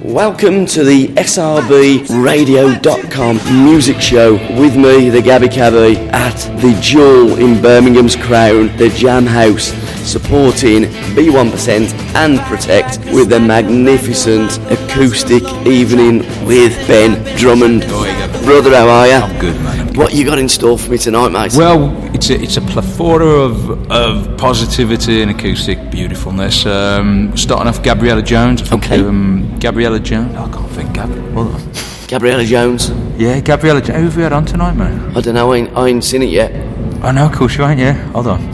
Welcome to the SRBRadio.com music show with me, the Gabby Cabby, at the Jewel in Birmingham's Crown, the Jamhouse, supporting B1% and Protect with a magnificent acoustic evening with Ben Drummond. Brother, how are you? I'm good, man. What you got in store for me tonight, mate? Well, it's a plethora of positivity and acoustic beautifulness. Starting off Gabriella Jones. Okay. Gabriella Jones. I can't think. Gabriella Jones. Yeah, Gabriella Jones. Who have we had on tonight, man? I don't know. I ain't seen it yet. I know, of course you ain't. Yeah, hold on.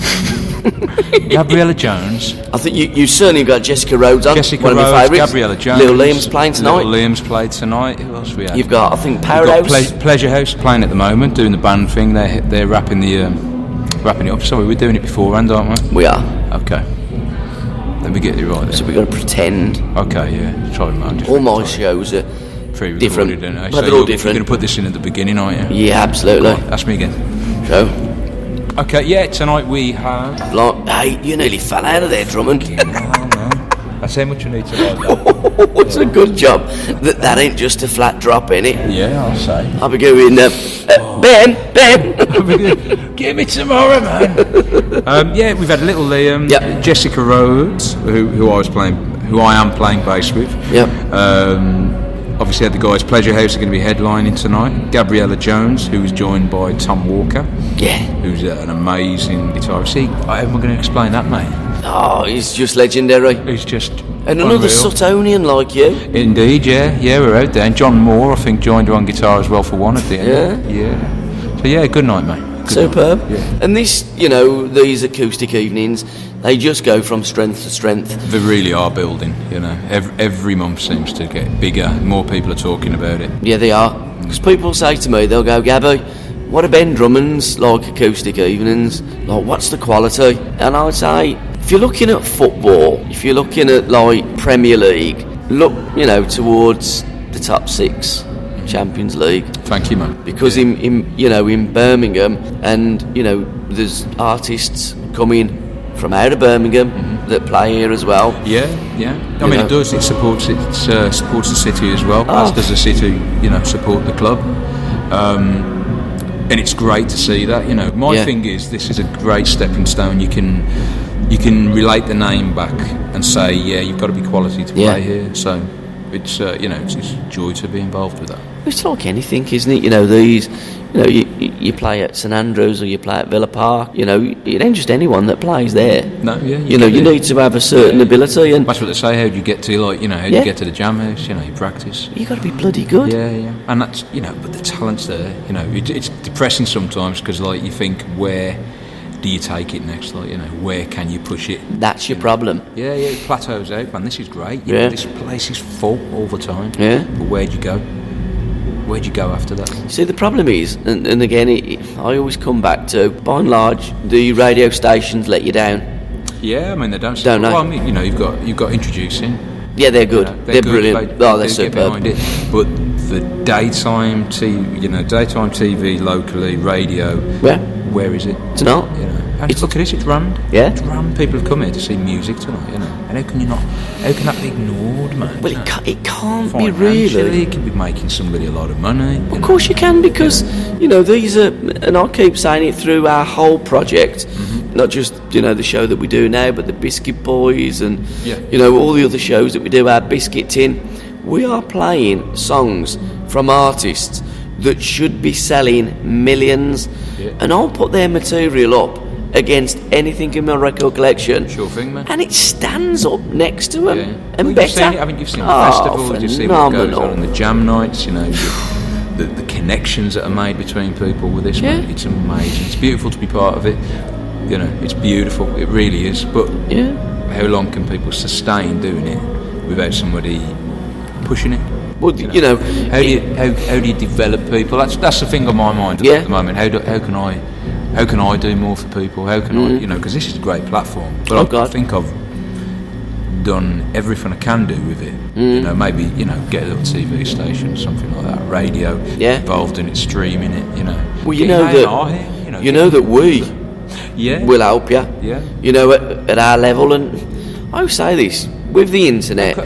Gabriella Jones. I think you certainly got Jessica Rhodes on. Jessica one of Rhodes, my favourites. Gabriella Jones. Little Liam's playing tonight. Little Liam's played tonight. Who else we had? You've got, I think, Paradise. Pleasure House playing at the moment, doing the band thing. They're wrapping it up. Sorry, we're doing it beforehand, aren't we? We are. Okay. Let me get it right then. So we've got to pretend. Okay, yeah. Try and mind. All my shows are different. But so they're all different. You're going to put this in at the beginning, aren't you? Yeah, absolutely. Ask me again. So. Okay, yeah, tonight we have... Hey, you nearly fell out of there, Drummond. No. That's how much you need to know. It's a good job. That ain't just a flat drop, innit? Yeah, I'll say. I'll be going, Ben! Give me tomorrow, man. Yeah, we've had Little Liam, yep. Jessica Rhodes, who I am playing bass with. Yep. Obviously had the guys Pleasure House are going to be headlining tonight. Gabriella Jones, who is joined by Tom Walker. Yeah. Who's an amazing guitarist. See, how am I going to explain that, mate? Oh, he's just legendary. He's just and another Suttonian like you. Indeed, yeah, we're out there. And John Moore, I think, joined her on guitar as well for one at the end. Yeah. So yeah, good night, mate. Good Superb. Night. Yeah. And these acoustic evenings, they just go from strength to strength. They really are building, Every month seems to get bigger. More people are talking about it. Yeah, they are. Because people say to me, they'll go, Gabby, what are Ben Drummond's acoustic evenings? What's the quality? And I would say, if you're looking at football, if you're looking at Premier League, look, towards the top 6 Champions League. Thank you, man. Because in Birmingham, and there's artists coming from out of Birmingham that play here as well. Yeah. I mean, it does. It supports the city as well. As does the city, support the club. And it's great to see that. My thing is, this is a great stepping stone. You can relate the name back and say, you've got to be quality to play here. So it's it's a joy to be involved with that. It's like anything, isn't it? You play at St Andrews or you play at Villa Park. It ain't just anyone that plays there. No, yeah. You need to have a certain ability, and that's what they say. How do you get to how do you get to the jam house? You practice. You got to be bloody good. Yeah. And that's but the talent's there. It's depressing sometimes because you think, where do you take it next? Where can you push it? That's your problem. Yeah, it plateaus out, man. This is great. This place is full all the time. Yeah. But where'd you go? Where'd you go after that? See, the problem is, and again, I always come back to, by and large, the radio stations let you down. Yeah, I mean, they don't. Don't know. Well, I mean, you've got Introducing. Yeah, they're good. They're brilliant. They're superb. But the daytime TV locally, radio. Where is it? It's not. Look at this, it's rammed. Yeah. It's rammed. People have come here to see music tonight, And how can that be ignored, man? Well, it can't be really. You can be making somebody a lot of money. Of course you can, because, these are, and I keep saying it through our whole project, not just, the show that we do now, but the Biscuit Boys and, all the other shows that we do, our Biscuit Tin. We are playing songs from artists that should be selling millions, and I'll put their material up against anything in my record collection. Sure thing, man. And it stands up next to them, and better. You've seen the festivals, you've seen what goes on the jam nights, the connections that are made between people with this, man. It's amazing. It's beautiful to be part of it. It's beautiful. It really is. But how long can people sustain doing it without somebody pushing it? Well, how do you develop people? That's the thing on my mind at the moment. How can I do more for people? How can I, because this is a great platform. But I think I've done everything I can do with it. Maybe get a little TV station, something like that, radio, involved in it, streaming it. Well, you know that we will help you. Yeah. At our level, and I would say this with the internet.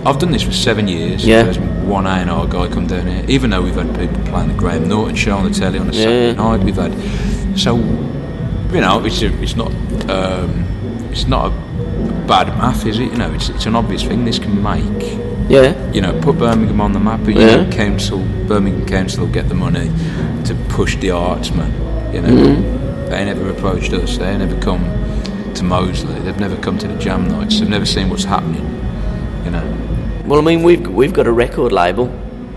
I've done this for 7 years. Yeah. There's one A&R guy come down here. Even though we've had people playing the Graham Norton show on the telly on a Saturday night, we've had. So, you know, it's not a bad math, is it? You know, it's an obvious thing. This can make. Yeah. You know, put Birmingham on the map. But you know, Birmingham Council will get the money to push the arts, man. You know, they never approached us. They never come to Moseley. They've never come to the jam nights. They've never seen what's happening. You know. Well, I mean, we've got a record label.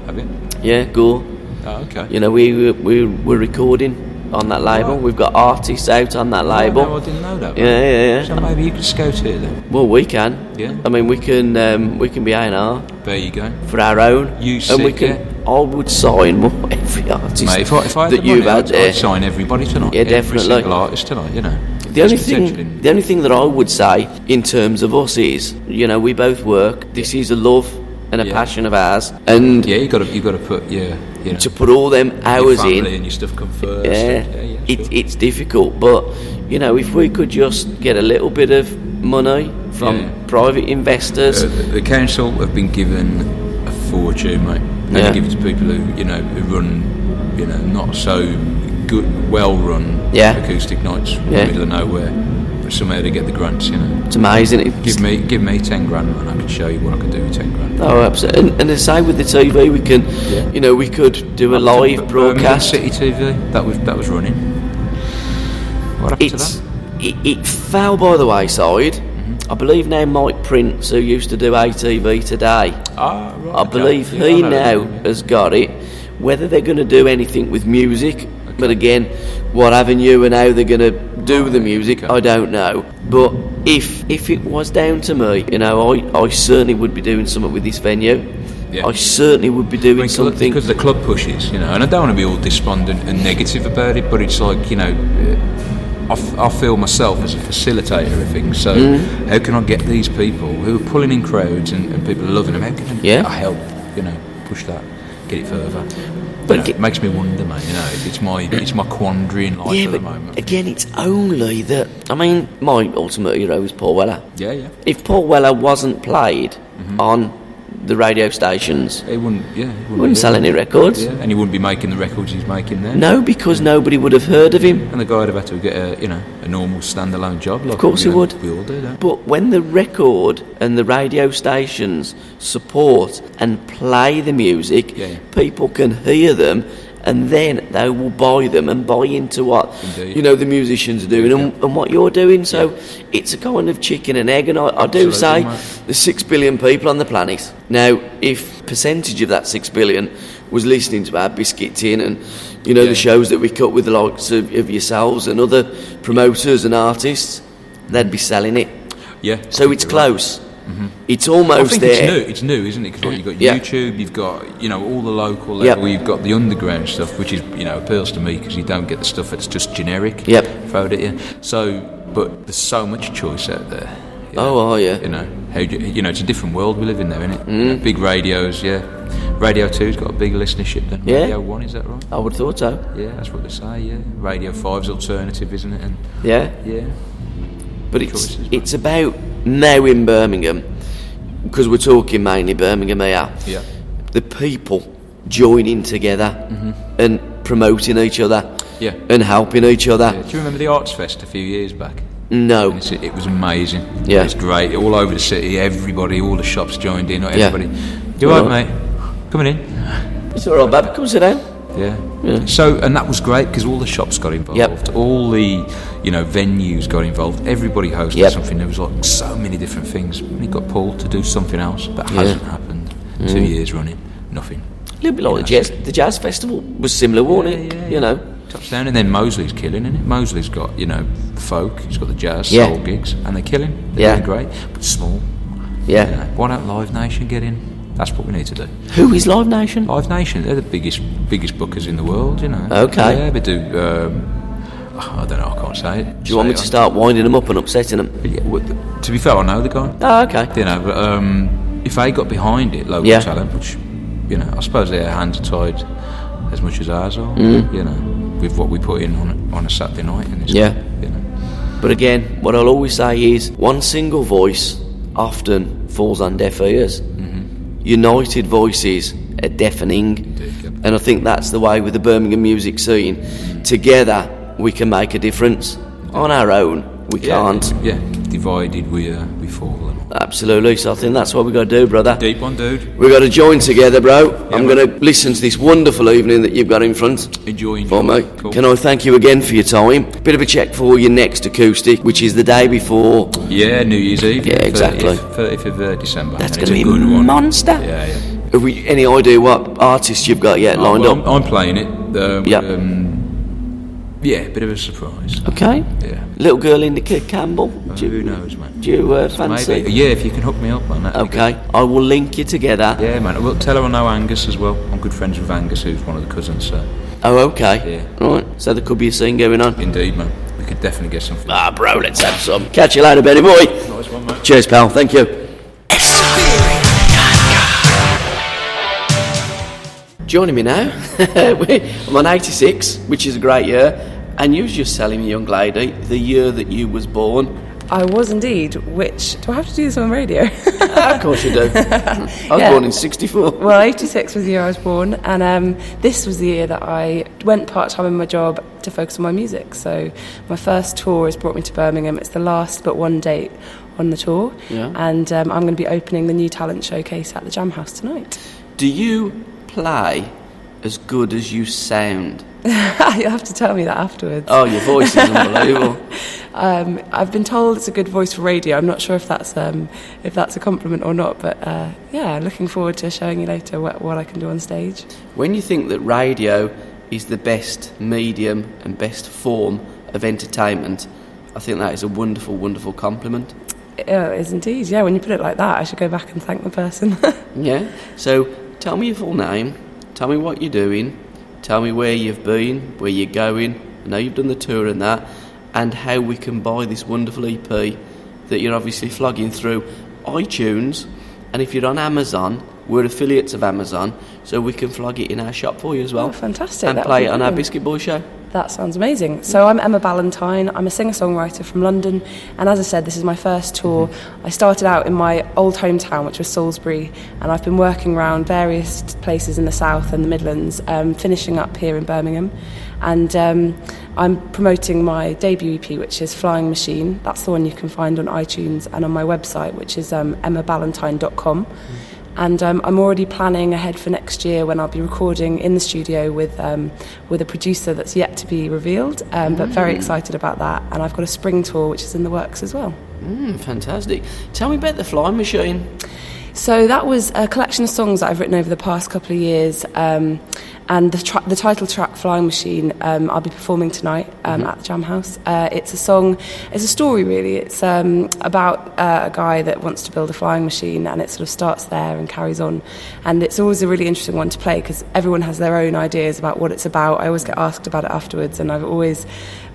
Have you? Yeah, Gore. Oh, okay. You know, we're recording on that label. Right. We've got artists out on that label. No, I didn't know that. Yeah. So maybe you could scout here then. Well, we can. Yeah. I mean, we can be A&R. There you go. For our own. You and we sick, can. I would sign every artist. Mate, if I had that the you've money, had there. I'd sign everybody tonight. Yeah, definitely. Every single artist tonight. You know. The only thing that I would say in terms of us is, you know, we both work. This is a love and a passion of ours, and you got to put to put all them hours your in, and your stuff come first. It's difficult, but you know, if we could just get a little bit of money from private investors. The council have been given a fortune, mate. They give it to people who who run, not so good, well-run acoustic nights in the middle of nowhere, but somehow they get the grants. It's amazing. Give me 10 grand, and I can show you what I can do with 10 grand. Oh, absolutely. And the same with the TV, we can, we could do a live broadcast. City TV that was running. What happened to that? It fell by the wayside. I believe now Mike Prince, who used to do ATV today, right, I believe he now has got it. Whether they're going to do anything with music, but again, what avenue and how they're going to do the music, I don't know. But if it was down to me, I certainly would be doing something with this venue. I certainly would be doing something. Because the club pushes, and I don't want to be all despondent and negative about it, but it's like, I feel myself as a facilitator of things. So how can I get these people who are pulling in crowds and people are loving them? How can I help? Push that, get it further. But it makes me wonder, mate. It's my quandary in life at the moment. Again, it's only that. I mean, my ultimate hero is Paul Weller. Yeah. If Paul Weller wasn't played on the radio stations, he wouldn't sell any records. Yeah, and he wouldn't be making the records he's making there. No, because nobody would have heard of him. And the guy would have had to get a normal standalone job. Like, of course he would. We all do that. But when the record and the radio stations support and play the music, people can hear them, and then they will buy them and buy into what the musicians are doing and what you're doing. So it's a kind of chicken and egg. And I do say there's 6 billion people on the planet. Now, if percentage of that 6 billion was listening to our Biscuit Tin and the shows that we cut with the likes of yourselves and other promoters and artists, they'd be selling it. Yeah. So it's close. Mm-hmm. It's almost I think there. It's new, isn't it? Because you've got YouTube, you've got all the local level, you've got the underground stuff, which is appeals to me because you don't get the stuff that's just generic. Throw it in. So, but there's so much choice out there. It's a different world we live in, though, isn't it? Big radios, Radio 2's got a big listenership then. Radio 1, is that right? I would have thought so. Yeah, that's what they say. Yeah. Radio 5's alternative, isn't it? And yeah. But it's about now in Birmingham, because we're talking mainly Birmingham here. Yeah. The people joining together and promoting each other. Yeah. And helping each other. Yeah. Do you remember the Arts Fest a few years back? No. It was amazing. Yeah. It's great. All over the city, everybody, all the shops joined in. Everybody. You all right, mate? Coming in. It's all right, babe. Come sit down. Yeah. So, and that was great because all the shops got involved, all the venues got involved. Everybody hosted something. There was like so many different things. And he got Paul to do something else that hasn't happened. 2 years running, nothing. A little bit like the jazz festival was similar, wasn't it? Yeah. Touchdown, and then Moseley's killing, isn't it? Moseley's got folk. He's got the jazz soul gigs, and they're killing. They're doing great, but small. Yeah. Why don't Live Nation get in? That's what we need to do. Who is Live Nation? Live Nation, they're the biggest bookers in the world, Okay. Yeah, they do. I don't know, I can't say it. Do you want me to start winding them up and upsetting them? Yeah, to be fair, I know the guy. Oh, okay. But if they got behind it, local talent, which I suppose their hands are tied as much as ours are. With what we put in on a Saturday night. And But again, what I'll always say is one single voice often falls on deaf ears. united voices are deafening. And I think that's the way with the Birmingham music scene. Together we can make a difference. On our own we can't. Yeah, divided we fall. Absolutely, so I think that's what we've got to do, brother. Deep one, dude. We've got to join together, bro. Yeah, I'm going to listen to this wonderful evening that you've got in front. Enjoy. For me. Cool. Can I thank you again for your time? Bit of a check for your next acoustic, which is the day before. Yeah, New Year's Eve. Yeah, exactly. 30th of December. That's going to be a monster. Yeah. Have we any idea what artists you've got yet lined up? I'm playing it. Yeah, bit of a surprise. Okay. Yeah. Little girl in the Kid Campbell. Who knows, man? Do you fancy? Maybe. Yeah, if you can hook me up on that. Okay. I will link you together. Yeah, man. We'll tell her I know Angus as well. I'm good friends with Angus, who's one of the cousins. So. Oh, okay. Yeah. Right. So there could be a scene going on. Indeed, man. We could definitely get some. Bro, let's have some. Catch you later, Benny boy. Nice one, mate. Cheers, pal. Thank you. Joining me now, I'm on 86, which is a great year, and you was just telling me, young lady, the year that you was born. I was indeed, which, do I have to do this on radio? Of course you do. I was born in 64. Well, 86 was the year I was born, and this was the year that I went part-time in my job to focus on my music. So my first tour has brought me to Birmingham. It's the last but one date on the tour, and I'm going to be opening the new talent showcase at the Jamhouse tonight. Do you play as good as you sound? You'll have to tell me that afterwards. Oh, your voice is unbelievable. I've been told it's a good voice for radio. I'm not sure if that's a compliment or not, but looking forward to showing you later what I can do on stage. When you think that radio is the best medium and best form of entertainment, I think that is a wonderful, wonderful compliment. It is indeed, yeah. When you put it like that, I should go back and thank the person. Yeah, so tell me your full name, tell me what you're doing, tell me where you've been, where you're going, I know you've done the tour and that, and how we can buy this wonderful EP that you're obviously flogging through iTunes, and if you're on Amazon, we're affiliates of Amazon, so we can flog it in our shop for you as well. Oh, fantastic. And play it on our Biscuit Boy show. That sounds amazing. So I'm Emma Ballantyne. I'm a singer-songwriter from London, and as I said, this is my first tour. I started out in my old hometown, which was Salisbury, and I've been working around various places in the south and the Midlands, finishing up here in Birmingham. And I'm promoting my debut EP, which is Flying Machine. That's the one you can find on iTunes and on my website, which is emmaballantyne.com. And I'm already planning ahead for next year when I'll be recording in the studio with a producer that's yet to be revealed, but very excited about that. And I've got a spring tour which is in the works as well. Fantastic. Tell me about the Flying Machine. So that was a collection of songs that I've written over the past couple of years. And the title track, Flying Machine, I'll be performing tonight at the Jamhouse. It's a story really. It's about a guy that wants to build a flying machine, and it sort of starts there and carries on. And it's always a really interesting one to play because everyone has their own ideas about what it's about. I always get asked about it afterwards, and I've always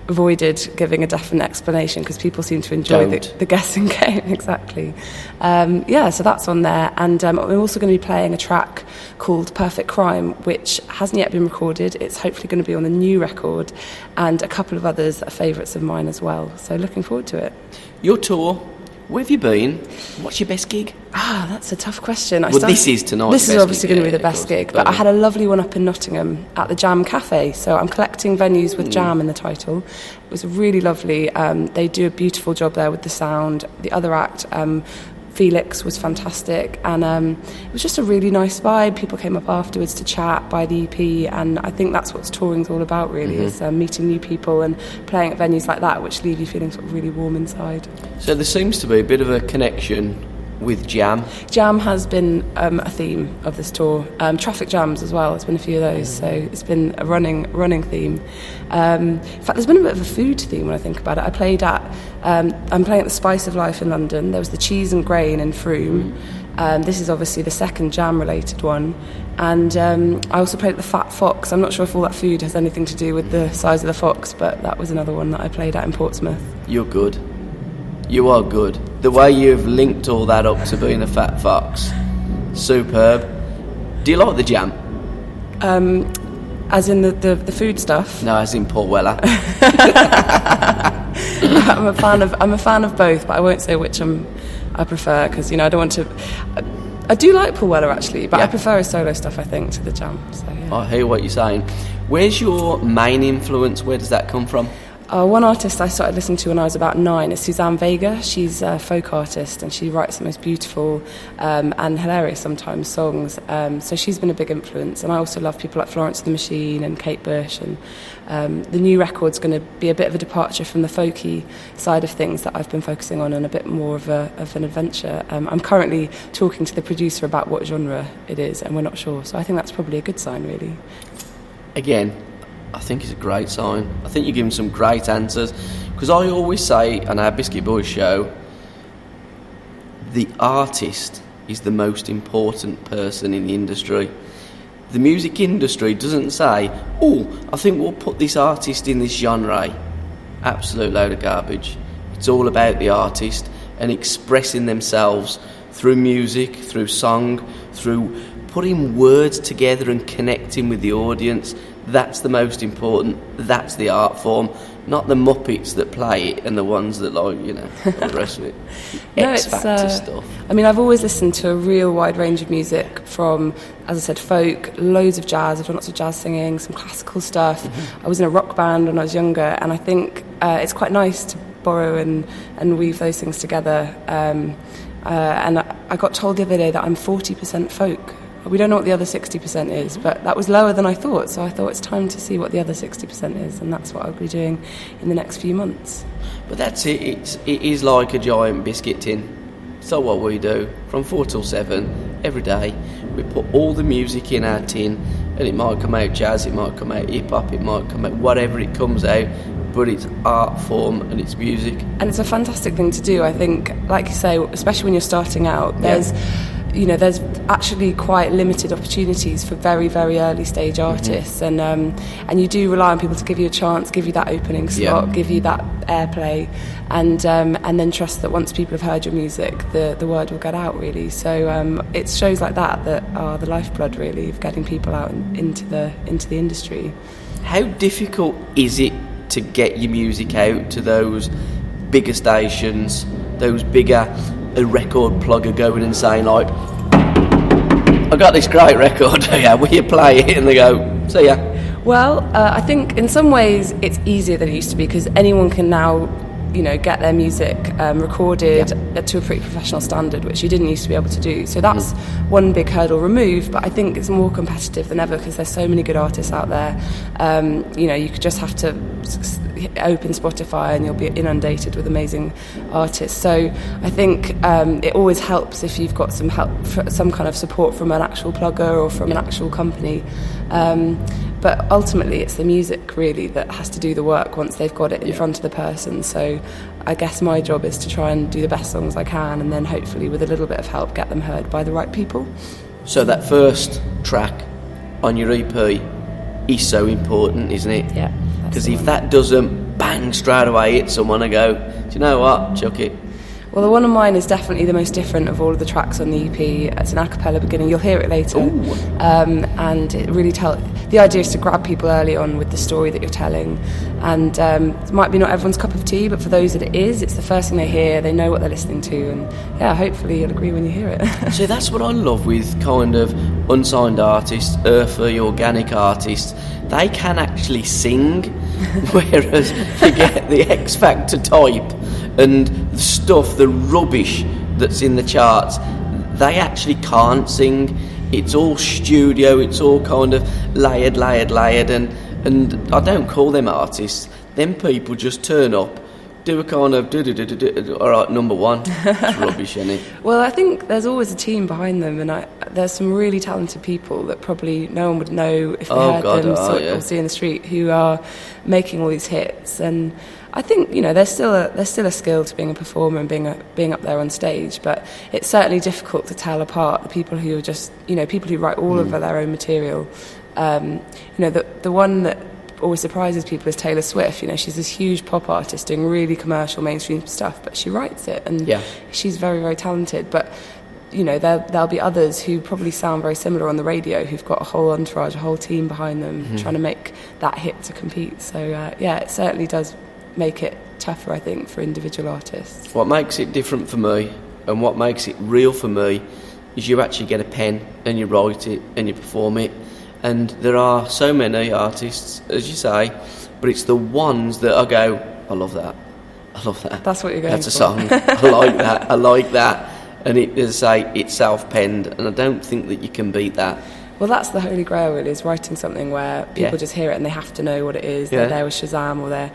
avoided giving a definite explanation because people seem to enjoy the guessing game. Exactly. So that's on there, and I'm also going to be playing a track called Perfect Crime, which hasn't yet been recorded. It's hopefully going to be on a new record, and a couple of others that are favourites of mine as well, so looking forward to it. Your tour, where have you been? What's your best gig? That's a tough question. This is tonight. This is obviously going to be the best gig, but I had a lovely one up in Nottingham at the Jam Cafe, so I'm collecting venues with Jam in the title. It was really lovely. They do a beautiful job there with the sound. The other act, Felix, was fantastic, and it was just a really nice vibe. People came up afterwards to chat, buy the EP, and I think that's what touring's all about really, is meeting new people and playing at venues like that which leave you feeling sort of really warm inside. So there seems to be a bit of a connection with Jam. Jam has been a theme of this tour. Traffic jams as well. There's been a few of those, so it's been a running theme. In fact, there's been a bit of a food theme when I think about it. I'm playing at the Spice of Life in London. There was the Cheese and Grain in Frome. This is obviously the second Jam-related one. And I also played at the Fat Fox. I'm not sure if all that food has anything to do with the size of the fox, but that was another one that I played at in Portsmouth. You're good. You are good. The way you've linked all that up to being a Fat Fox, superb. Do you like the Jam? As in the food stuff? No, as in Paul Weller. I'm a fan of both, but I won't say which I prefer because I don't want to. I do like Paul Weller actually, but I prefer his solo stuff, I think, to the Jam. So, yeah. I hear what you're saying. Where's your main influence? Where does that come from? One artist I started listening to when I was about 9 is Suzanne Vega. She's a folk artist and she writes the most beautiful and hilarious sometimes songs. So she's been a big influence. And I also love people like Florence the Machine and Kate Bush. And the new record's going to be a bit of a departure from the folky side of things that I've been focusing on and a bit more of an adventure. I'm currently talking to the producer about what genre it is and we're not sure. So I think that's probably a good sign, really. Again, I think it's a great sign. I think you're giving some great answers. Because I always say on our Biscuit Boys show, the artist is the most important person in the industry. The music industry doesn't say, oh, I think we'll put this artist in this genre. Absolute load of garbage. It's all about the artist and expressing themselves through music, through song, through putting words together and connecting with the audience. That's the most important. That's the art form, not the Muppets that play it and the ones that, like, you know, all the rest of it. X Factor stuff. I mean, I've always listened to a real wide range of music from, as I said, folk, loads of jazz. I've done lots of jazz singing, some classical stuff. I was in a rock band when I was younger, and I think it's quite nice to borrow and weave those things together. And I got told the other day that I'm 40% folk. We don't know what the other 60% is, but that was lower than I thought, so I thought it's time to see what the other 60% is, and that's what I'll be doing in the next few months. But that's it. It is like a giant biscuit tin. So what we do, from 4 till 7, every day, we put all the music in our tin, and it might come out jazz, it might come out hip-hop, it might come out whatever it comes out, but it's art form and it's music. And it's a fantastic thing to do, I think. Like you say, especially when you're starting out, there's actually quite limited opportunities for very, very early stage artists, and you do rely on people to give you a chance, give you that opening slot, give you that airplay, and then trust that once people have heard your music, the word will get out, really. So it's shows like that are the lifeblood, really, of getting people out into the industry. How difficult is it to get your music out to those bigger stations, those bigger a record plugger going and saying, like, I got this great record, yeah, will you play it? And they go, see ya. Well, I think in some ways it's easier than it used to be, because anyone can now, get their music recorded to a pretty professional standard, which you didn't used to be able to do. So that's one big hurdle removed, but I think it's more competitive than ever because there's so many good artists out there. You could just have to open Spotify and you'll be inundated with amazing artists. So I think it always helps if you've got some help, some kind of support from an actual plugger or from an actual company. But ultimately it's the music really that has to do the work once they've got it in front of the person. So I guess my job is to try and do the best songs I can, and then hopefully with a little bit of help get them heard by the right people. So that first track on your EP is so important, isn't it? Yeah. Because if that doesn't bang straight away hit someone and go, do you know what, chuck it. Well, the one of mine is definitely the most different of all of the tracks on the EP. It's an a cappella beginning. You'll hear it later. And it really the idea is to grab people early on with the story that you're telling. And it might be not everyone's cup of tea, but for those that it is, it's the first thing they hear. They know what they're listening to. And yeah, hopefully you'll agree when you hear it. So that's what I love with kind of unsigned artists, earthy, organic artists. They can actually sing, whereas you get the X Factor type and the stuff, the rubbish that's in the charts, they actually can't sing. It's all studio, it's all kind of layered, and I don't call them artists. Them people just turn up, do a kind of all right, number one. It's rubbish, isn't it? Well, I think there's always a team behind them, and there's some really talented people that probably no one would know if they heard them or see in the street, who are making all these hits. And I think there's still a skill to being a performer and being up there on stage, but it's certainly difficult to tell apart the people who are just people who write all of their own material. The one that always surprises people is Taylor Swift. She's this huge pop artist doing really commercial mainstream stuff, but she writes it, and she's very, very talented. But there'll be others who probably sound very similar on the radio, who've got a whole entourage, a whole team behind them, trying to make that hit to compete. So it certainly does make it tougher, I think, for individual artists. What makes it different for me, and what makes it real for me, is you actually get a pen and you write it and you perform it. And there are so many artists, as you say, but it's the ones that I go, I love that. I love that. That's what you're going That's a for. song. I like that. I like that. And it, as I say, it's self-penned, and I don't think that you can beat that. Well, that's the holy grail, really, is writing something where people just hear it and they have to know what it is. They're there with Shazam, or they're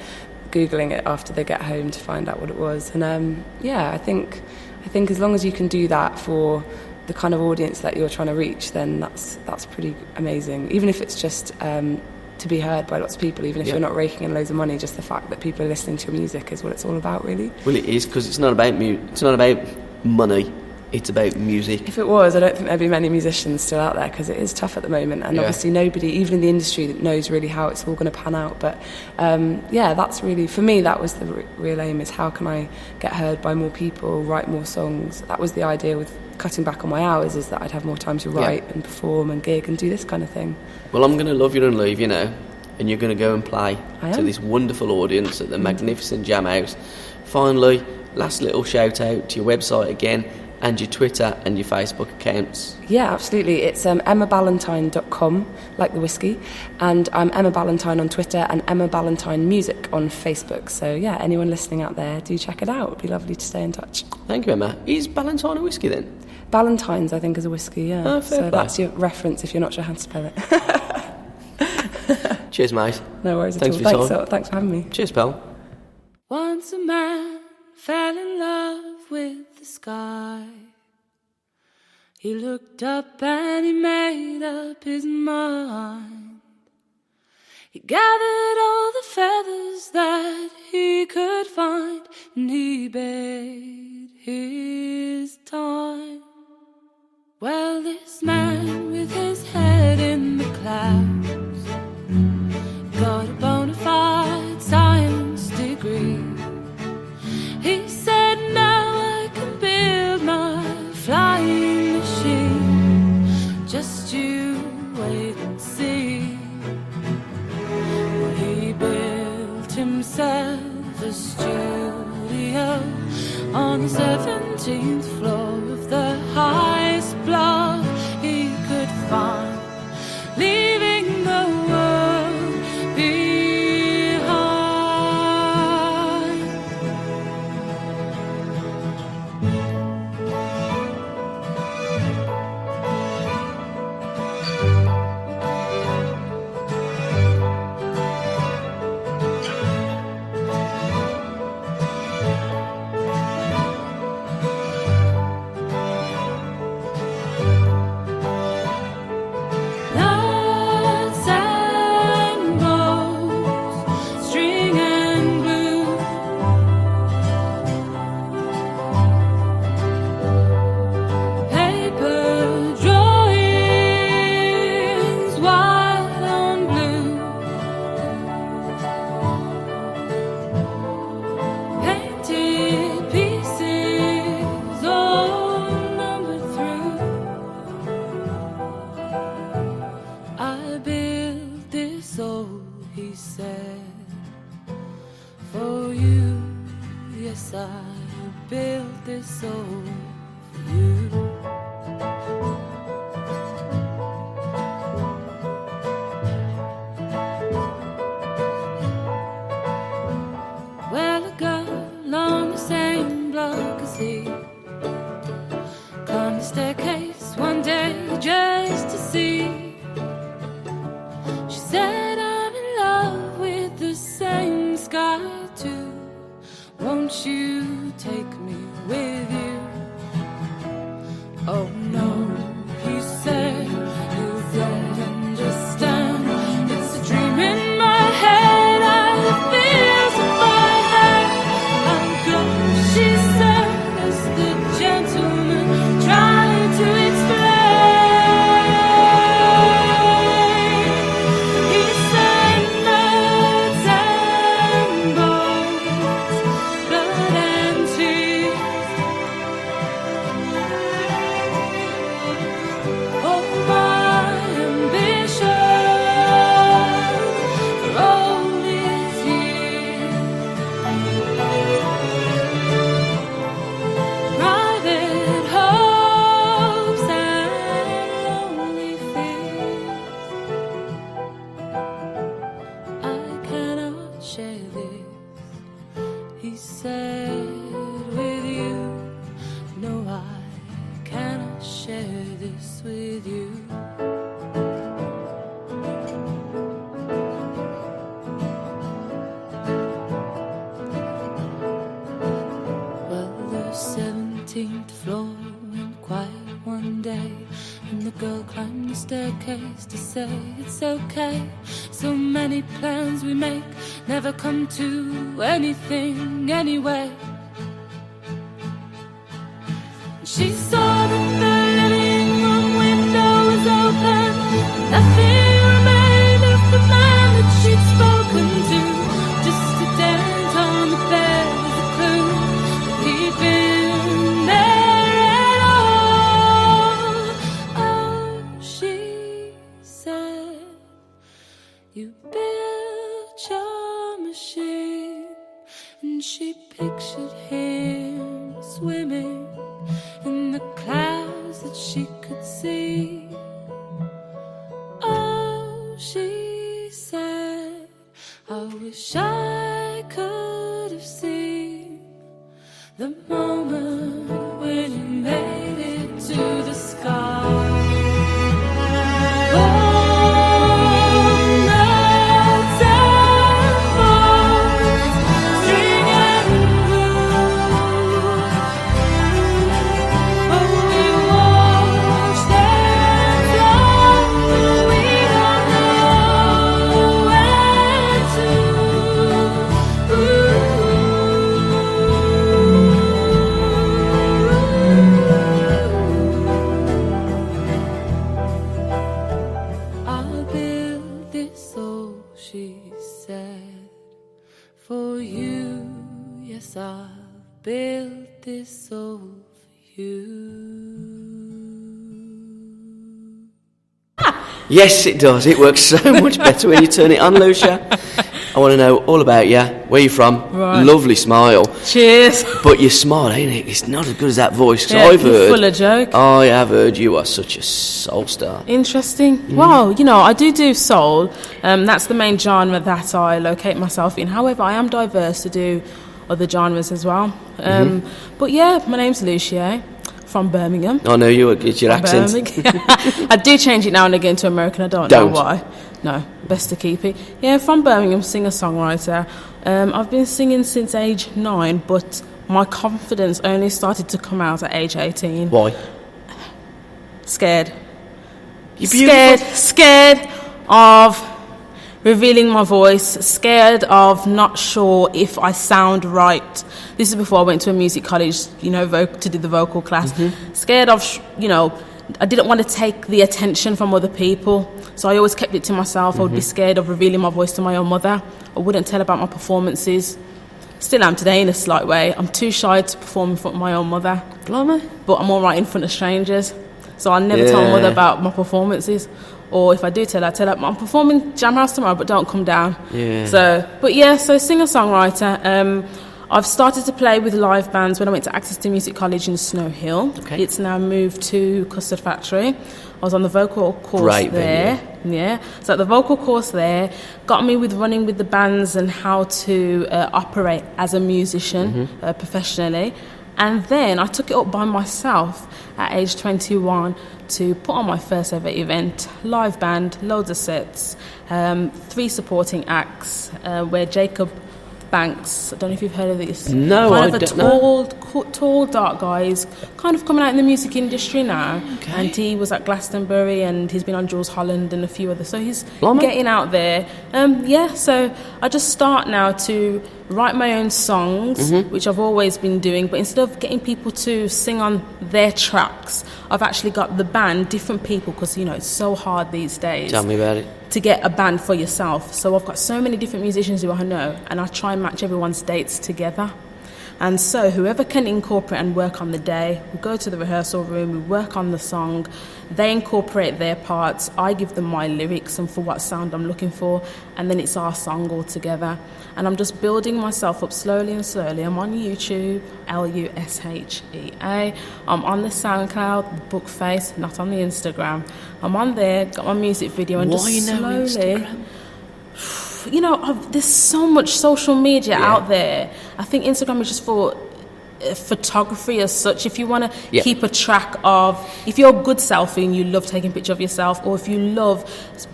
Googling it after they get home to find out what it was. And I think as long as you can do that for the kind of audience that you're trying to reach, then that's pretty amazing. Even if it's just to be heard by lots of people, even if you're not raking in loads of money, just the fact that people are listening to your music is what it's all about, really. Well, it is, because it's not about it's not about money. It's about music. If it was, I don't think there'd be many musicians still out there, because it is tough at the moment, and obviously nobody, even in the industry, that knows really how it's all going to pan out. But that's really, for me, that was the real aim, is how can I get heard by more people, write more songs. That was the idea with cutting back on my hours, is that I'd have more time to write and perform and gig and do this kind of thing. Well, I'm going to love you and leave you now, and you're going to go and play to this wonderful audience at the magnificent Jamhouse. Finally, last little shout out to your website again, and your Twitter and your Facebook accounts. Yeah, absolutely. It's emmaballantine.com, like the whiskey, and I'm Emma Ballantine on Twitter and Emma Ballantine Music on Facebook. So yeah, anyone listening out there, do check it out. It'd be lovely to stay in touch. Thank you, Emma. Is Ballantine a whiskey then? Ballantines, I think, is a whiskey, yeah. Oh, fair play. That's your reference if you're not sure how to spell it. Cheers, mate. No worries Thanks at for all. your time. Thanks for having me. Cheers, pal. Once a man fell in love with the sky. He looked up and he made up his mind. He gathered all the feathers that he could find, and he bade his time. Well, this man with his head in the clouds got a bona fide science degree. He said, now I can build my flying machine. Just you wait and see. Well, he built himself a studio on the 17th floor of the highest block he could find, leaving the world behind. Nuts and bolts, string and glue, paper drawings, white on blue, painted pieces all numbered through. I built this soul, he said, for you. Yes, I built this soul for you. Well, a girl on the same block as he climbed the staircase one day just to see. She said, I'm in love with the same sky too. Won't you take me with you? climb the staircase to say it's okay. So many plans we make never come to anything anyway. She saw that the living room window was open. Nothing remained of the man that she'd spoken to. Just a dent on the bed with a clue that he'd been there at all. Oh, she said, you built your machine. And she pictured him swimming in the clouds that she could see. Oh, she said, I wish I could have seen the moment when you made it to the sky. Built this soul for you. Yes, it does. It works so much better when you turn it on, Lucia. I want to know all about you. Where you from? Right. Lovely smile. Cheers. But your smile, ain't it? It's not as good as that voice. Yeah, I've heard. Full of joke. I have heard you are such a soul star. Interesting. Well, you know, I do soul. That's the main genre that I locate myself in. However, I am diverse to do other genres as well. But yeah, my name's Lucia from Birmingham. I know you. It's your accent. I do change it now and again to American. I don't know why. No, best to keep it. Yeah, from Birmingham, singer-songwriter. I've been singing since age 9, but my confidence only started to come out at age 18. Why? Scared. You're beautiful. Scared of revealing my voice, scared of not sure if I sound right. This is before I went to a music college, you know, to do the vocal class. Scared of, you know, I didn't want to take the attention from other people, so I always kept it to myself. I would be scared of revealing my voice to my own mother. I wouldn't tell about my performances. Still am today in a slight way. I'm too shy to perform in front of my own mother. Blimey. But I'm all right in front of strangers. So I never tell my mother about my performances. Or if I do tell her, I'm performing Jamhouse tomorrow, but don't come down. Yeah. So singer-songwriter. I've started to play with live bands when I went to Access to Music College in Snow Hill. Okay. It's now moved to Custard Factory. I was on the vocal course there. Yeah. So the vocal course there got me with running with the bands and how to operate as a musician professionally. And then I took it up by myself at age 21 to put on my first ever event, live band, loads of sets, 3 supporting acts, where Jacob Banks, I don't know if you've heard of this. No, I don't know. Tall, dark guy. He's kind of coming out in the music industry now. Okay. And he was at Glastonbury and he's been on Jules Holland and a few others. So he's getting out there. So I just start now to write my own songs, which I've always been doing. But instead of getting people to sing on their tracks, I've actually got the band, different people, because, you know, it's so hard these days. Tell me about it. To get a band for yourself. So I've got so many different musicians who I know, and I try and match everyone's dates together. And so whoever can incorporate and work on the day, we go to the rehearsal room, we work on the song, they incorporate their parts, I give them my lyrics and for what sound I'm looking for, and then it's our song all together. And I'm just building myself up slowly and slowly. I'm on YouTube, LUSHEA. I'm on the SoundCloud, Bookface, not on the Instagram. I'm on there, got my music video, and just slowly... Instagram? You know, there's so much social media out there. I think Instagram is just for photography as such. If you want to keep a track of, if you're a good selfie and you love taking a picture of yourself, or if you love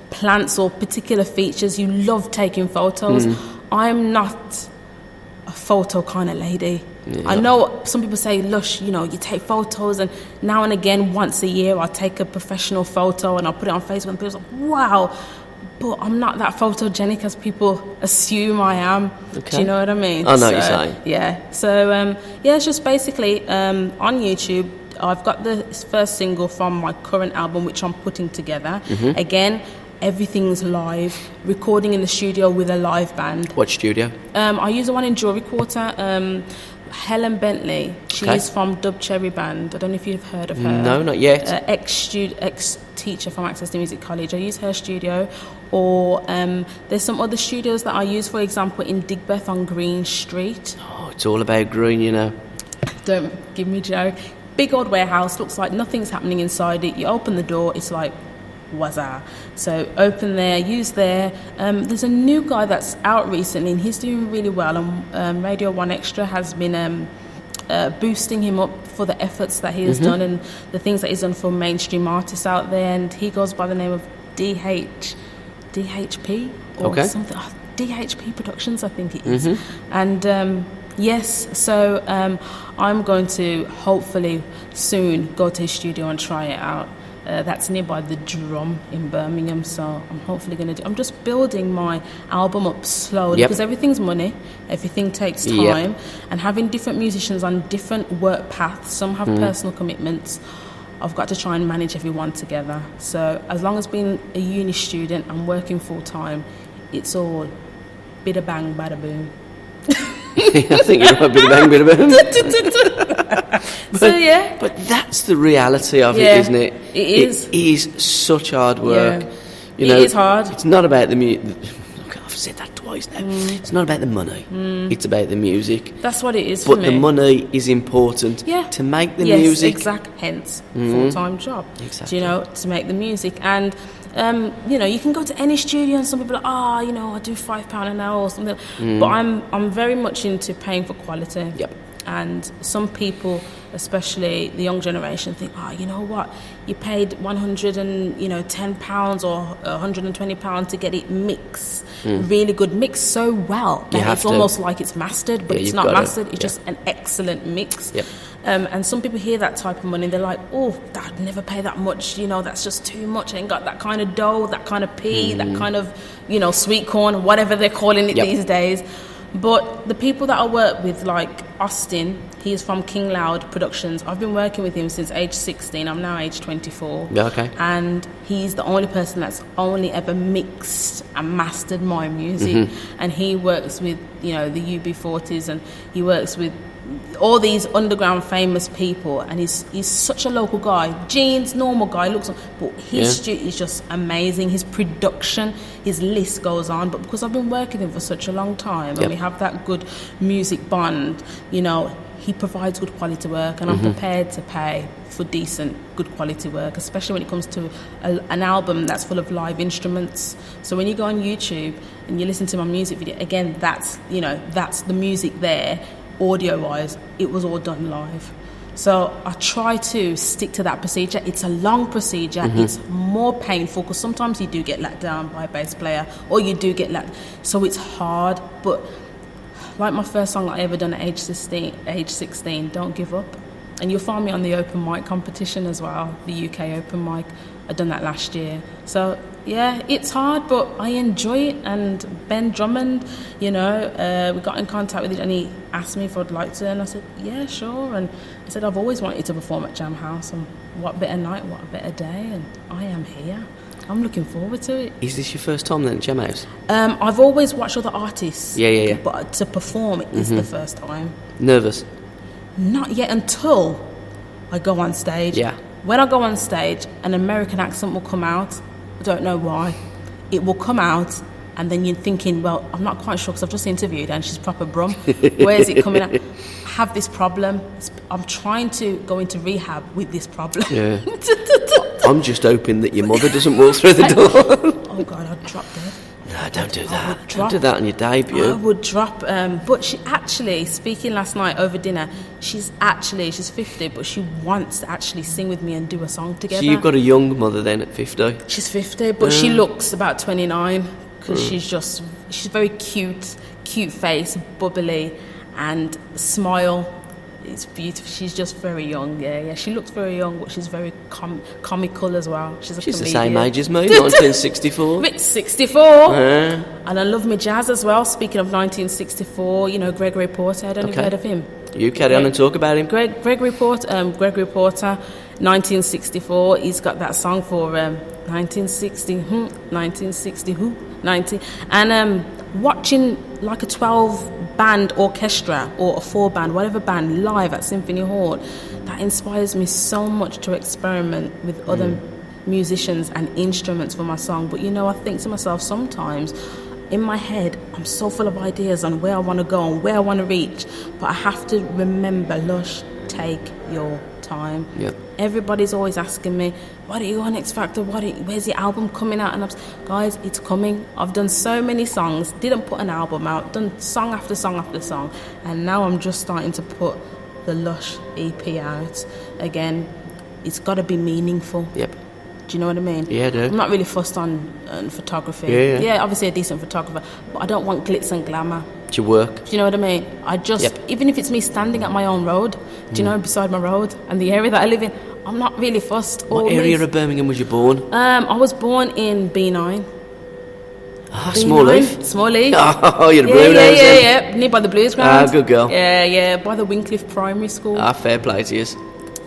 plants or particular features, you love taking photos. I'm not a photo kind of lady. Yeah. I know some people say, Lush, you know, you take photos, and now and again, once a year, I'll take a professional photo and I'll put it on Facebook, and people are like, wow. But I'm not that photogenic as people assume I am. Okay. Do you know what I mean? I know what you're saying. Yeah. So, it's just basically on YouTube, I've got the first single from my current album, which I'm putting together. Mm-hmm. Again, everything's live, recording in the studio with a live band. What studio? I use the one in Jewelery Quarter. Helen Bentley, she's from Dub Cherry Band. I don't know if you've heard of her. No, not yet. Ex-teacher from Access to Music College. I use her studio. Or there's some other studios that I use, for example, in Digbeth on Green Street. Oh, it's all about green, you know. Don't give me a joke. Big old warehouse, looks like nothing's happening inside it. You open the door, it's like, wazza. So open there, use there. There's a new guy that's out recently, and he's doing really well. And Radio 1 Extra has been boosting him up for the efforts that he has done and the things that he's done for mainstream artists out there. And he goes by the name of DHP or something. Oh, DHP Productions, I think it is. And yes, so I'm going to hopefully soon go to his studio and try it out. That's nearby the Drum in Birmingham, so I'm hopefully going to I'm just building my album up slowly because everything's money, everything takes time, and having different musicians on different work paths, some have personal commitments. I've got to try and manage everyone together. So as long as being a uni student and working full time, it's all bida bang, bada boom. I think you're right, bida bang, bida boom. But that's the reality of it, isn't it? It is. It is such hard work. Yeah. You know, it is hard. It's not about the music. I've said that twice now. It's not about the money. It's about the music. That's what it is for me. But the money is important to make the music. Hence, full-time job. Exactly. You know, to make the music. And, you know, you can go to any studio and some people are like, you know, I do £5 an hour or something. But I'm very much into paying for quality. Yep. And some people, especially the young generation, think, you know what, you paid £110 or £120 to get it mixed, really good, mixed so well that it's almost like it's mastered, but it's not mastered. It's just an excellent mix. Yep. And some people hear that type of money, they're like, oh, I'd never pay that much, you know, that's just too much. I ain't got that kind of dough, that kind of pea, that kind of, you know, sweet corn, whatever they're calling it these days. But the people that I work with, like Austin, he's from King Loud Productions. I've been working with him since age 16. I'm now age 24. Yeah, okay. And he's the only person that's only ever mixed and mastered my music. And he works with, you know, the UB40s, and he works with all these underground famous people, and he's such a local guy. Jeans, normal guy, looks, but his studio is just amazing. His production, his list goes on. But because I've been working with him for such a long time, and we have that good music bond, you know, he provides good quality work, and I'm prepared to pay for decent, good quality work, especially when it comes to an album that's full of live instruments. So when you go on YouTube and you listen to my music video, again, that's the music there. Audio-wise, it was all done live. So I try to stick to that procedure. It's a long procedure. It's more painful because sometimes you do get let down by a bass player, or you do get so it's hard. But like my first song that I ever done at age 16, Don't Give Up. And you'll find me on the open mic competition as well, the UK open mic. I done that last year. So yeah, it's hard, but I enjoy it. And Ben Drummond, you know, we got in contact with him, and he asked me if I'd like to, and I said, yeah, sure. And I said, I've always wanted to perform at Jamhouse, and what better night, what a better day, and I am here. I'm looking forward to it. Is this your first time then at Jamhouse? I've always watched other artists. Yeah. But to perform is the first time. Nervous? Not yet, until I go on stage. Yeah. When I go on stage, an American accent will come out. I don't know why. It will come out, and then you're thinking, well, I'm not quite sure because I've just interviewed her and she's proper brum. Where is it coming out? I have this problem. I'm trying to go into rehab with this problem. Yeah. I'm just hoping that your mother doesn't walk through the door. Oh, God, I'd drop dead. No, don't do that. Don't do that on your debut. I would drop. But she actually, speaking last night over dinner, she's 50, but she wants to actually sing with me and do a song together. So you've got a young mother then at 50? She's 50, but she looks about 29 because she's very cute face, bubbly, and smile. It's beautiful. She's just very young. Yeah. She looks very young, but she's very comical as well. She's the same age as me, 1964. It's 64. And I love my jazz as well. Speaking of 1964, you know, Gregory Porter. I don't know if you've heard of him. You carry on and talk about him. Gregory Porter, 1964. He's got that song for 1960, 90. And watching like a 12-band orchestra or a 4-band, whatever band, live at Symphony Hall, that inspires me so much to experiment with other musicians and instruments for my song. But, you know, I think to myself sometimes, in my head, I'm so full of ideas on where I want to go and where I want to reach. But I have to remember, Lush, take your time. Yep. Everybody's always asking me, what are you on X Factor? Where's your album coming out? And guys, it's coming. I've done so many songs, didn't put an album out, done song after song after song. And now I'm just starting to put the Lush EP out. Again, it's got to be meaningful. Yep. Do you know what I mean? Yeah, I do. I'm not really fussed on photography. Yeah, obviously a decent photographer, but I don't want glitz and glamour. It's your work. Do you know what I mean? I just, even if it's me standing at my own road, do you know, beside my road and the area that I live in, I'm not really fussed. What area of Birmingham was you born? I was born in B9. Small Leaf. Small Leaf. Oh, you're a blue nose then? Yeah. Near by the Blues ground. Good girl. Yeah, by the Wincliffe Primary School. Fair play to you.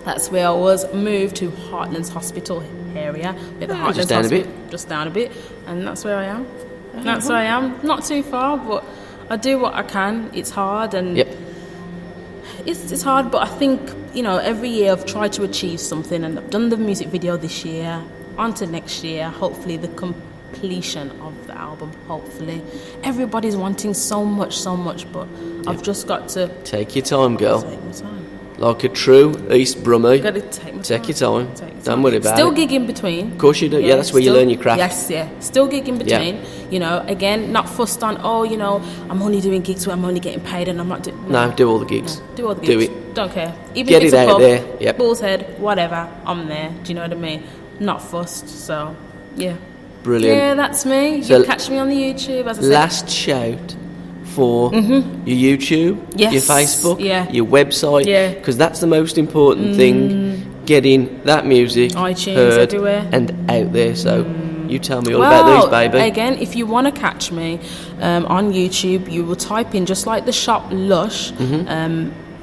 That's where I was. Moved to Heartlands Hospital area. Just down a bit. Just down a bit. And that's where I am. That's where I am. Not too far, but I do what I can. It's hard and it's hard, but I think, you know, every year I've tried to achieve something, and I've done the music video this year, on to next year, hopefully the completion of the album, hopefully. Everybody's wanting so much, but I've just got to... Take your time, girl. Take my time. Like a true East Brummie. Got to take my time. Take your time. Don't worry about Still it. gig in between. Of course you do. Yeah, that's where you learn your craft. Yes, Still gig in between. You know, again, not fussed on, you know, I'm only doing gigs where I'm only getting paid and I'm not doing... No, do all the gigs. No, do all the gigs. Do it. Don't care. Even Get if it's it a out pub, there. Yep. Bull's Head, whatever, I'm there. Do you know what I mean? Not fussed, so, yeah. Brilliant. Yeah, that's me. You can catch me on the YouTube, as I said. Last shout for your YouTube, your Facebook, your website, because that's the most important thing, getting that music iTunes heard everywhere and out there. So you tell me all about these, baby. Again, if you want to catch me on YouTube, you will type in, just like the shop Lush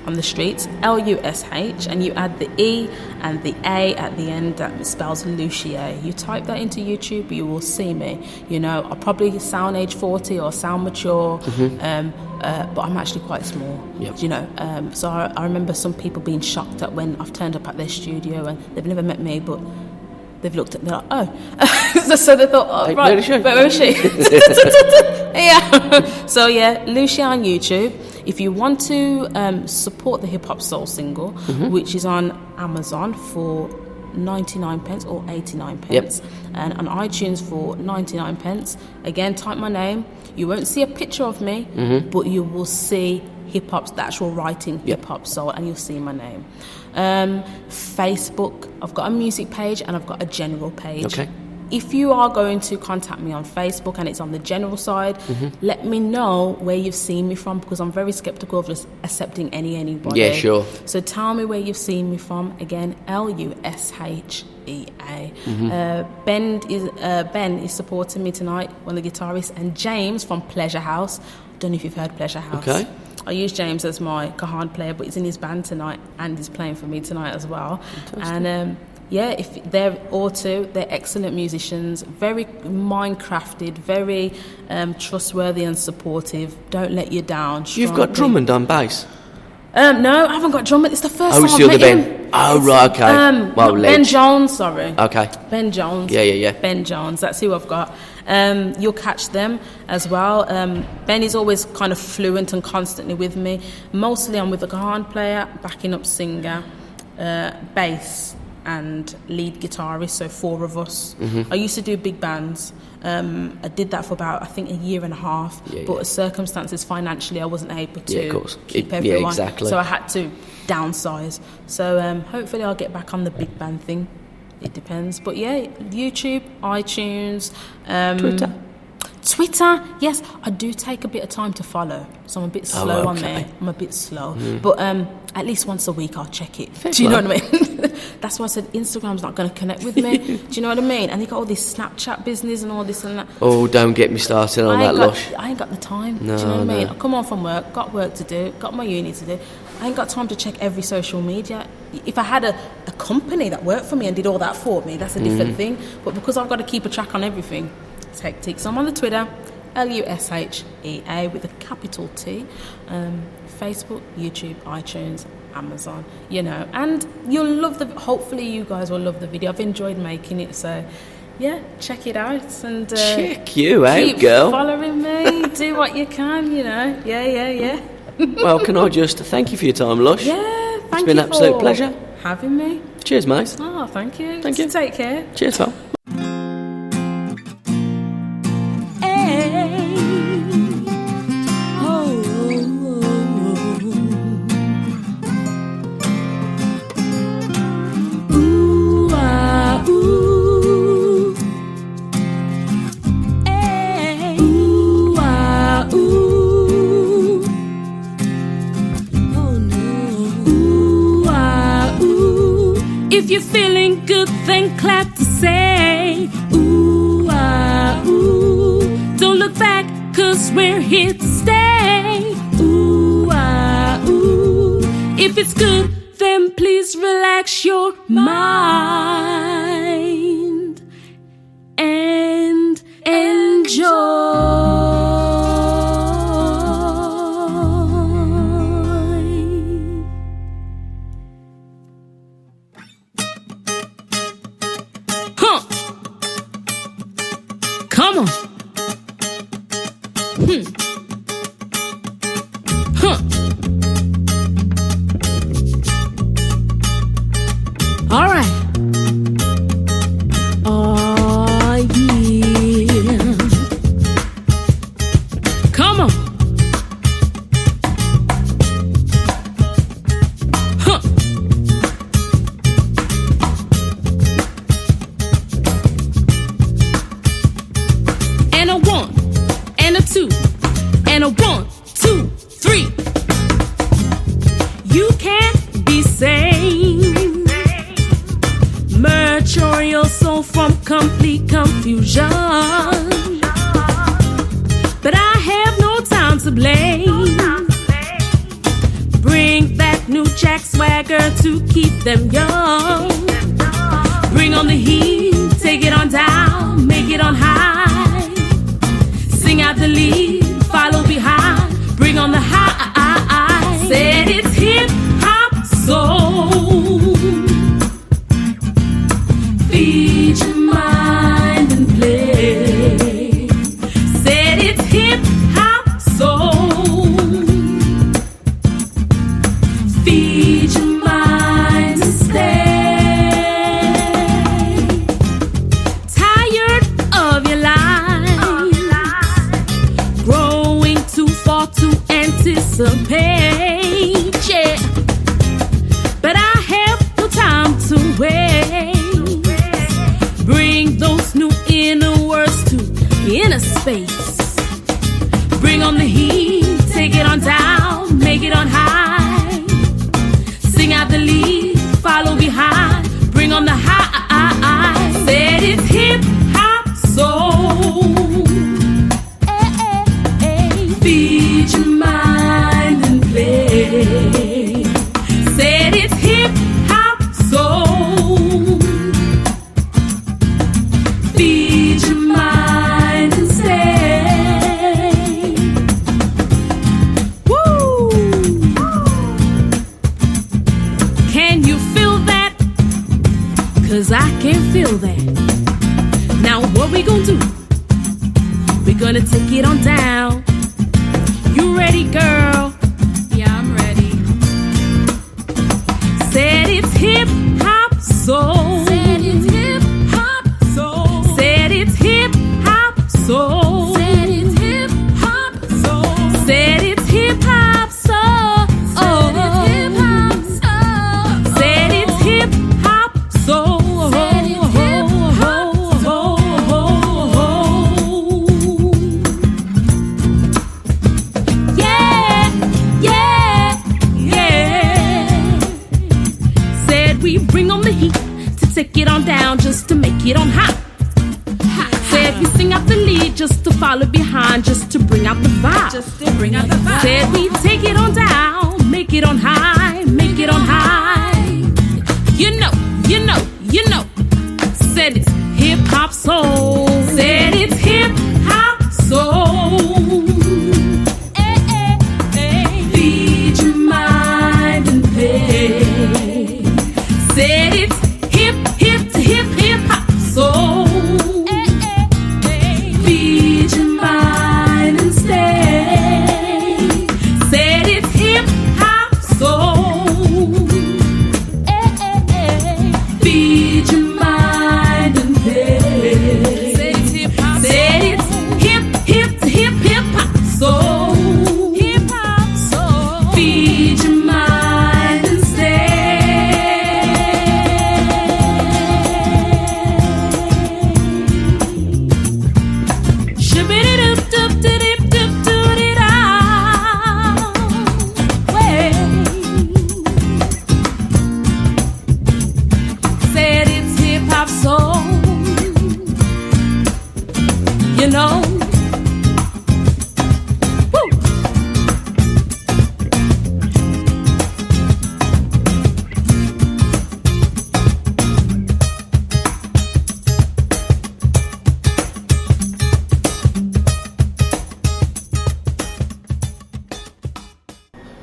on the streets, Lush, and you add the E and the A at the end. That spells Lucia. You type that into YouTube, you will see me. You know, I probably sound age 40 or sound mature, but I'm actually quite small. You know, so I remember some people being shocked at when I've turned up at their studio and they've never met me, but they've looked at me like, oh. So they thought, oh, right, where is she? Yeah. So, yeah, Lucia on YouTube. If you want to support the Hip Hop Soul single, which is on Amazon for 99 pence or 89 pence, and on iTunes for 99 pence, again, type my name. You won't see a picture of me, but you will see hip hop's, the actual writing, Hip Hop Soul, and you'll see my name. Facebook, I've got a music page and I've got a general page. Okay. If you are going to contact me on Facebook and it's on the general side, let me know where you've seen me from, because I'm very skeptical of just accepting anybody. Yeah, sure. So tell me where you've seen me from. Again, Lushea. Ben is supporting me tonight, one of the guitarists, and James from Pleasure House. I don't know if you've heard Pleasure House. Okay. I use James as my cajon player, but he's in his band tonight and he's playing for me tonight as well. Fantastic. And if they're excellent musicians, very mind-crafted, very trustworthy and supportive. Don't let you down. You've got Drummond on bass? No, I haven't got Drummond. It's the first time it's I've the other met Ben. him. Oh, right, okay. Ben Jones, sorry. Okay. Ben Jones. Yeah. Ben Jones, that's who I've got. You'll catch them as well. Ben is always kind of fluent and constantly with me. Mostly I'm with a cajon player, backing up singer, bass, and lead guitarist, so 4 of us. I used to do big bands. I did that for about, I think, a year and a half, but circumstances financially I wasn't able to keep everyone. Yeah, exactly. So I had to downsize. So hopefully I'll get back on the big band thing. It depends. But yeah, YouTube, iTunes, Twitter, yes, I do take a bit of time to follow, so I'm a bit slow on there. I'm a bit slow, but at least once a week I'll check it. Do you know what I mean? That's why I said Instagram's not going to connect with me. Do you know what I mean? And they got all this Snapchat business and all this and that. Oh, don't get me started on that, lush. I ain't got the time. No, do you know what I mean? I come home from work, got work to do, got my uni to do. I ain't got time to check every social media. If I had a company that worked for me and did all that for me, that's a different thing. But because I've got to keep a track on everything, it's hectic. So I'm on the Twitter, LUSHEA with a capital T, Facebook, YouTube, iTunes, Amazon, you know, and you'll love hopefully you guys will love the video. I've enjoyed making it, so yeah, check it out and check you out, keep girl. Following me, do what you can, you know. Yeah. Well, can I just thank you for your time, Lush? Yeah, thank you. It's been an absolute pleasure having me. Cheers, mate. Oh, thank you. Thank you. Take care. Cheers, pal. If you're feeling good, then clap to say, ooh, ah, ooh. Don't look back, 'cause we're here to stay. Ooh, ah, ooh. If it's good, then please relax your mind and enjoy. Come on. All right. Oh, yeah. Come on. And a 1, and a 2, and a 1, 2, 3. You can't be sane. Mature your soul from complete confusion. But I have no time to blame. Bring back new Jack swagger to keep them young. Bring on the heat, take it on down, make it on high. Sing out the lead, follow behind, bring on the high. Said it's hip hop soul. Feed your mind and play. Said it's hip hop soul. Feed your mind and stay. Tired of your life, growing too far to anticipate, yeah. But I have no time to wait. Bring those new inner words to inner space. Bring on the heat, take it on down, make it on high. Sing out the lead, follow behind, bring on the high. Said it's hip hop soul. Feed your mind and play. Said it's hip hop soul. Feed your mind and stay. Woo! Can you feel that? 'Cause I can feel that. Now what we gonna do? We're gonna take it on down. You ready, girl? Yeah, I'm ready. Said it's hip hop soul. Said it's hip hop soul. Said it's hip hop soul. Said it's hip hop soul. Said it's hip hop soul. Said it's hip hop soul. Said it's hip hop soul. Said it's hip hop soul. just to follow behind, just to bring out the vibe. Just to bring out the vibe. Said we take it on down, make it on high, make it on high. You know. Said it's hip hop soul. Said it's hip hop soul. Feed your mind and pay. Said it's hip hop soul. Feed your mind and stay. Said it's hip hop soul. Feed your mind and pay. Said it's hip hop. Said it's hip hop soul. Hip hop soul. Feed your mind and stay. Said it's hip hop soul. You know. Woo.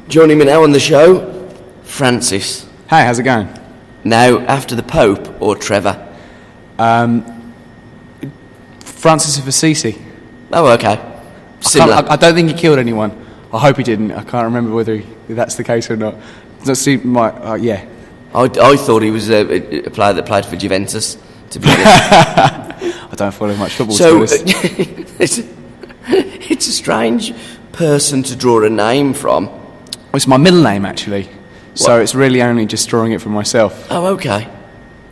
Joining me now on the show, Francis. Hey, how's it going? Now, after the Pope or Trevor? Francis of Assisi. Oh, okay. Similar. I don't think he killed anyone. I hope he didn't. I can't remember whether that's the case or not. Does seem yeah. I thought he was a player that played for Juventus, to be honest. I don't follow much football. So, it's a strange person to draw a name from. It's my middle name, actually. So it's really only just drawing it from myself. Oh, okay.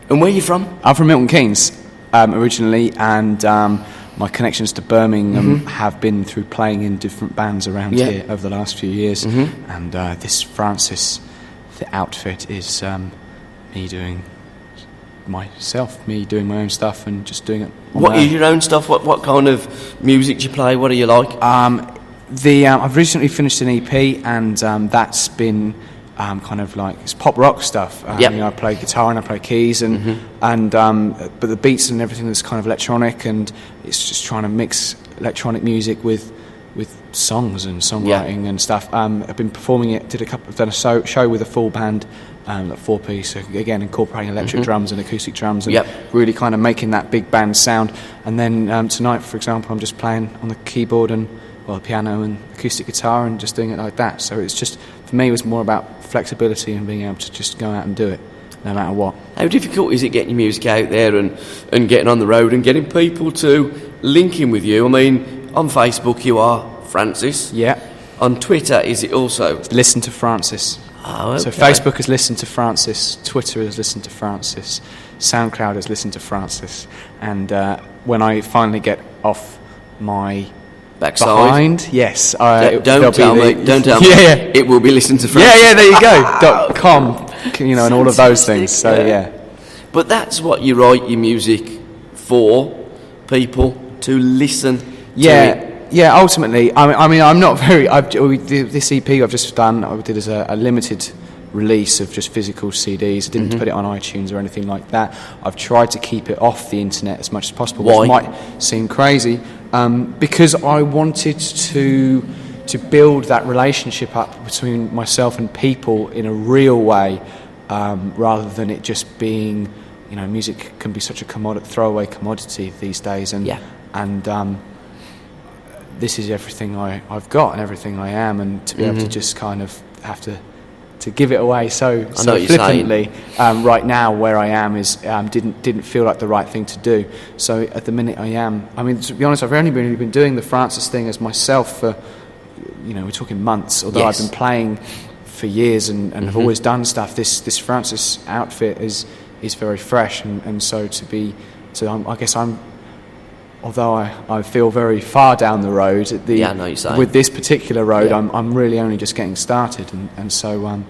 And where are you from? I'm from Milton Keynes, originally, and my connections to Birmingham have been through playing in different bands around here over the last few years. And this Francis, the outfit, is me doing myself, me doing my own stuff and just doing it. What is your own stuff? What kind of music do you play? What do you like? I've recently finished an EP, and that's been kind of like it's pop rock stuff. You know, I play guitar and I play keys, and but the beats and everything that's kind of electronic, and it's just trying to mix electronic music with songs and songwriting and stuff. I've been performing it. I've done a show with a full band, like 4-piece. So again, incorporating electric drums and acoustic drums, and really kind of making that big band sound. And then tonight, for example, I'm just playing on the keyboard and the piano and acoustic guitar and just doing it like that. So it's just, for me, it was more about flexibility and being able to just go out and do it no matter what. How difficult is it getting your music out there and getting on the road and getting people to link in with you? I mean, on Facebook you are Francis. Yeah. On Twitter, is it also? Listen to Francis. Oh, okay. So Facebook has listened to Francis, Twitter has listened to Francis, SoundCloud has listened to Francis, and when I finally get off my backside. Behind, yes. Don't tell me. Yeah. It will be listened to Francis. Yeah, there you go. .com, you know, and all of those things. So yeah. But that's what you write your music for, people to listen to it. Yeah, ultimately, I mean, I'm not very. This EP I've just done, I did as a limited release of just physical CDs. I didn't put it on iTunes or anything like that. I've tried to keep it off the internet as much as possible. Why? Which might seem crazy, because I wanted to build that relationship up between myself and people in a real way, rather than it just being, you know, music can be such a throwaway commodity these days, and this is everything I've got and everything I am, and to be able to just kind of have to give it away so flippantly right now where I am is didn't feel like the right thing to do. So at the minute I mean, to be honest, I've only really been doing the Francis thing as myself for, you know, we're talking months, although I've been playing for years and have always done stuff. This Francis outfit is very fresh, and so I guess I'm, although I feel very far down the road, with this particular road, I'm really only just getting started, and so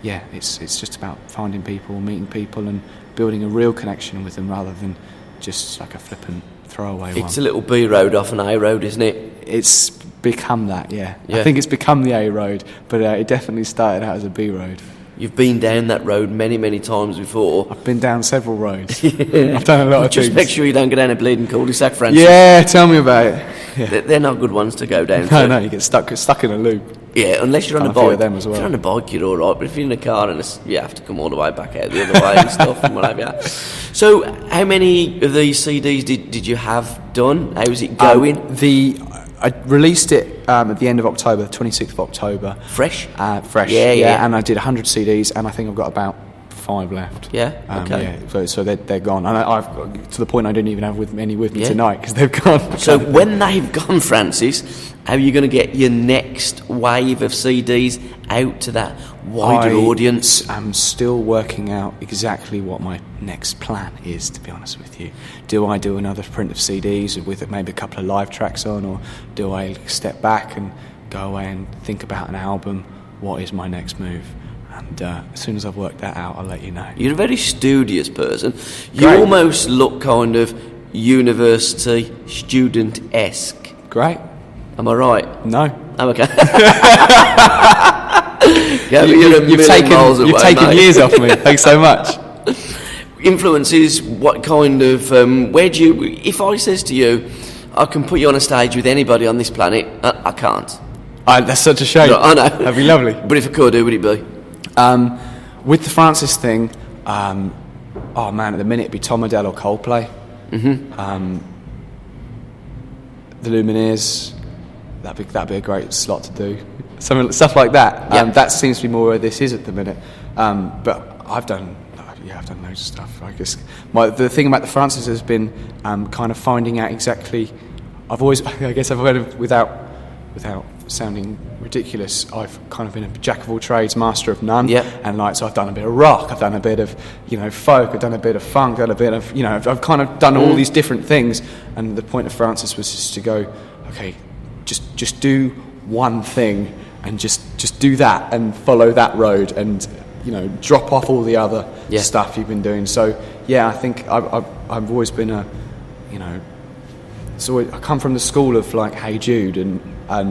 it's just about finding people, meeting people, and building a real connection with them rather than just like a flippant throwaway one. It's a little B road off an A road, isn't it? It's become that, yeah. I think it's become the A road, but it definitely started out as a B road. You've been down that road many, many times before. I've been down several roads. I've done a lot of things. Just make sure you don't go down a bleeding cul-de-sac, Francis. Yeah, tell me about it. Yeah. They're not good ones to go down. No, you get stuck in a loop. Yeah, unless you're on a Few bike. of them as well. If you're on a bike, you're all right. But if you're in a car, you have to come all the way back out the other way and stuff and whatever. So, how many of these CDs did you have done? How's it going? I released it at the end of October, 26th of October. Fresh? Fresh. Yeah. And I did 100 CDs, and I think I've got about 5 left. Yeah. Okay. Yeah. So they're gone, and I've got to the point I didn't even have any with me tonight because they've gone. So when they've gone, Francis, how are you going to get your next wave of CDs out to that wider audience? I'm still working out exactly what my next plan is, to be honest with you. Do I do another print of CDs with maybe a couple of live tracks on, or do I step back and go away and think about an album? What is my next move? And as soon as I've worked that out, I'll let you know. You're a very studious person. You almost look kind of university student-esque. Great. Am I right? No. I'm okay. You've taken years off me. Thanks so much. Influences, what kind of... where do you... If I says to you, I can put you on a stage with anybody on this planet, I can't. That's such a shame. No, I know. That'd be lovely. But if I could, who would it be? With the Francis thing, oh man, at the minute it'd be Tom Odell or Coldplay. Mm-hmm. The Lumineers, that'd be a great slot to do. Stuff like that. That seems to be more where this is at the minute. But I've done loads of stuff. I guess the thing about the Francis has been kind of finding out exactly. I've kind of without sounding ridiculous, I've kind of been a jack of all trades, master of none. And so I've done a bit of rock, I've done a bit of folk, I've done a bit of funk, done a bit of I've kind of done all these different things. And the point of Francis was just to go, okay, just do one thing and just do that and follow that road and drop off all the other stuff you've been doing. So I think I've always been so I come from the school of like Hey Jude and I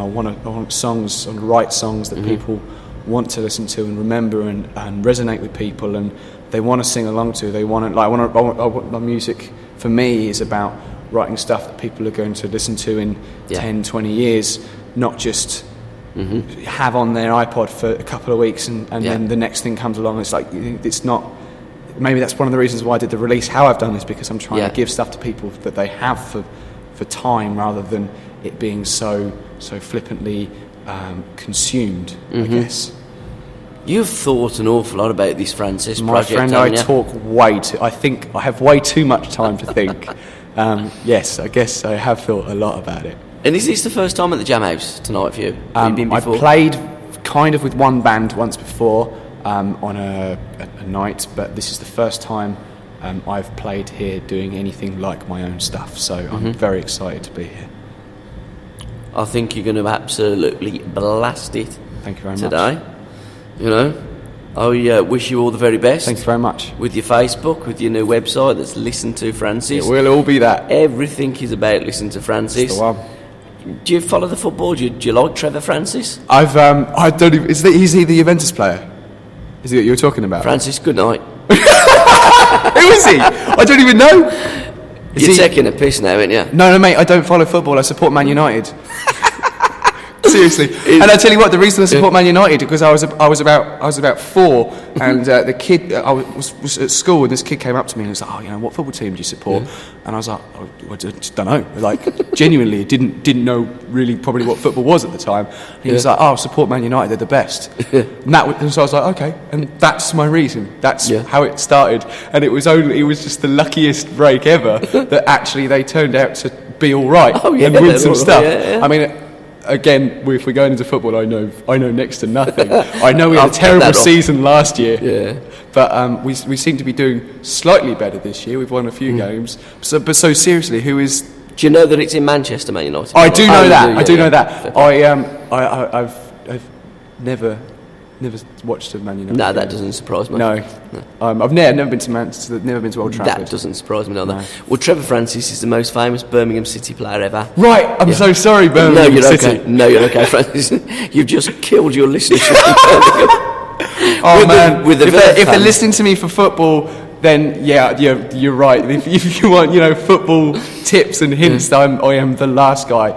want songs and write songs that people want to listen to and remember and resonate with people and they want to sing along to. They want to my music for me is about writing stuff that people are going to listen to in 10, 20 years, not just have on their iPod for a couple of weeks and then the next thing comes along. It's not. Maybe that's one of the reasons why I did the release how I've done this, because I'm trying to give stuff to people that they have for time rather than it being so flippantly consumed, I guess. You've thought an awful lot about this Francis project, my friend. I think I have way too much time to think. Yes, I guess I have thought a lot about it. And is this the first time at the Jamhouse tonight for you? Have you been before? I played kind of with one band once before on a night, but this is the first time I've played here doing anything like my own stuff, so I'm very excited to be here. I think you're going to absolutely blast it. Thank you very today. much. I wish you all the very best. Thanks very much. With your Facebook, with your new website that's Listen to Francis. It will all be that. Everything is about Listen to Francis. That's the one. Do you follow the football? Do you like Trevor Francis? I don't even... Is he the Juventus player? Is he what you were talking about? Francis, good night. Who is he? I don't even know. You're taking a piss now, aren't you? No, mate, I don't follow football. I support Man United. Seriously. And I tell you what, the reason I support Man United because I was about 4, and the kid I was at school, and this kid came up to me and was like, what football team do you support? And I was like, I just don't know. Like, genuinely, didn't know really probably what football was at the time. And he was like, I support Man United. They're the best. And so I was like, okay, and that's my reason. That's how it started. And it was just the luckiest break ever that actually they turned out to be all right and win some stuff. I mean. Again, if we're going into football, I know next to nothing. I know we had a terrible season last year, but we seem to be doing slightly better this year. We've won a few games. So seriously, who is? Do you know that it's in Manchester, Man United? I do know that. I do know that. I've never never watched a Man United. No, that doesn't surprise me. No. I've never been to never been to Old Trafford. That doesn't surprise me neither. Well, Trevor Francis is the most famous Birmingham City player ever. Right, I'm so sorry, Birmingham City. Okay. No, you're okay, Francis. You've just killed your listenership. If they're listening to me for football, then you're right. If you want, football tips and hints, I am the last guy.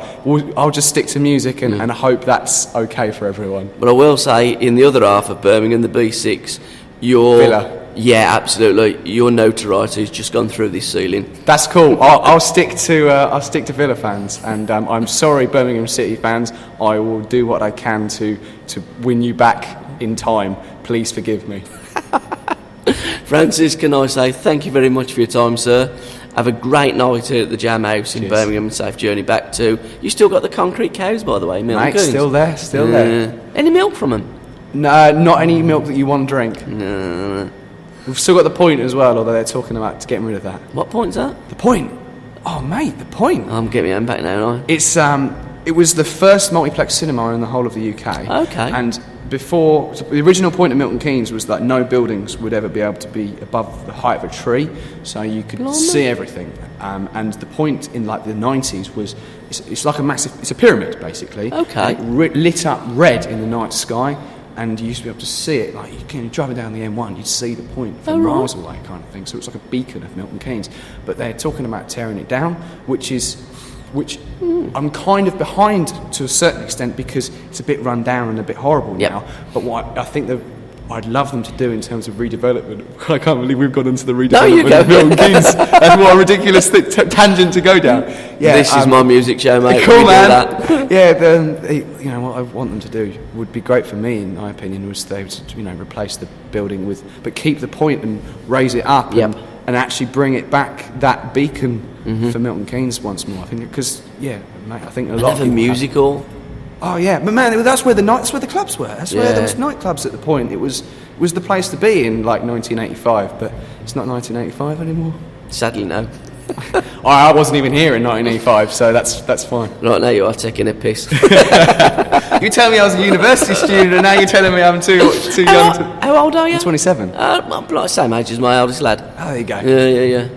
I'll just stick to music and hope that's okay for everyone. But I will say, in the other half of Birmingham, the B6, Villa. Yeah, absolutely. Your notoriety has just gone through this ceiling. That's cool. I'll stick to Villa fans, and I'm sorry, Birmingham City fans. I will do what I can to win you back in time. Please forgive me. Francis, can I say thank you very much for your time, sir. Have a great night here at the Jam House in Birmingham, and safe journey back to... You still got the concrete cows, by the way, Milton Keynes? Still there. Any milk from them? No, not any milk that you want to drink. No. We've still got the Point as well, although they're talking about getting rid of that. What Point's that? The Point. Oh, mate, the Point. I'm getting my own back now, aren't I? It's it was the first multiplex cinema in the whole of the UK. Okay. And before, the original point of Milton Keynes was that no buildings would ever be able to be above the height of a tree, so you could see everything. And the Point in like the 90s was, it's like a massive, it's a pyramid basically. Okay. Lit up red in the night sky, and you used to be able to see it, like you're driving down the M1, you'd see the Point from miles away kind of thing. So it's like a beacon of Milton Keynes. But they're talking about tearing it down, which I'm kind of behind to a certain extent because it's a bit run down and a bit horrible now. But what I think that I'd love them to do in terms of redevelopment. I can't believe we've gone into the redevelopment of Milton Keynes. That's what a ridiculous tangent to go down. Yeah, this is my music show, mate. Cool, man. Yeah, what I want them to do would be great for me, in my opinion, was they would replace the building but keep the Point and raise it up. And actually bring it back, that beacon for Milton Keynes once more. I think because mate, I think a lot of a musical. Oh yeah, but man, that's where the clubs were. That's where there was nightclubs at the Point. It was the place to be in like 1985, but it's not 1985 anymore. Sadly, no. I wasn't even here in 1985, so that's fine. Right now, you are taking a piss. You tell me I was a university student, and now you're telling me I'm too young to... How old are you? I'm 27. I'm like the same age as my eldest lad. Oh, there you go. Yeah.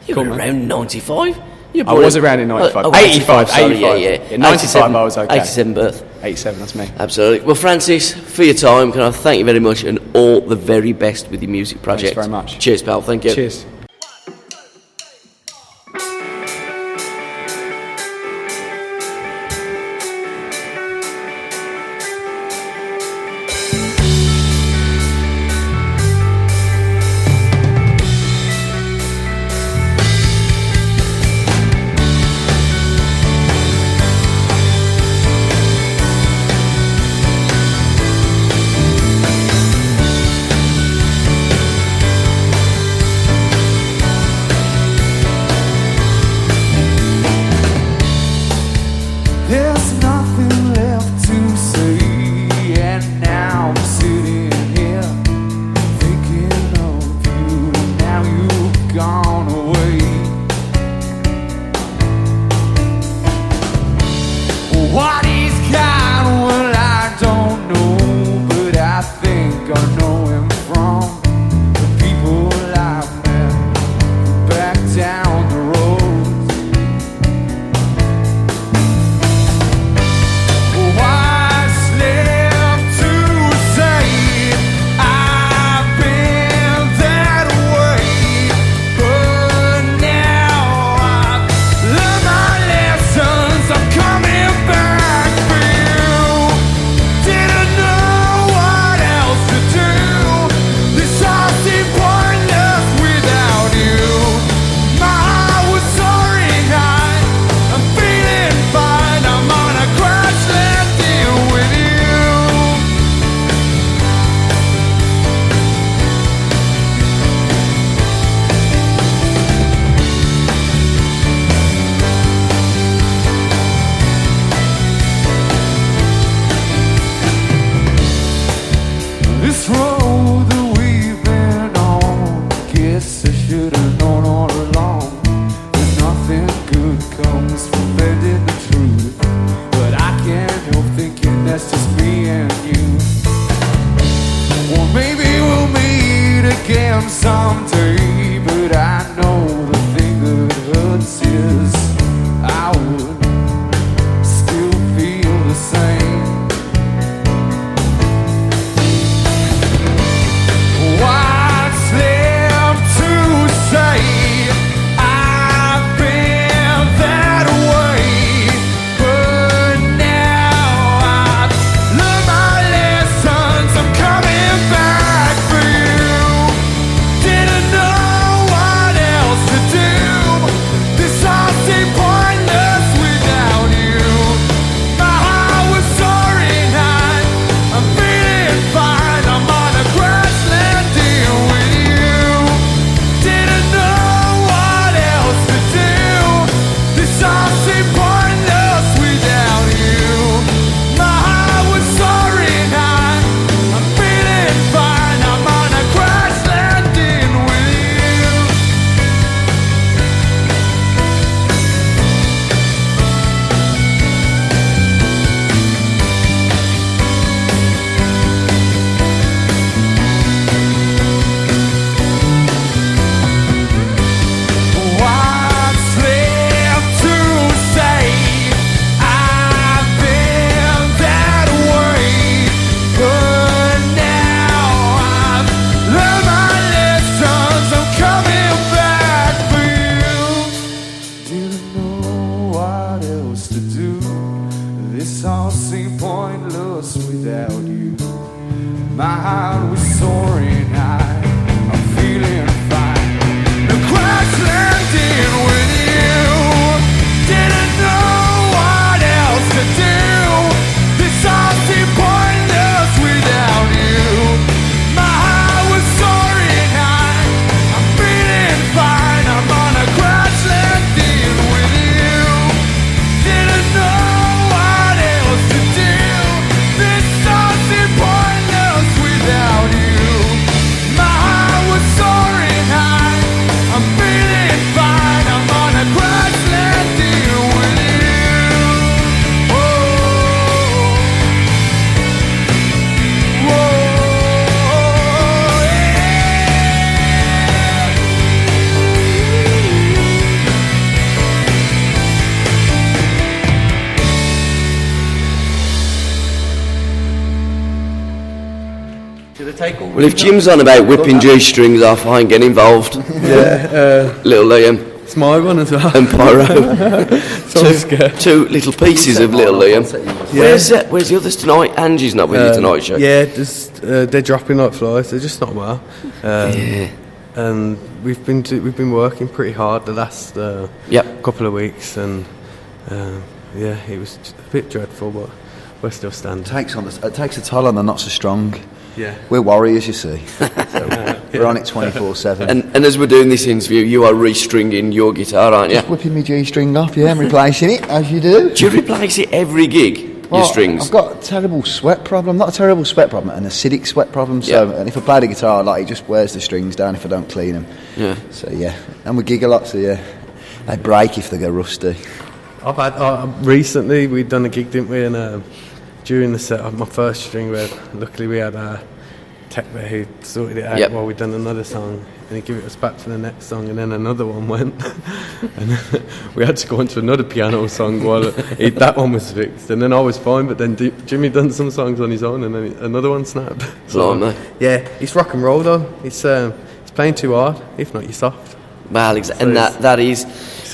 You Cool, were around 95? I was around in 95. 85. Sorry, yeah. 95 I was okay. 87 birth. 87, that's me. Absolutely. Well, Francis, for your time, can I thank you very much, and all the very best with your music project. Thanks very much. Cheers, pal. Thank you. Cheers. years, I would still feel the same. What's left to say? I've been that way, but now I've learned my lessons. I'm coming back for you. Didn't know what else to do. This all seemed pointless without you. My heart was soaring high. I'm feeling fine. I'm on a crash landing with you. Didn't know what else to do. This all seemed pointless without you. My heart was soaring high. I'm feeling fine. I'm on a crash landing with you. What's left to say? I've been that way, but now I've learned my lessons. I'm coming back for you. Didn't know what else to do. This all seemed pointless without you. My heart was soaring high. I'm feeling fine. The crash landing with you. Didn't know what else to do. This all seemed pointless without you. My heart was soaring high. I'm feeling fine. I'm on a crash landing with you. Didn't know what else to do. This all seemed pointless without you. My heart was soaring high. I'm feeling fine. I'm on a crash landing with you. Oh, whoa, yeah. Well, if Jim's on about whipping G-strings off, I ain't getting involved. Little Liam It's my one as well. and Pyro. So I'm scared. Two little pieces of Little Liam. Where's the others tonight? Angie's not with you tonight, Shay? Yeah, they're dropping like flies. They're just not well. And we've been working pretty hard the last couple of weeks, and it was a bit dreadful, but we're still standing. It takes a toll on the not so strong. Yeah. We're warriors, you see. We're on it 24/7. And as we're doing this interview, you are restringing your guitar, aren't you? Just whipping my G-string off, and replacing it, as you do. Do you replace it every gig, your strings? I've got a terrible sweat problem. Not a terrible sweat problem, an acidic sweat problem. So, and if I play the guitar, it just wears the strings down if I don't clean them. Yeah. So, and we gig a lot, so, they break if they go rusty. I've had recently we'd done a gig, didn't we? And during the set of my first string, luckily we had a tech there who sorted it out while we'd done another song, and he gave it us back for the next song, and then another one went, and we had to go on to another piano song while that one was fixed, and then I was fine, but then Jimmy done some songs on his own, and then another one snapped. So, it's rock and roll though. It's playing too hard, if not you're soft. Well, and that is,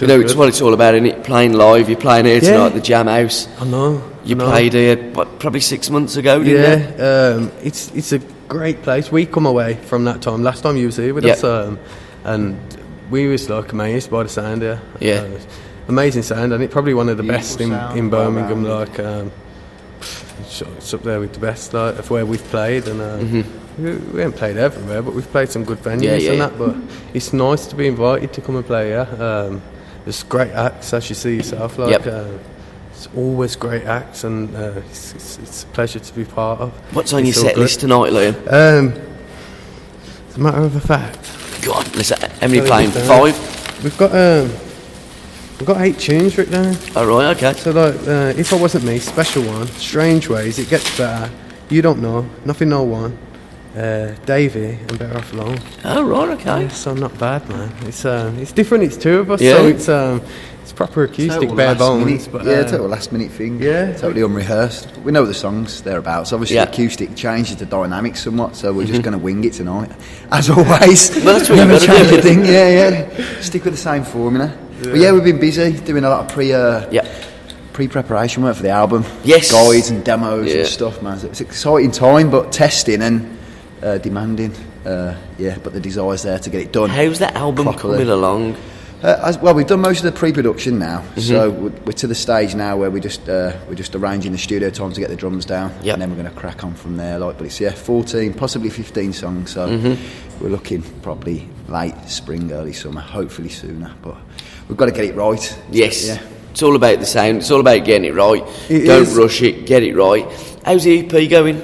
it's what it's all about, isn't it? Playing live. You're playing here tonight at the Jamhouse. I know. You played here probably 6 months ago, didn't you? It's a great place. We come away from that time. Last time you was here with us, and we was amazed by the sound here. Yeah, amazing sound, and it's probably one of the best in Birmingham. It's up there with the best of where we've played, and we haven't played everywhere, but we've played some good venues and that. But it's nice to be invited to come and play here. There's great acts, as you see yourself. It's always great acts, and it's a pleasure to be part of. What's on your set list tonight, Liam? As a matter of fact, go on. Listen, how many playing? 5. We've got 8 tunes written down. Oh right, okay. So If I Wasn't Me, Special One, Strange Ways, It Gets Better, You Don't Know, Nothing No One, Davey and Better Off Alone. Oh right, okay. Yeah, so not bad, man. It's different. It's two of us, so it's proper acoustic, bare bones. But total last minute thing. Yeah, totally unrehearsed. We know the songs thereabouts. Obviously, acoustic changes the dynamics somewhat, so we're just going to wing it tonight, as always. Well, that's what you've got to do. Thing. Yeah. Stick with the same formula. But we've been busy doing a lot of pre-preparation work for the album. Yes. Guides and demos and stuff, man. It's an exciting time, but testing and demanding. But the desire's there to get it done. How's that album coming along? We've done most of the pre-production now, so we're to the stage now where we're just arranging the studio time to get the drums down, and then we're going to crack on from there. But it's 14, possibly 15 songs, so we're looking probably late spring, early summer, hopefully sooner. But we've got to get it right. Yes, it's all about the sound. It's all about getting it right. Don't rush it. Get it right. How's the EP going?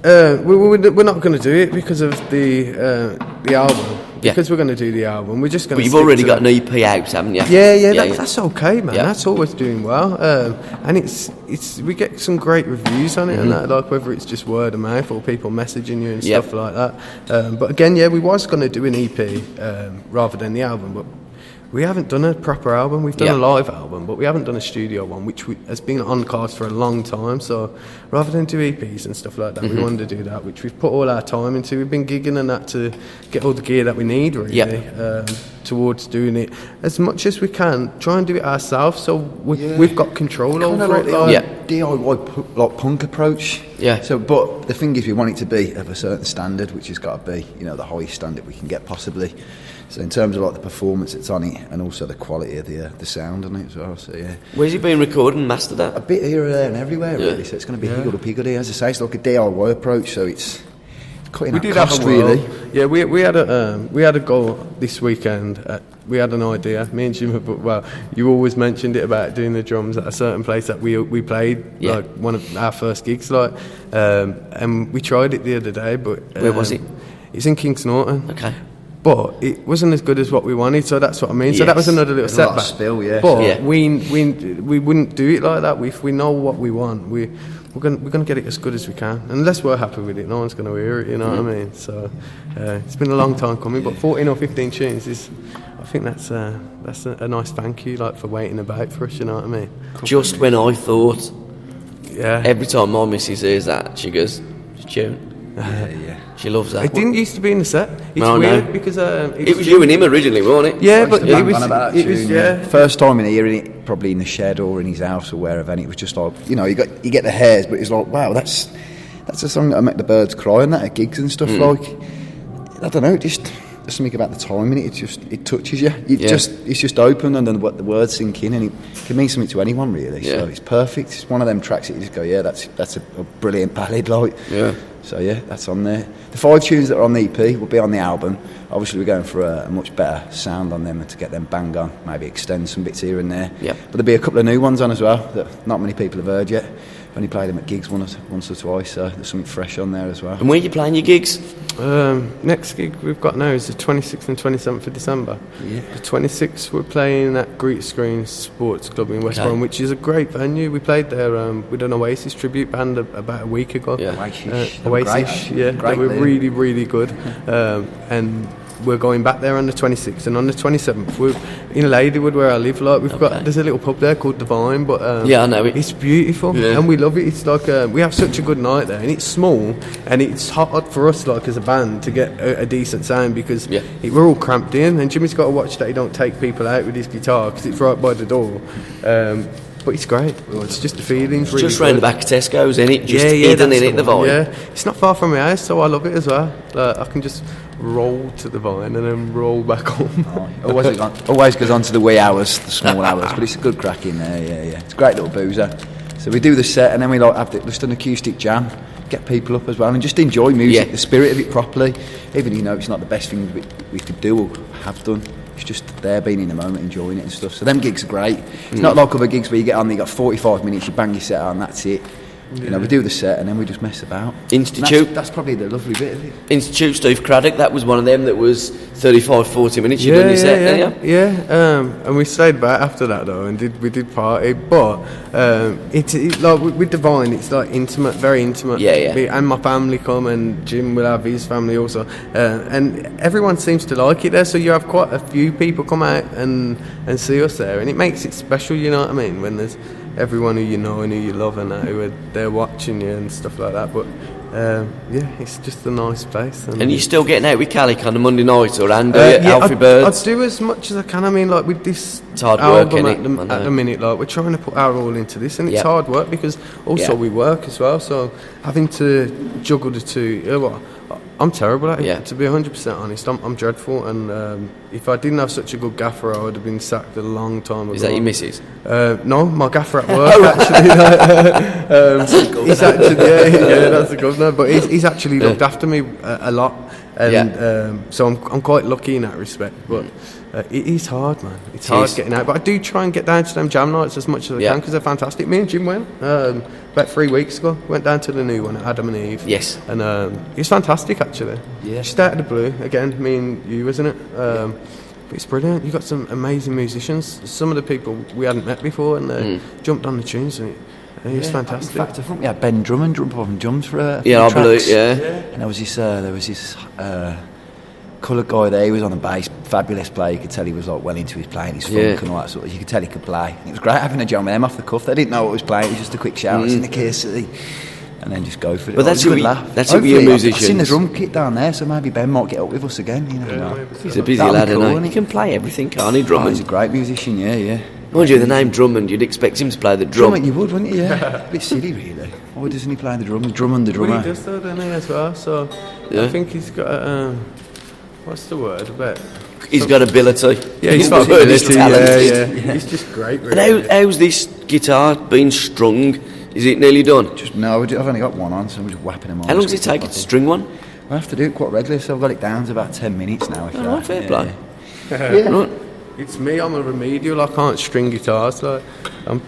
We're not going to do it because of the album. Because we're going to do the album, we're just going to. But you've already got an EP out, haven't you? That's okay, man. That's always doing well, and it's we get some great reviews on it, and that, like whether it's just word of mouth or people messaging you and stuff like that. But again, we was going to do an EP rather than the album, but we haven't done a proper album. We've done a live album, but we haven't done a studio one, which has been on cards for a long time. So rather than do EPs and stuff like that, we wanted to do that, which we've put all our time into. We've been gigging and that to get all the gear that we need, really, towards doing it as much as we can. Try and do it ourselves, so we've got control over it. DIY like punk approach. So, but the thing is, we want it to be of a certain standard, which has got to be, the highest standard we can get possibly. So in terms of like the performance that's on it, and also the quality of the sound on it as well. So where's it been recorded and mastered at? A bit here, there, and everywhere really. So it's going to be higgledy-piggledy, as I say. It's like a DIY approach. So it's cutting out cost really. Yeah, we had a goal this weekend. We had an idea. Me and Jim, you always mentioned it about doing the drums at a certain place that we played, like one of our first gigs, and we tried it the other day. But where was it? It's in Kings Norton. Okay. But it wasn't as good as what we wanted, so that's what I mean. So that was another little setback. Spill, But we wouldn't do it like that. If we know what we want, we're gonna get it as good as we can. Unless we're happy with it, no one's gonna hear it. You know what I mean? So it's been a long time coming. But 14 or 15 tunes is, I think that's a nice thank you, for waiting about for us. You know what I mean? Just when I thought, every time my missus hears that, she goes, "It's a tune." She loves that. It didn't used to be in the set. It's weird because it was you and him originally, wasn't it? Yeah, but it was first time in hearing it, probably in the shed or in his house or wherever, and it was just like, you get the hairs, but it's like, wow, that's a song that I make the birds cry and that at gigs and stuff. Like, I don't know, just there's something about the time in it. It touches you. It's just open, and then the words sink in, and it can mean something to anyone really. So it's perfect. It's one of them tracks that you just go, that's a brilliant ballad, So that's on there. The 5 tunes that are on the EP will be on the album. Obviously, we're going for a much better sound on them and to get them bang on. Maybe extend some bits here and there. But there'll be a couple of new ones on as well that not many people have heard yet. Only played them at gigs once or twice, so there's something fresh on there as well. And where are you playing your gigs? Next gig we've got now is the 26th and 27th of December. The 26th we're playing at Greet Screen Sports Club in West Brom, which is a great venue. We played there with an Oasis tribute band about a week ago. Oasis, they were really, really good. And we're going back there on the 26th, and on the 27th we're in Ladywood where I live. There's a little pub there called The Vine, but I know it. It's beautiful, and we love it. It's like we have such a good night there, and it's small, and it's hard for us as a band to get a decent sound because we're all cramped in, and Jimmy's got to watch that he don't take people out with his guitar because it's right by the door. But it's great. It's just the feelings. It's just round the back of Tesco's, isn't it? Just hidden in it, the Vine. Yeah, it's not far from my house, so I love it as well. I can just roll to the Vine and then roll back home. Always goes on to the wee hours, the small hours, but it's a good crack in there. It's a great little boozer. So we do the set, and then we have just an acoustic jam, get people up as well, and just enjoy music, the spirit of it properly. Even it's not the best thing we could do or have done. It's just there being in the moment, enjoying it and stuff. So them gigs are great. It's not like other gigs where you get on, you got 45 minutes, you bang your set out and that's it. You know, we do the set and then we just mess about. Institute. That's probably the lovely bit of it. Institute, Steve Craddock, that was one of them that was 35, 40 minutes. You done your set, and we stayed back after that though, and we did party. But it's like with Divine, it's like intimate, very intimate. Me and my family come, and Jim will have his family also, and everyone seems to like it there. So you have quite a few people come out and see us there, and it makes it special. You know what I mean? When there's everyone who you know and who you love and that, who are there watching you and stuff like that. But it's just a nice place. And you're still getting out with Calic on a Monday night or Alfie Birds? I'd do as much as I can. I mean, like with this hard album work, at the minute, like we're trying to put our all into this, and it's hard work because also we work as well. So having to juggle the two, I'm terrible at it, to be 100% honest. I'm dreadful, and if I didn't have such a good gaffer, I would have been sacked a long time ago. Is that your missus? No, my gaffer at work, actually. He's actually, that's the governor, but he's actually looked after me a lot, and so I'm quite lucky in that respect, but it is hard, man. It's hard getting out, but I do try and get down to them jam nights as much as I can, because they're fantastic. Me and Jim went about 3 weeks ago, went down to the new one at Adam and Eve. Yes. And it's fantastic, actually. Yeah. Just out of the blue, again, me and you, isn't it? But it's brilliant. You've got some amazing musicians. Some of the people we hadn't met before, and they jumped on the tunes, and it's fantastic. In fact, I think we had Ben Drummond on drums for a few tracks. Believe, and there was this coloured guy there. He was on the bass, fabulous player. You could tell he was like well into his playing, his funk and all that sort of. You could tell he could play. And it was great having a jam with them off the cuff. They didn't know what was playing. It was just a quick shout. It's in the case, and then just go for it. But that's a good laugh. That's what we're musicians. I've seen the drum kit down there, so maybe Ben might get up with us again. You never know. He's a busy lad, isn't he? He can play everything, can't he, Drummond? He's a great musician, yeah. Mind you, the name Drummond, you'd expect him to play the drum. Drummond, you would, wouldn't you? Yeah. A bit silly, really. Why doesn't he play the drum? Drummond, the drummer. Well, he does though, doesn't he, as well? So I think he's got what's the word about? He's got ability. Yeah, he's got ability. Yeah. He's just great. Really. And how's this guitar been strung? Is it nearly done? I've only got one on, so I'm just whapping them on. How long does it take to string one? I have to do it quite regularly, so I've got it down to about 10 minutes now. Fair play. Right. It's me. I'm a remedial. I can't string guitars. Like I'm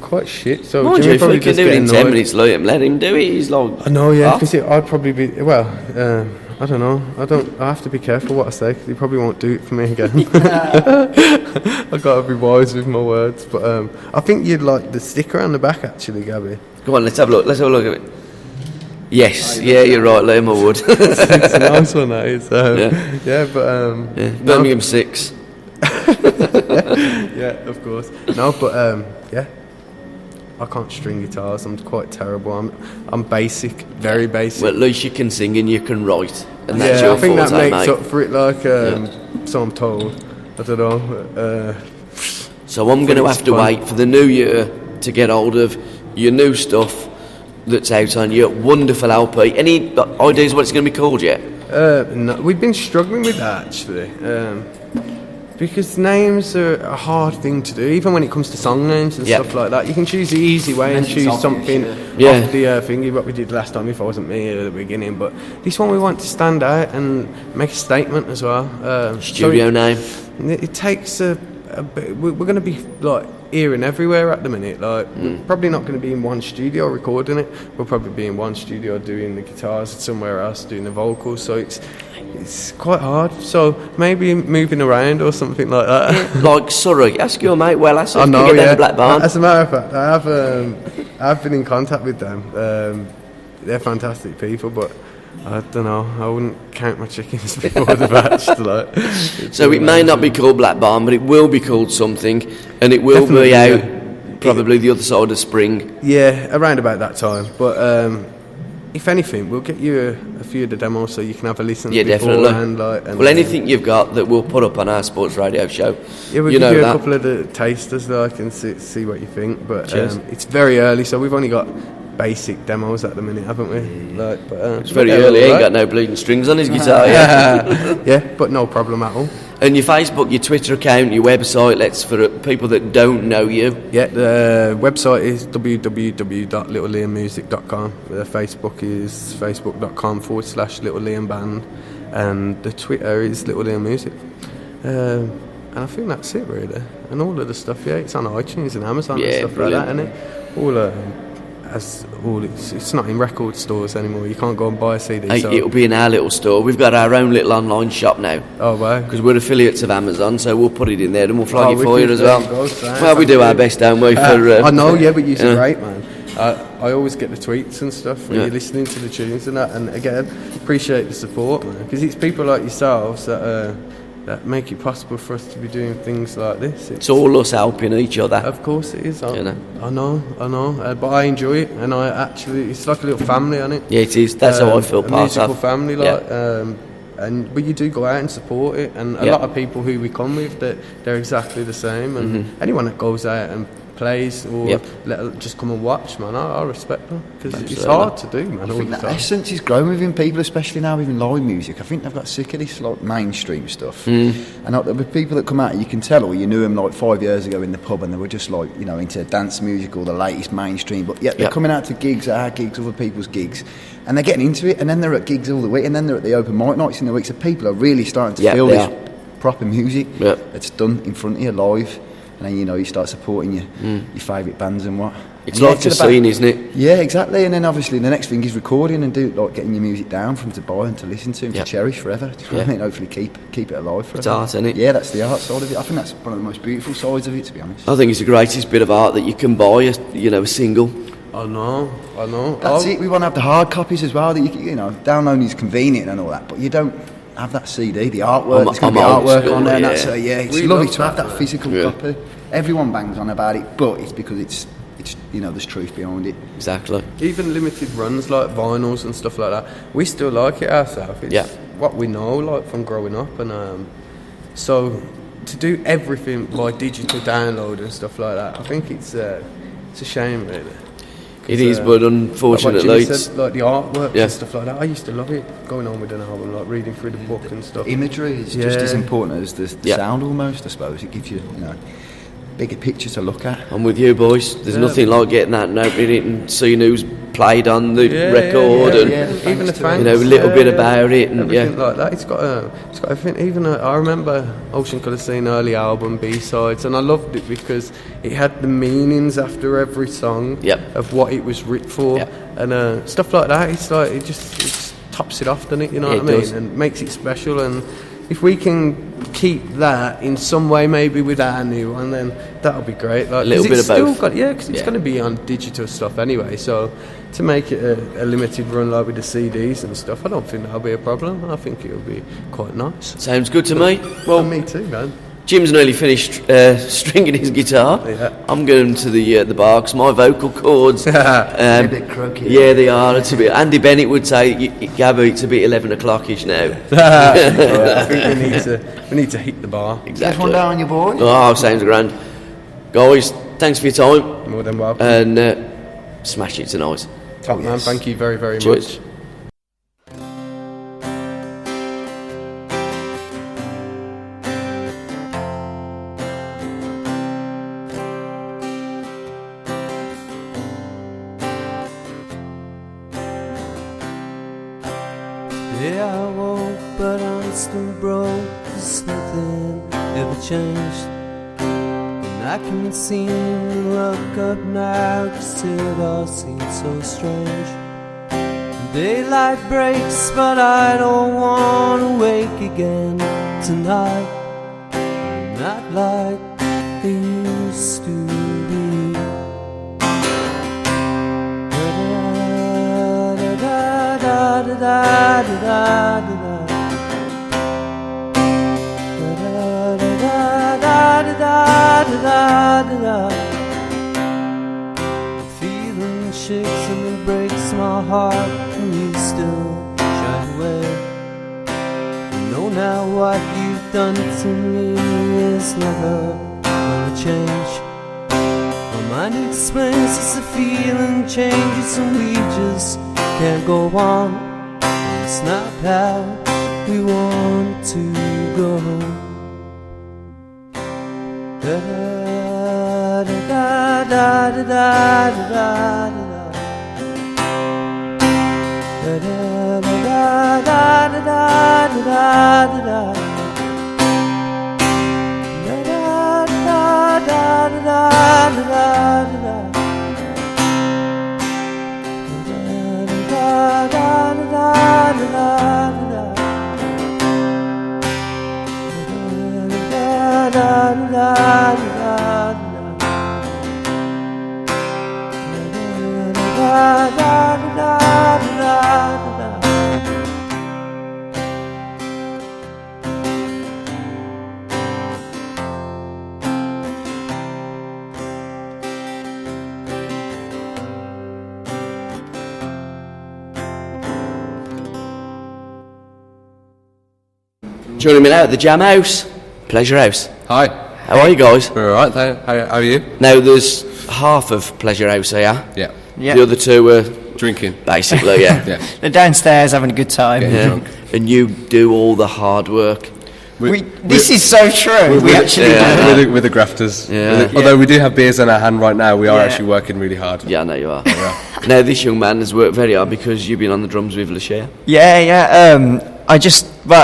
quite shit. So mind you, if we can do it in 10 minutes, let him do it. He's like, I know, because I'd probably be I don't know. I have to be careful what I say, because he probably won't do it for me again. I've got to be wise with my words. But I think you'd like the sticker on the back, actually, Gabby. Come on, let's have a look. Let's have a look at it. Yes, you're right, Liam, I would. It's a nice one, that is. Birmingham 6. Yeah, of course. No, but I can't string guitars. I'm quite terrible. I'm basic, very basic. Well, at least you can sing and you can write, and that's your I think forte, that makes mate. up for it. Like, so I'm told. I don't know. So I'm going to have to wait for the new year to get hold of your new stuff that's out on your wonderful LP. Any ideas what it's going to be called yet? No, we've been struggling with that, actually. Because names are a hard thing to do, even when it comes to song names and stuff like that. You can choose the easy way and choose something off the thingy, what we did last time, if I wasn't me at the beginning. But this one we want to stand out and make a statement as well. Studio name? It takes a bit. We're going to be like here and everywhere at the minute. Like we're probably not going to be in one studio recording it. We'll probably be in one studio doing the guitars, somewhere else doing the vocals. So it's quite hard. So maybe moving around or something like that. Like Surrey. Ask your mate Weller so I know, get down to Black Barn. As a matter of fact, I've been in contact with them. They're fantastic people, but I don't know. I wouldn't count my chickens before the batch. So it may not be called Black Barn, but it will be called something, and it will be out probably the other side of spring. Yeah, around about that time. But if anything, we'll get you a few of the demos so you can have a listen. Yeah, definitely. Well, anything you've got that we'll put up on our sports radio show. Yeah, we'll give you a couple of the tasters that I can see what you think. But it's very early, so we've only got basic demos at the minute, haven't we? It's very early. He ain't got no bleeding strings on his guitar yet. Yeah, but no problem at all. And your Facebook, your Twitter account, your website, let's for people that don't know you. Yeah, the website is www.littleliammusic.com. The Facebook is facebook.com/Little Liam Band, and the Twitter is Little Liam Music. And I think that's it really. And all of the stuff, it's on iTunes and Amazon and stuff brilliant. Like that, isn't it? All as all it's not in record stores anymore. You can't go and buy a CD. Hey, so it'll be in our little store. We've got our own little online shop now. Oh wow! Because we're affiliates of Amazon, so we'll put it in there and we'll flag it for wicked, you as well. Well, we do our best, don't we? I know, yeah, but you're great, man. I always get the tweets and stuff when you're listening to the tunes and that. And again, appreciate the support, man, because it's people like yourselves that make it possible for us to be doing things like this. It's all us helping each other. Of course it is. I know. But I enjoy it, and it's like a little family, isn't it? Yeah, it is. That's how I feel part of. A musical family, but you do go out and support it, and a lot of people who we come with, they're exactly the same, and anyone that goes out and plays or just come and watch, man, I respect them, because it's hard to do, man. I think that essence is growing within people, especially now within live music. I think they've got sick of this like mainstream stuff, and there were people that come out, you can tell, or you knew them like 5 years ago in the pub, and they were just like, you know, into dance music or the latest mainstream, but yet they're coming out to gigs, our gigs, other people's gigs, and they're getting into it, and then they're at gigs all the week, and then they're at the open mic nights in the week, so people are really starting to feel this proper music that's done in front of you live. And then, you know, you start supporting your favourite bands and what. It's like the scene, isn't it? Yeah, exactly. And then obviously the next thing is recording and getting your music down for them to buy and to listen to and to cherish forever. Do you know what I mean? Hopefully keep it alive forever. It's art, isn't it? Yeah, that's the art side of it. I think that's one of the most beautiful sides of it, to be honest. I think it's the greatest bit of art that you can buy, a single. I know. That's it. We want to have the hard copies as well. That you know, downloading is convenient and all that, but you don't have that CD, the artwork. There's going to be artwork on there, and that's it's lovely to have that physical copy. Everyone bangs on about it, but it's because it's you know, there's truth behind it. Exactly. Even limited runs like vinyls and stuff like that, we still like it ourselves. It's what we know, like from growing up, and so to do everything by digital download and stuff like that, I think it's a shame, really. It is, but unfortunately, like said, like the artwork and stuff like that. I used to love it, going on with an album, like reading through the book and stuff. Imagery is just as important as the sound, almost. I suppose it gives you, you know, bigger picture to look at. I'm with you, boys. There's nothing like getting that note in it and seeing who's played on the record and even the fans, you know, a little bit about it and everything like that. It's got everything. Even I remember Ocean Colour Scene early album B-sides, and I loved it because it had the meanings after every song of what it was written for and stuff like that. It's like it just tops it off, doesn't it? You know what I mean? Does. And makes it special. And if we can keep that in some way, maybe with our new one, then that'll be great. Like, a little bit of both. Because it's going to be on digital stuff anyway. So to make it a limited run like with the CDs and stuff, I don't think that'll be a problem. I think it'll be quite nice. Sounds good to me. Well, me too, man. Jim's nearly finished stringing his guitar. I'm going to the bar because my vocal cords a bit croaky. Yeah, they are. It's a bit. Andy Bennett would say, Gabby, it's a bit 11 o'clock-ish now. I think we need to hit the bar. Exactly. There's one down, your boy. Oh, sounds grand. Guys, thanks for your time. More than welcome. And smash it tonight. Top man, thank you very, very Cheers. much. Yeah, I woke, but I'm still broke, 'cause nothing ever changed. And I can't seem to look up now, 'cause it all seems so strange. Daylight breaks, but I don't want to wake again tonight. Not like it used to be. Feeling shakes and it breaks my heart, and you still shine away. I know now what you've done to me is never gonna change. My mind explains it's the feeling changes, and we just can't go on. It's not how we want to go. Da da da da da da da da da. Da da da da da da da da da. Da da da da da da da da. da da da da da da. Joining me now at the Jam House, Pleasure House. Hi. How are you guys? We're all right. How are you? Now, there's half of Pleasure House here. Yeah. The other two are drinking, basically. Yeah. Yeah. They're downstairs having a good time. Yeah. Drunk. And you do all the hard work. This is so true. We actually do. We're the grafters. Yeah. Although we do have beers in our hand right now, we are actually working really hard. Yeah, I know you are. Now, this young man has worked very hard because you've been on the drums with Lachey. Yeah. I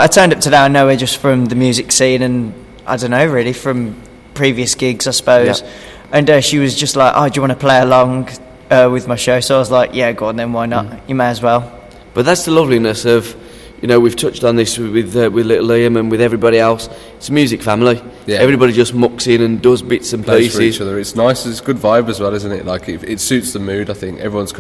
turned up today. I know her just from the music scene, and I don't know, really from previous gigs, I suppose. Yeah. And she was just like, "Oh, do you want to play along with my show?" So I was like, "Yeah, go on then. Why not? You may as well." But that's the loveliness of, we've touched on this with little Liam and with everybody else. It's a music family. Yeah. Everybody just mucks in and does bits and Plays pieces for each other. It's nice. It's a good vibe as well, isn't it? Like it suits the mood. I think everyone's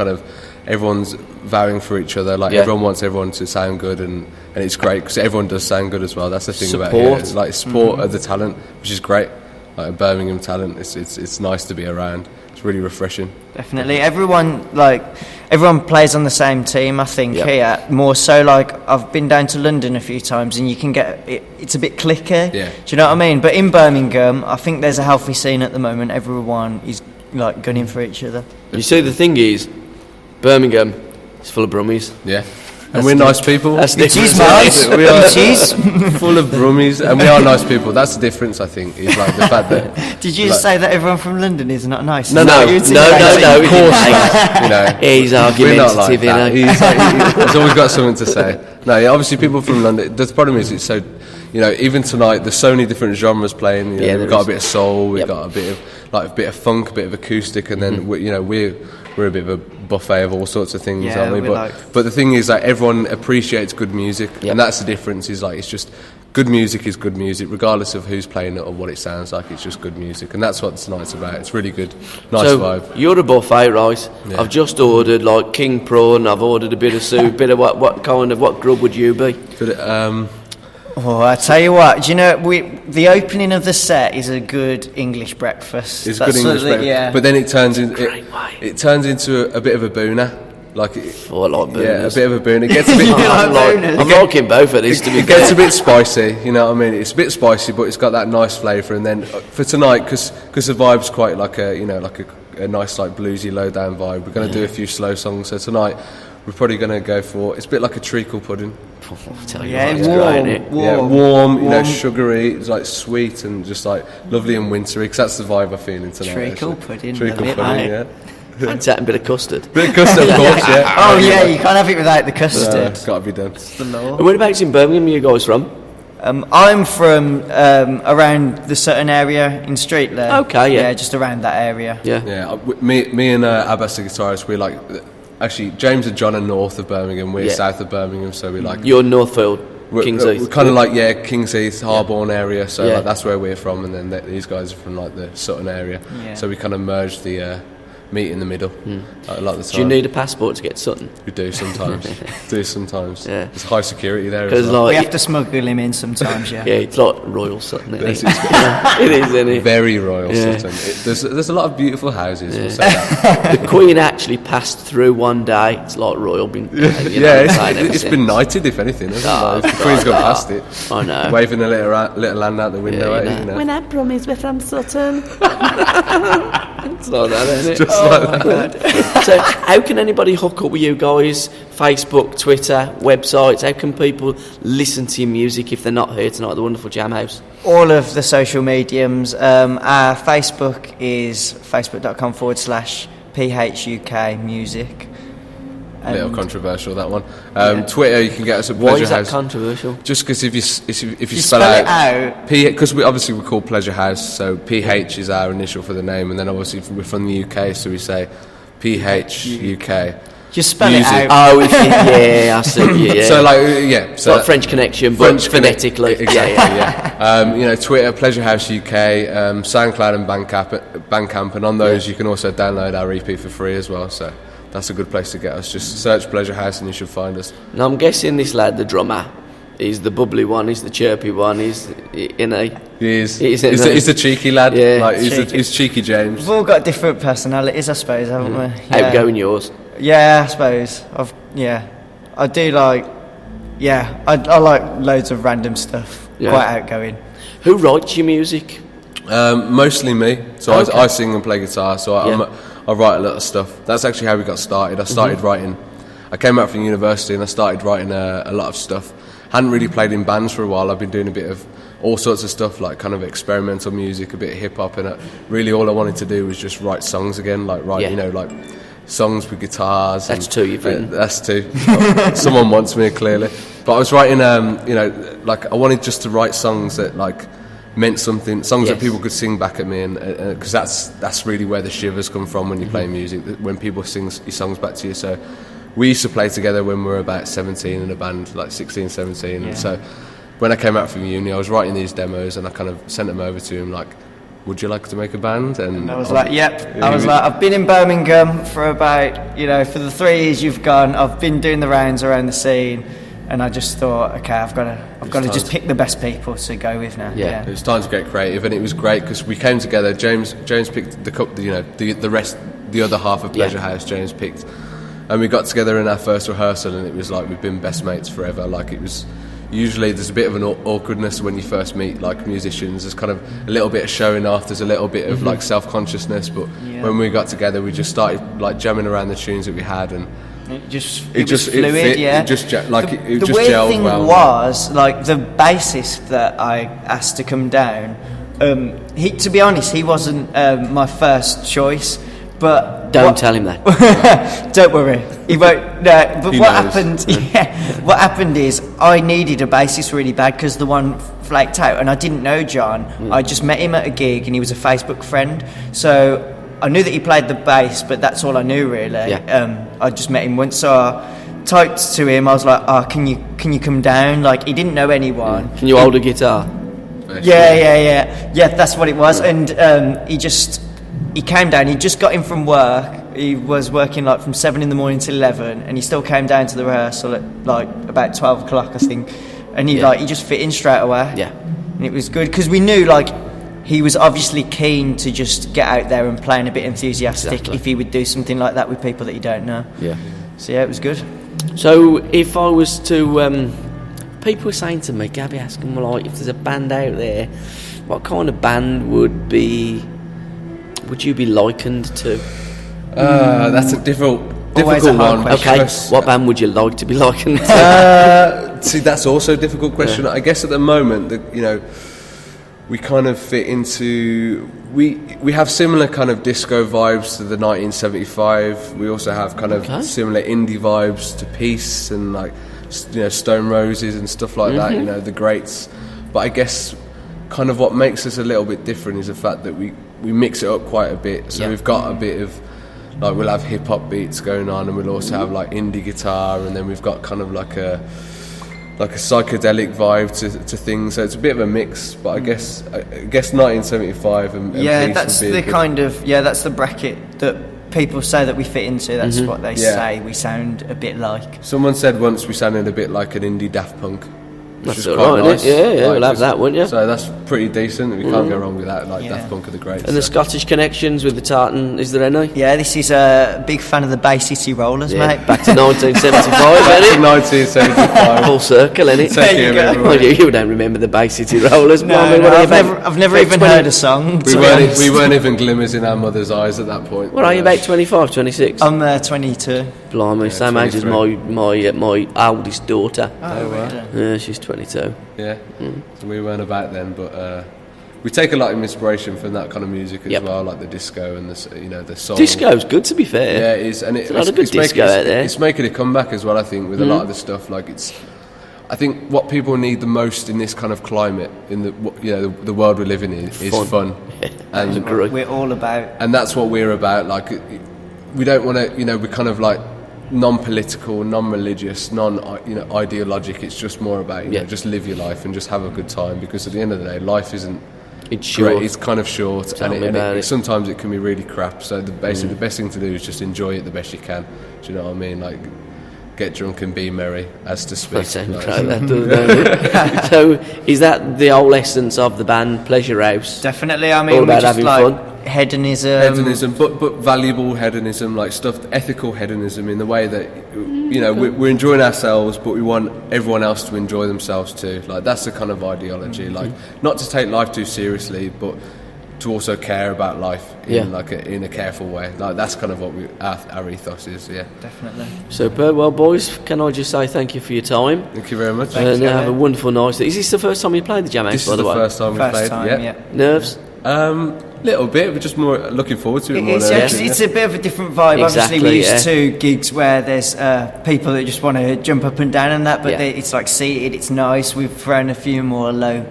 vowing for each other. Like everyone wants everyone to sound good, and it's great because everyone does sound good as well. That's the thing about here. It's like support of the talent, which is great. Like Birmingham talent, it's nice to be around. It's really refreshing. Definitely, everyone plays on the same team. I think here more so. Like I've been down to London a few times, and you can get it's a bit cliquey. Yeah. Do you know what I mean? But in Birmingham, I think there's a healthy scene at the moment. Everyone is like gunning for each other. You see, the thing is, Birmingham is full of brummies. Yeah. And we're nice people. That's the difference. We are full of brummies, and we are nice people. That's the difference, I think, is like the fact that... Did you say that everyone from London is not nice? No. Of course. He's argumentative, we're not like that. He's always got something to say. No, yeah, obviously people from London... The problem is it's so... even tonight, there's so many different genres playing. We've got a bit of soul, we've got a bit of funk, a bit of acoustic, and then, we're a bit of a buffet of all sorts of things, aren't we? But the thing is, like, everyone appreciates good music, and that's the difference. Is like it's just good music is good music, regardless of who's playing it or what it sounds like. It's just good music, and that's what tonight's about. It's really good, nice vibe. You're a buffet, right? Yeah. I've just ordered like king prawn. I've ordered a bit of soup. Bit of what grub would you be? I tell you what, do you know, the opening of the set is a good English breakfast. It's good English breakfast, yeah. But then it turns into a bit of a booner. Like I like booners. Yeah, a bit of a booner. It gets a bit. I'm liking both of these. It gets a bit spicy. You know what I mean? It's a bit spicy, but it's got that nice flavour. And then for tonight, because the vibe's quite like a nice like bluesy low down vibe. We're going to do a few slow songs. So tonight we're probably going to go for it's a bit like a treacle pudding. Warm, sugary, it's like sweet and just like lovely and wintry, because that's the vibe I'm feeling tonight. Treacle pudding, yeah. Fancy that and a bit of custard. Bit of custard, of course, yeah. Oh yeah, you can't have it without the custard. It's got to be done. And whereabouts in Birmingham are you guys from? I'm from around the Sutton area in Street there. Okay, yeah. Just around that area. Yeah. Me and Abbas the guitarist, we're like, actually James and John are north of Birmingham, we're south of Birmingham, so we're like... You're Northfield, Kings Heath. We're kind of like, Kings Heath, Harborne area, so like, that's where we're from, and then these guys are from like the Sutton area, so we kind of merged the... meet in the middle. Like the time. Do you need a passport to get to Sutton? We do sometimes. Yeah. There's high security there. Because we have to smuggle him in sometimes. Yeah. Yeah, it's like Royal Sutton. It is, isn't it? Very Royal Sutton. There's a lot of beautiful houses. We'll say that. The Queen actually passed through one day. It's like Royal. It's been knighted, if anything. Hasn't it? The Queen's gone past it. I know. Waving a little land out the window. When I promised we're from Sutton. It's like that, isn't it? Just like that. So, how can anybody hook up with you guys? Facebook, Twitter, websites. How can people listen to your music if they're not here tonight at the wonderful Jam House? All of the social mediums. Our Facebook is facebook.com/PHUK Music. A little controversial, that one. Twitter, you can get us at Pleasure House. Why is that House. Controversial? Just because if you spell it out because we're called Pleasure House, so PH is our initial for the name, and then obviously we're from the UK, so we say PHUK. Just spell music. it out. Oh, I see. Yeah. So so like French Connection, but phonetically. Exactly. Twitter, Pleasure House UK, SoundCloud and Bandcamp, and on those you can also download our EP for free as well. So that's a good place to get us. Just search Pleasure House and you should find us. Now I'm guessing this lad, the drummer, is the bubbly one, he's the chirpy one, he's in a... He is. He's a cheeky lad. Yeah. Like, he's cheeky James. We've all got different personalities, I suppose, haven't we? How you going yours? Yeah, I suppose. I do like... Yeah, I like loads of random stuff. Yeah. Quite outgoing. Who writes your music? Mostly me. So I sing and play guitar, so I write a lot of stuff. That's actually how we got started. I started writing. I came out from university and I started writing a lot of stuff. Hadn't really played in bands for a while. I've been doing a bit of all sorts of stuff, like kind of experimental music, a bit of hip hop, and really all I wanted to do was just write songs again, like write, like songs with guitars. That's two you've written. That's two. Someone wants me, clearly. But I was writing, like I wanted just to write songs that like meant something, songs that people could sing back at me, and because that's really where the shivers come from when you play music, when people sing your songs back to you. So we used to play together when we were about 17 in a band, like 16, 17, and so when I came out from uni, I was writing these demos and I kind of sent them over to him, like, would you like to make a band? And I was like, yep. I was like, I've been in Birmingham for about, for the 3 years you've gone, I've been doing the rounds around the scene, and I just thought, okay, I've got to just pick the best people to go with now. Yeah, it was time to get creative, and it was great because we came together. James picked the other half of Pleasure House. James picked, and we got together in our first rehearsal, and it was like we've been best mates forever. Like, it was usually there's a bit of an awkwardness when you first meet like musicians. There's kind of a little bit of showing off. There's a little bit of like self-consciousness, but when we got together, we just started like jamming around the tunes that we had, and it was fluid. It just the just weird gelled thing well. was, like, the bassist that I asked to come down, to be honest, he wasn't my first choice, but don't tell him that. Don't worry, he won't. No, but what happened? What happened is I needed a bassist really bad because the one flaked out, and I didn't know John. I just met him at a gig, and he was a Facebook friend, so I knew that he played the bass, but that's all I knew really. I just met him once, so I typed to him. I was like, can you come down? Like, he didn't know anyone. Can you hold a guitar? Yeah, that's what it was. And he came down. He just got in from work. He was working like from 7 in the morning till 11, and he still came down to the rehearsal at like about 12 o'clock, I think. And he just fit in straight away. Yeah, and it was good because we knew like he was obviously keen to just get out there and playing a bit enthusiastic if he would do something like that with people that you don't know. Yeah. So yeah, it was good. So if I was to, people were saying to me, Gabby, ask them, like, if there's a band out there, what kind of band would you be likened to? That's a difficult one. Okay, what band would you like to be likened to? See, that's also a difficult question. I guess at the moment, we kind of fit into... We have similar kind of disco vibes to the 1975. We also have kind of similar indie vibes to Peace and like, Stone Roses and stuff like that, the greats. But I guess kind of what makes us a little bit different is the fact that we mix it up quite a bit. So we've got a bit of... Like, we'll have hip-hop beats going on, and we'll also have like indie guitar, and then we've got kind of like a psychedelic vibe to things. So it's a bit of a mix, but I guess 1975 and that's the kind of that's the bracket that people say that we fit into. That's what they say we sound a bit like. Someone said once we sounded a bit like an indie Daft Punk. That's all right, nice. Yeah, we'll have that, won't you? So that's pretty decent. We can't go wrong with that. Like Daft Punk are the greats. And the Scottish connections with the tartan, is there any? Yeah, this is a big fan of the Bay City Rollers, mate. Back to 1975, Back to 1975. Full circle, innit? There you don't remember the Bay City Rollers? No, I've never even heard a song. We weren't even glimmers in our mother's eyes at that point. What are you, about 25, 26? I'm 22. Blimey, same age as my oldest daughter. Oh, right. Yeah, she's 22. Yeah, so we weren't about then, but we take a lot of inspiration from that kind of music as well, like the disco and the soul. Disco's good, to be fair. Yeah, it is, and it's a lot of good disco out there. It's making a comeback as well, I think, with a lot of the stuff. Like, I think what people need the most in this kind of climate, in the world we're living in, is fun. And we're all about, and that's what we're about. Like, we don't want to, we're kind of like non-political, non-religious, non-ideologic. It's just more about just live your life and just have a good time, because at the end of the day, life isn't It's short. great. It's kind of short, Tell me about it. Sometimes it can be really crap. So basically, the best thing to do is just enjoy it the best you can. Do you know what I mean? Like, get drunk and be merry, as to speak. That sounds great, that does, don't it? So, is that the whole essence of the band, Pleasure House? Definitely. I mean, all about we just having like fun. hedonism, but valuable hedonism, like stuff, ethical hedonism, in the way that we're enjoying ourselves, but we want everyone else to enjoy themselves too. Like, that's the kind of ideology. Like, not to take life too seriously, but to also care about life in a careful way. Like, that's kind of what our ethos is. Yeah, definitely. Superb. Well, boys, can I just say thank you for your time? Thank you very much. And have a wonderful night. Is this the first time you played the Jam House? This by is the way? first time we played. Yeah. Nerves? Little bit, but just more looking forward to it. It's a bit of a different vibe. Exactly, obviously, we're used to gigs where there's people that just want to jump up and down and that, but it's like seated. It's nice. We've thrown a few more low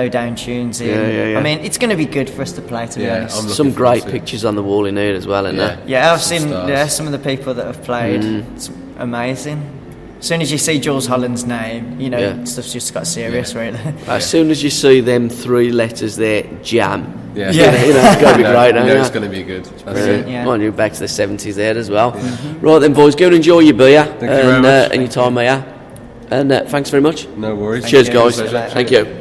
down tunes in. Yeah. I mean, it's going to be good for us to play. To be honest, some great pictures on the wall in here as well, isn't there? Yeah, I've seen some of the people that have played. It's amazing. As soon as you see Jules Holland's name, stuff's just got serious, really. As soon as you see them 3 letters there, Jam. Yeah. It's got to be great. It's going to be good. Mind you, back to the 70s there as well. Right then, boys, go and enjoy your beer and your time here. And thanks very much. No worries. Cheers, guys. Thank you.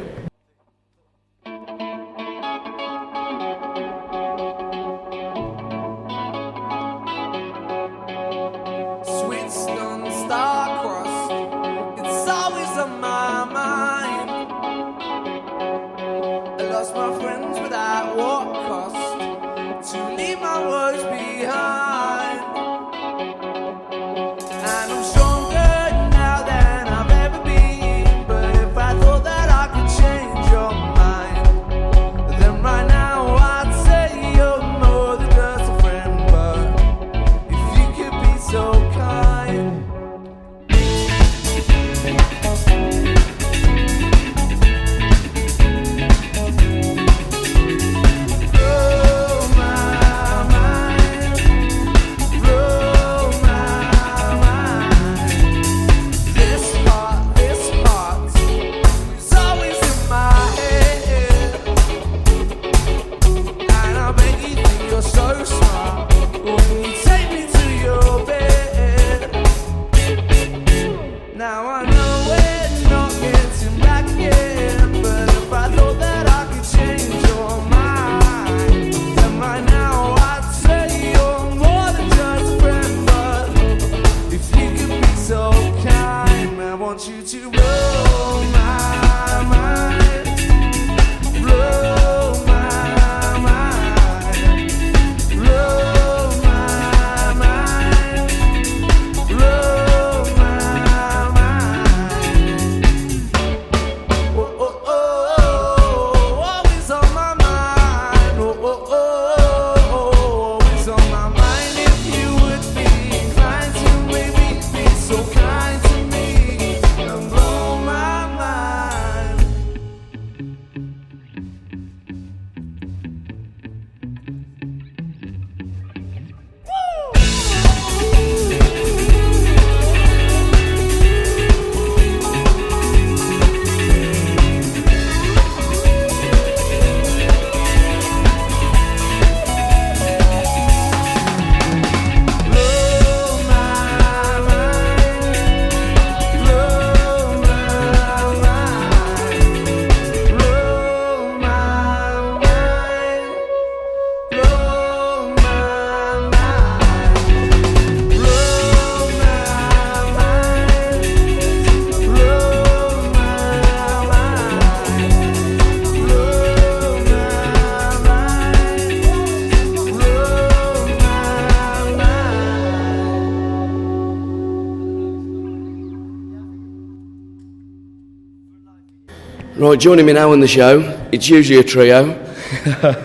Right, joining me now on the show, it's usually a trio.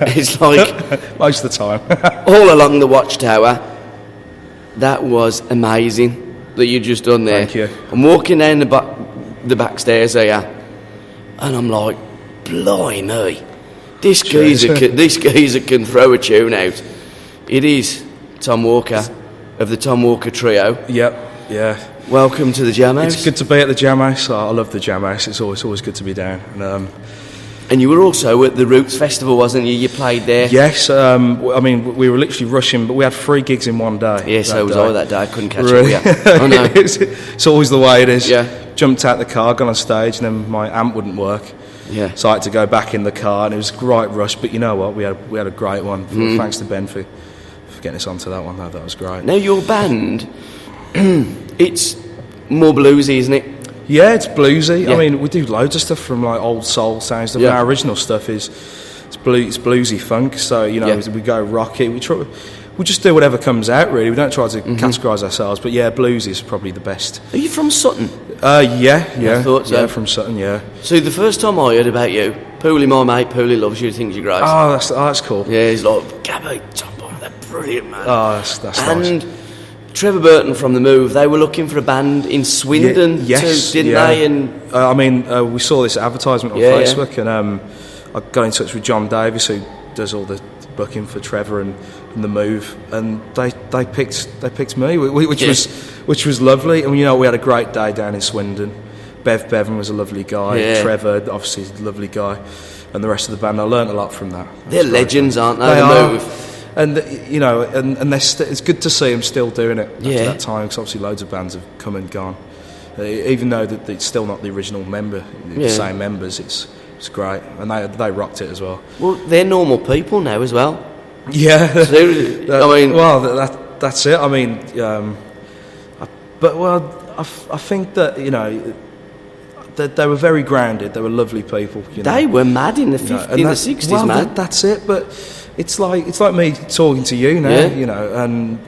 It's like... most of the time. all along the Watchtower. That was amazing that you just done there. Thank you. I'm walking down the back stairs here, and I'm like, blimey, this geezer can throw a tune out. It is Tom Walker of the Tom Walker Trio. Yep, yeah. Welcome to the Jam House. It's good to be at the Jam House. I love the Jam House. It's always good to be down. And And you were also at the Roots Festival, wasn't you? You played there. Yes, I mean, we were literally rushing, but we had 3 gigs in one day. Yeah, so was I that day. I couldn't catch up with you. Oh, no. It's always the way it is. Yeah. Jumped out the car, gone on stage, and then my amp wouldn't work. Yeah. So I had to go back in the car, and it was a great rush. But you know what? We had a great one. Thanks to Ben for getting us onto that one. That was great. Now, your band, it's more bluesy, isn't it? Yeah, it's bluesy. Yeah. I mean, we do loads of stuff from like old soul sound stuff. Yeah. Our original stuff is it's bluesy funk. So you know, we go rocky. We just do whatever comes out. Really, we don't try to categorise ourselves. But yeah, bluesy is probably the best. Are you from Sutton? Yeah. I thought so. Yeah, from Sutton. Yeah. So the first time I heard about you, Pooley, my mate, Pooley loves you, thinks you're great. Oh, that's cool. Yeah, he's like, Gabby, jump on, they're brilliant, man. Oh, that's nice. And Trevor Burton from The Move, they were looking for a band in Swindon too, didn't they? And I mean, we saw this advertisement on Facebook, and I got in touch with John Davis, who does all the booking for Trevor and The Move, and they picked me, which was lovely. And you know, we had a great day down in Swindon. Bevan was a lovely guy. Yeah. Trevor, obviously, is a lovely guy, and the rest of the band. I learnt a lot from that. They're legends, aren't they? They The are. Move. And you know, and it's good to see them still doing it after Yeah. that time, because obviously loads of bands have come and gone. Even though that it's still not the original the same members, it's great, and they rocked it as well. Well, they're normal people now as well. Yeah, I mean, well, that's it. I mean, I think that you know. They were very grounded. They were lovely people. You know. They were mad in the 60s, well, man. That's it. But it's like me talking to you now. You know, and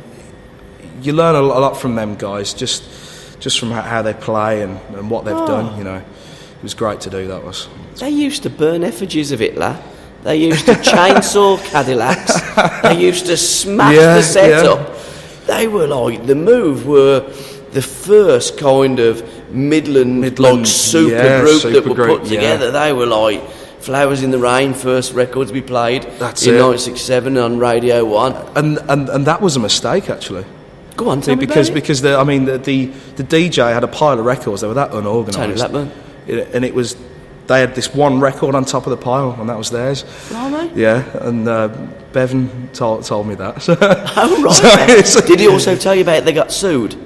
you learn a lot from them guys, just from how they play and what they've done. You know, it was great to do. That was. They used to burn effigies of Hitler. They used to chainsaw Cadillacs. They used to smash the set up. They were like, The Move were the first kind of Midland like super group that were put together. They were like Flowers in the Rain, first records we played in 1967 on Radio 1. And that was a mistake, actually. Go on, tell me because about it. The DJ had a pile of records. They were that unorganised. Tony Blackburn. And it was, they had this one record on top of the pile, and that was theirs. Blimey. Yeah, and Bevan told me that. Oh, right. So did he also tell you about they got sued?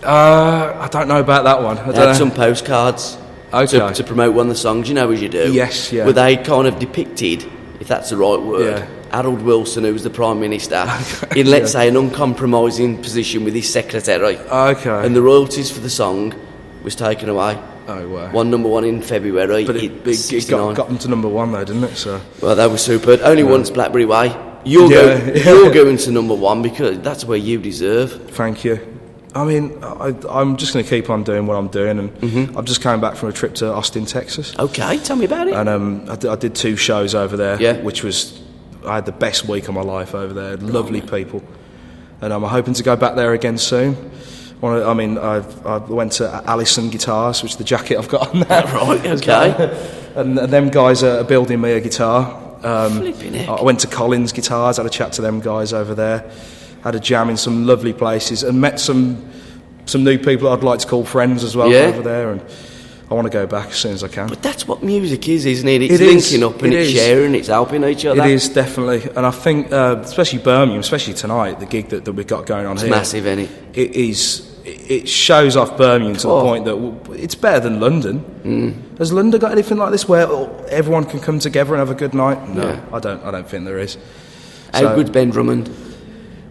I don't know about that one. They had some postcards to promote one of the songs, you know, as you do. Yes, yeah. Where they kind of depicted, if that's the right word, Harold Wilson, who was the Prime Minister, in, let's say, an uncompromising position with his secretary. Okay. And the royalties for the song was taken away. Oh, wow. Won number 1 in February. But it got them to number 1, though, didn't it? So. Well, that was superb. Only once Blackberry Way. You're going to number 1 because that's where you deserve. Thank you. I mean, I'm just going to keep on doing what I'm doing, and I'm just coming back from a trip to Austin, Texas. Okay, tell me about it. And I did 2 shows over there, which was, I had the best week of my life over there. Lovely people, and I'm hoping to go back there again soon. I went to Allison Guitars, which is the jacket I've got on there. Right, okay. And them guys are building me a guitar. Flipping heck. I went to Collins Guitars, had a chat to them guys over there. Had a jam in some lovely places and met some new people I'd like to call friends as well over there, and I want to go back as soon as I can. But that's what music is, isn't it? It's linking up and it's sharing, it's helping each other. It is, definitely. And I think, especially Birmingham, especially tonight, the gig that we've got going on here. It's massive, isn't it? It shows off Birmingham to the point that it's better than London. Has London got anything like this where everyone can come together and have a good night? No, I don't think there is. How good's Ben Drummond?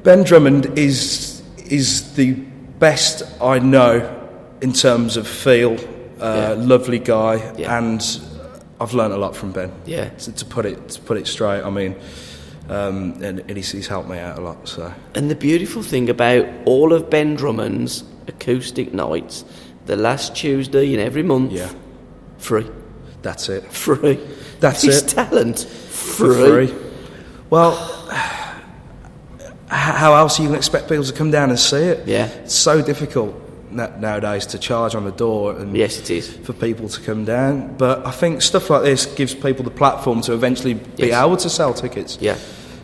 Ben Drummond is the best I know in terms of feel. Lovely guy, and I've learnt a lot from Ben. Yeah, to put it straight. I mean, and he's helped me out a lot. So. And the beautiful thing about all of Ben Drummond's acoustic nights, the last Tuesday in every month, free. That's it. Free. That's His it. talent. Free. Well. How else are you going to expect people to come down and see it? Yeah. It's so difficult nowadays to charge on the door. And yes, it is. For people to come down. But I think stuff like this gives people the platform to eventually be able to sell tickets. Yeah.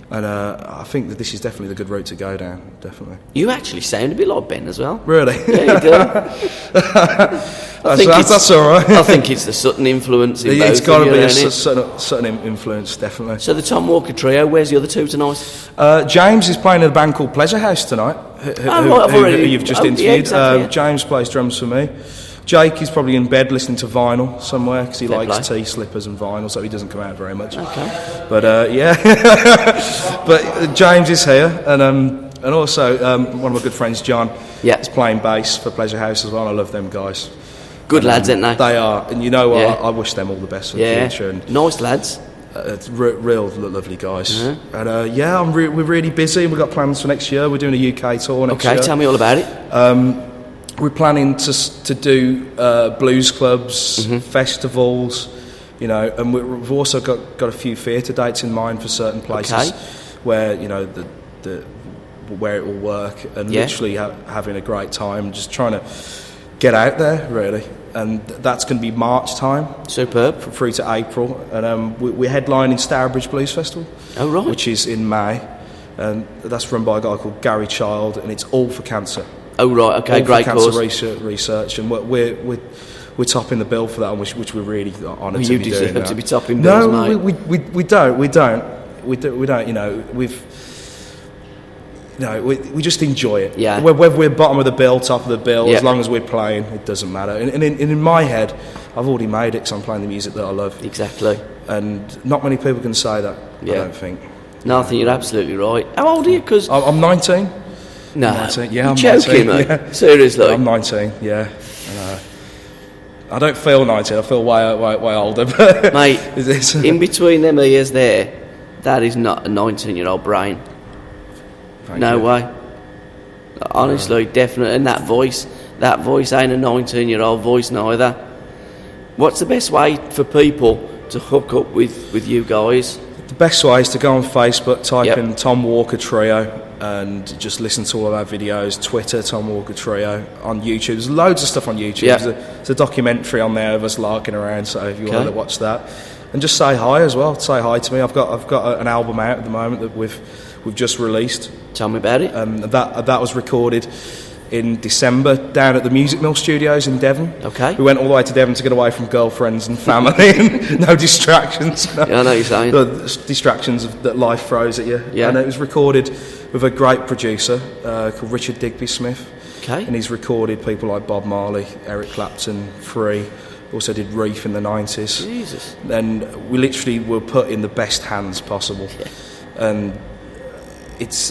And I think that this is definitely the good route to go down, definitely. You actually sound a bit like Ben as well. Really? Yeah, you do. That's all right. I think it's the Sutton influence in both. It's got to be a it? certain influence, definitely. So the Tom Walker trio, where's the other two tonight? James is playing in a band called Pleasure House tonight, who you've just interviewed. Yeah, exactly, yeah. James plays drums for me. Jake is probably in bed listening to vinyl somewhere because he likes tea, slippers and vinyl, so he doesn't come out very much. Okay. But yeah, but James is here, and also one of my good friends, John, is playing bass for Pleasure House as well. I love them guys. Good lads, aren't they? They are, and you know what? I wish them all the best for the future. And nice lads. It's real lovely guys. And we're really busy. We've got plans for next year. We're doing a UK tour next year. Okay, tell me all about it. We're planning to do blues clubs, festivals, you know, and we've also got a few theatre dates in mind for certain places where, you know, where it will work, and literally having a great time, just trying to get out there, really. And that's going to be March time. Superb. Through to April. And we're headlining Stourbridge Blues Festival. Oh, right. Which is in May. And that's run by a guy called Gary Child, and it's all for cancer. Oh, right, okay, great cancer cause. research, and we're topping the bill for that, which we're really honoured to be doing. You deserve to be topping bills, mate. No, we don't. You know, we just enjoy it. Yeah. Whether we're bottom of the bill, top of the bill, as long as we're playing, it doesn't matter. And in my head, I've already made it because I'm playing the music that I love. Exactly. And not many people can say that. I don't think. No, I think you're absolutely right. How old are you? Because I'm 19. No, 19. Yeah, I'm joking, 19. mate. Yeah. Seriously, I'm 19. Yeah, I don't feel 19. I feel way older. But mate, in between them ears there, that is not a 19-year-old brain. No way. Honestly, definitely. And that voice ain't a 19-year-old voice neither. What's the best way for people to hook up with you guys? The best way is to go on Facebook, type in Tom Walker Trio, and just listen to all of our videos. Twitter, Tom Walker Trio. On YouTube, there's loads of stuff on YouTube. There's a documentary on there of us larking around, so if you want to watch that, and just say hi as well. Say hi to me. I've got an album out at the moment that we've just released. Tell me about it. That was recorded in December down at the Music Mill Studios in Devon. Okay. We went all the way to Devon to get away from girlfriends and family and no distractions. Yeah, I know what you're saying. The distractions that life throws at you. Yeah. And it was recorded with a great producer called Richard Digby Smith. Okay. And he's recorded people like Bob Marley, Eric Clapton, Free. Also did Reef in the 90s. Jesus. And we literally were put in the best hands possible. Yeah. And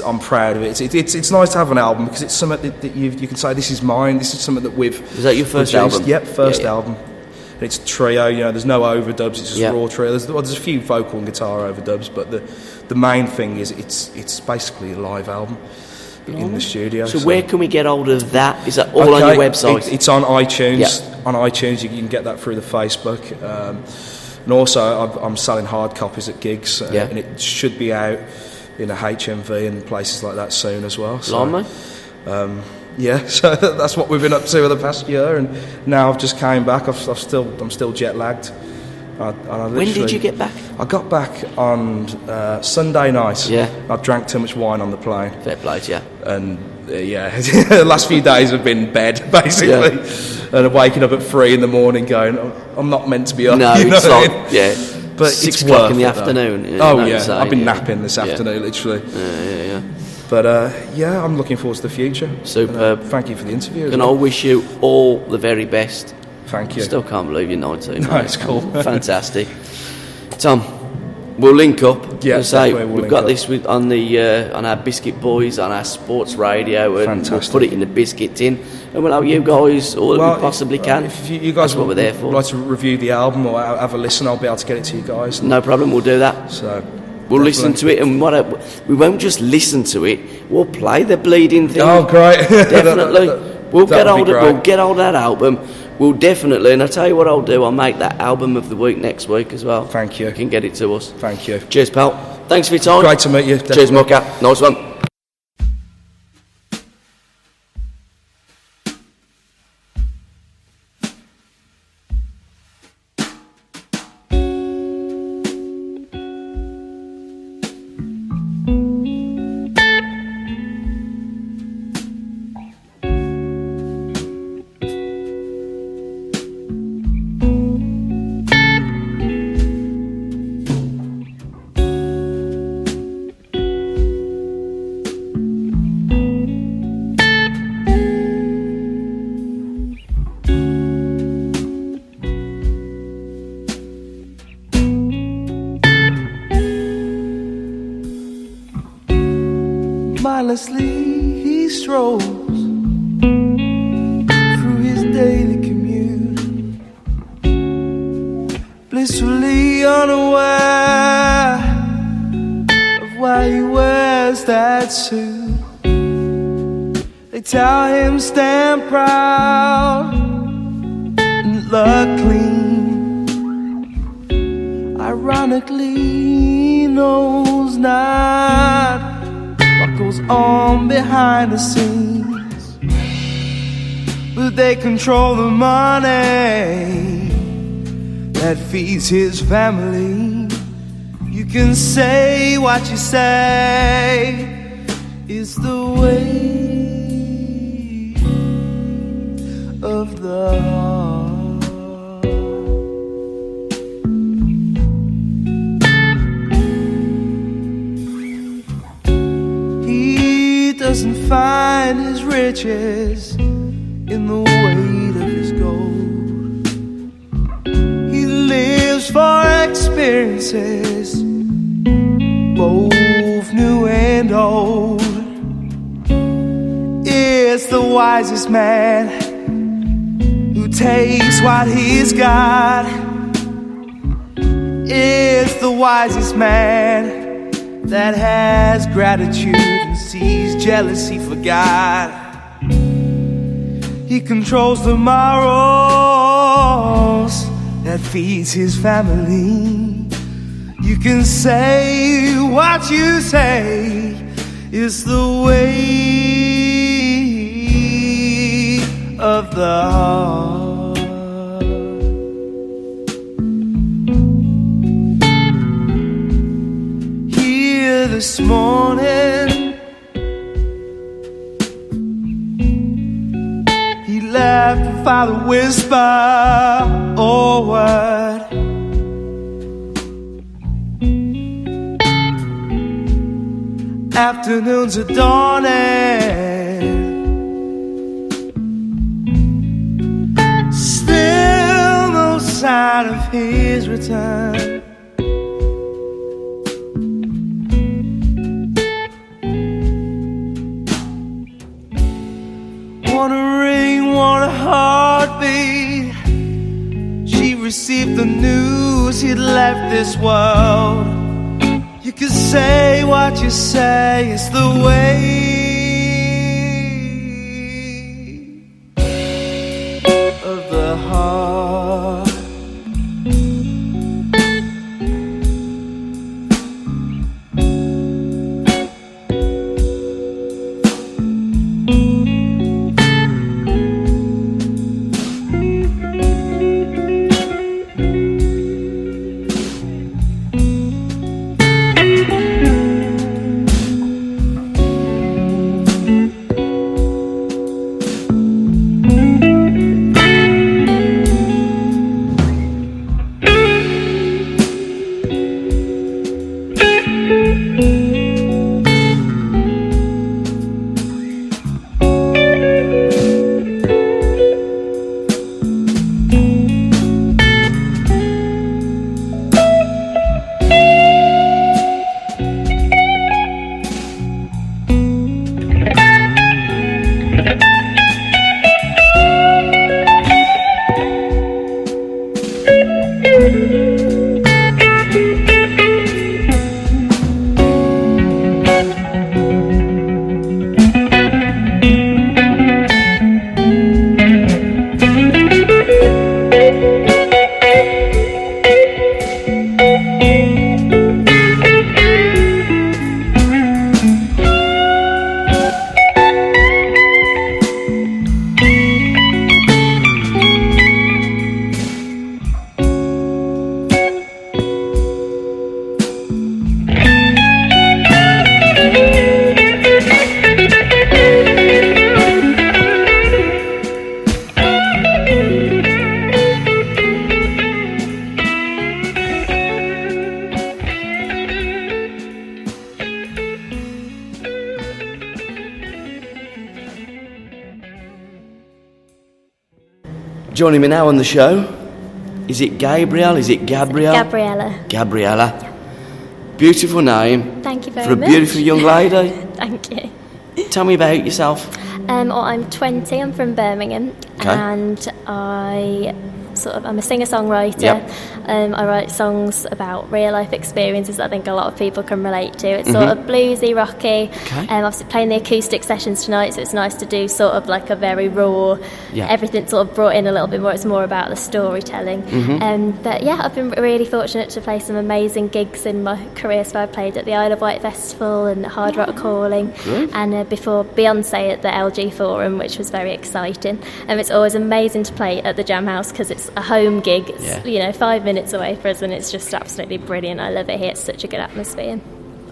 I'm proud of it. It's nice to have an album because it's something that you can say, this is mine. This is something that we've. Is that your first produced. album? Yep, first album. And it's trio. You know, there's no overdubs. It's just raw trio. There's a few vocal and guitar overdubs, but the main thing is it's basically a live album in the studio. So where can we get hold of that? Is that all on your website? It's on iTunes. Yeah. On iTunes, you can get that through the Facebook. And also, I'm selling hard copies at gigs, and it should be out in a HMV and places like that soon as well. So, so that's what we've been up to over the past year, and now I've just came back. I'm still jet lagged. When did you get back? I got back on Sunday night. Yeah. I drank too much wine on the plane. Fair play, yeah. And the last few days have been bed basically, and waking up at 3 in the morning going, I'm not meant to be up. No, it's like but 6 o'clock in the afternoon. I've been napping this afternoon, literally. Yeah. But I'm looking forward to the future. Superb. Thank you for the interview. And I wish you all the very best. Thank you. Still can't believe you're 19. No, it's cool. Fantastic. Tom, we'll link up. Yeah, we've got this on our Biscuit Boys, on our sports radio, and we'll put it in the biscuit tin, and we'll have you guys all that we possibly can. If you guys That's what we're there for. Would like to review the album or have a listen, I'll be able to get it to you guys. No problem, we'll do that. So we'll listen to it, and we won't just listen to it. We'll play the bleeding thing. Oh, great! Definitely. We'll get hold of that album. We'll definitely, and I'll tell you what I'll do, I'll make that album of the week next week as well. Thank you. You can get it to us. Thank you. Cheers, pal. Thanks for your time. Great to meet you. Cheers, Mucker. Nice one. Tirelessly he strolls through his daily commute, blissfully unaware of why he wears that suit. They tell him stand proud and look clean. Ironically, he knows not what goes on behind the scenes, but they control the money that feeds his family. You can say what you say, it's the way of the heart. He doesn't find his riches in the weight of his gold. He lives for experiences, both new and old. It's the wisest man who takes what he's got. It's the wisest man that has gratitude and sees jealousy forgot. He controls the morals that feeds his family. You can say what you say, it's the way of the heart. Here this morning, he left without a whisper or word. Afternoons are dawning, still no sign of his return. Want a ring, want a heartbeat. She received the news he'd left this world. You can say what you say, it's the way of the heart. Joining me now on the show, is it Gabrielle? Is it Gabrielle? Gabriella. Gabriella. Beautiful name. Thank you very much. For a beautiful young lady. Thank you. tell me about yourself. Well, I'm 20. I'm from Birmingham, and I'm a singer-songwriter. Yep. I write songs about real-life experiences that I think a lot of people can relate to. It's sort of bluesy, rocky. Obviously playing the acoustic sessions tonight, so it's nice to do sort of like a very raw, everything sort of brought in a little bit more. It's more about the storytelling. But yeah, I've been really fortunate to play some amazing gigs in my career. So I played at the Isle of Wight Festival and Hard Rock Calling, and before Beyonce at the LG Forum, which was very exciting. And it's always amazing to play at the Jamhouse because it's a home gig. It's 5 minutes away for us, and it's just absolutely brilliant. I love it here. It's such a good atmosphere.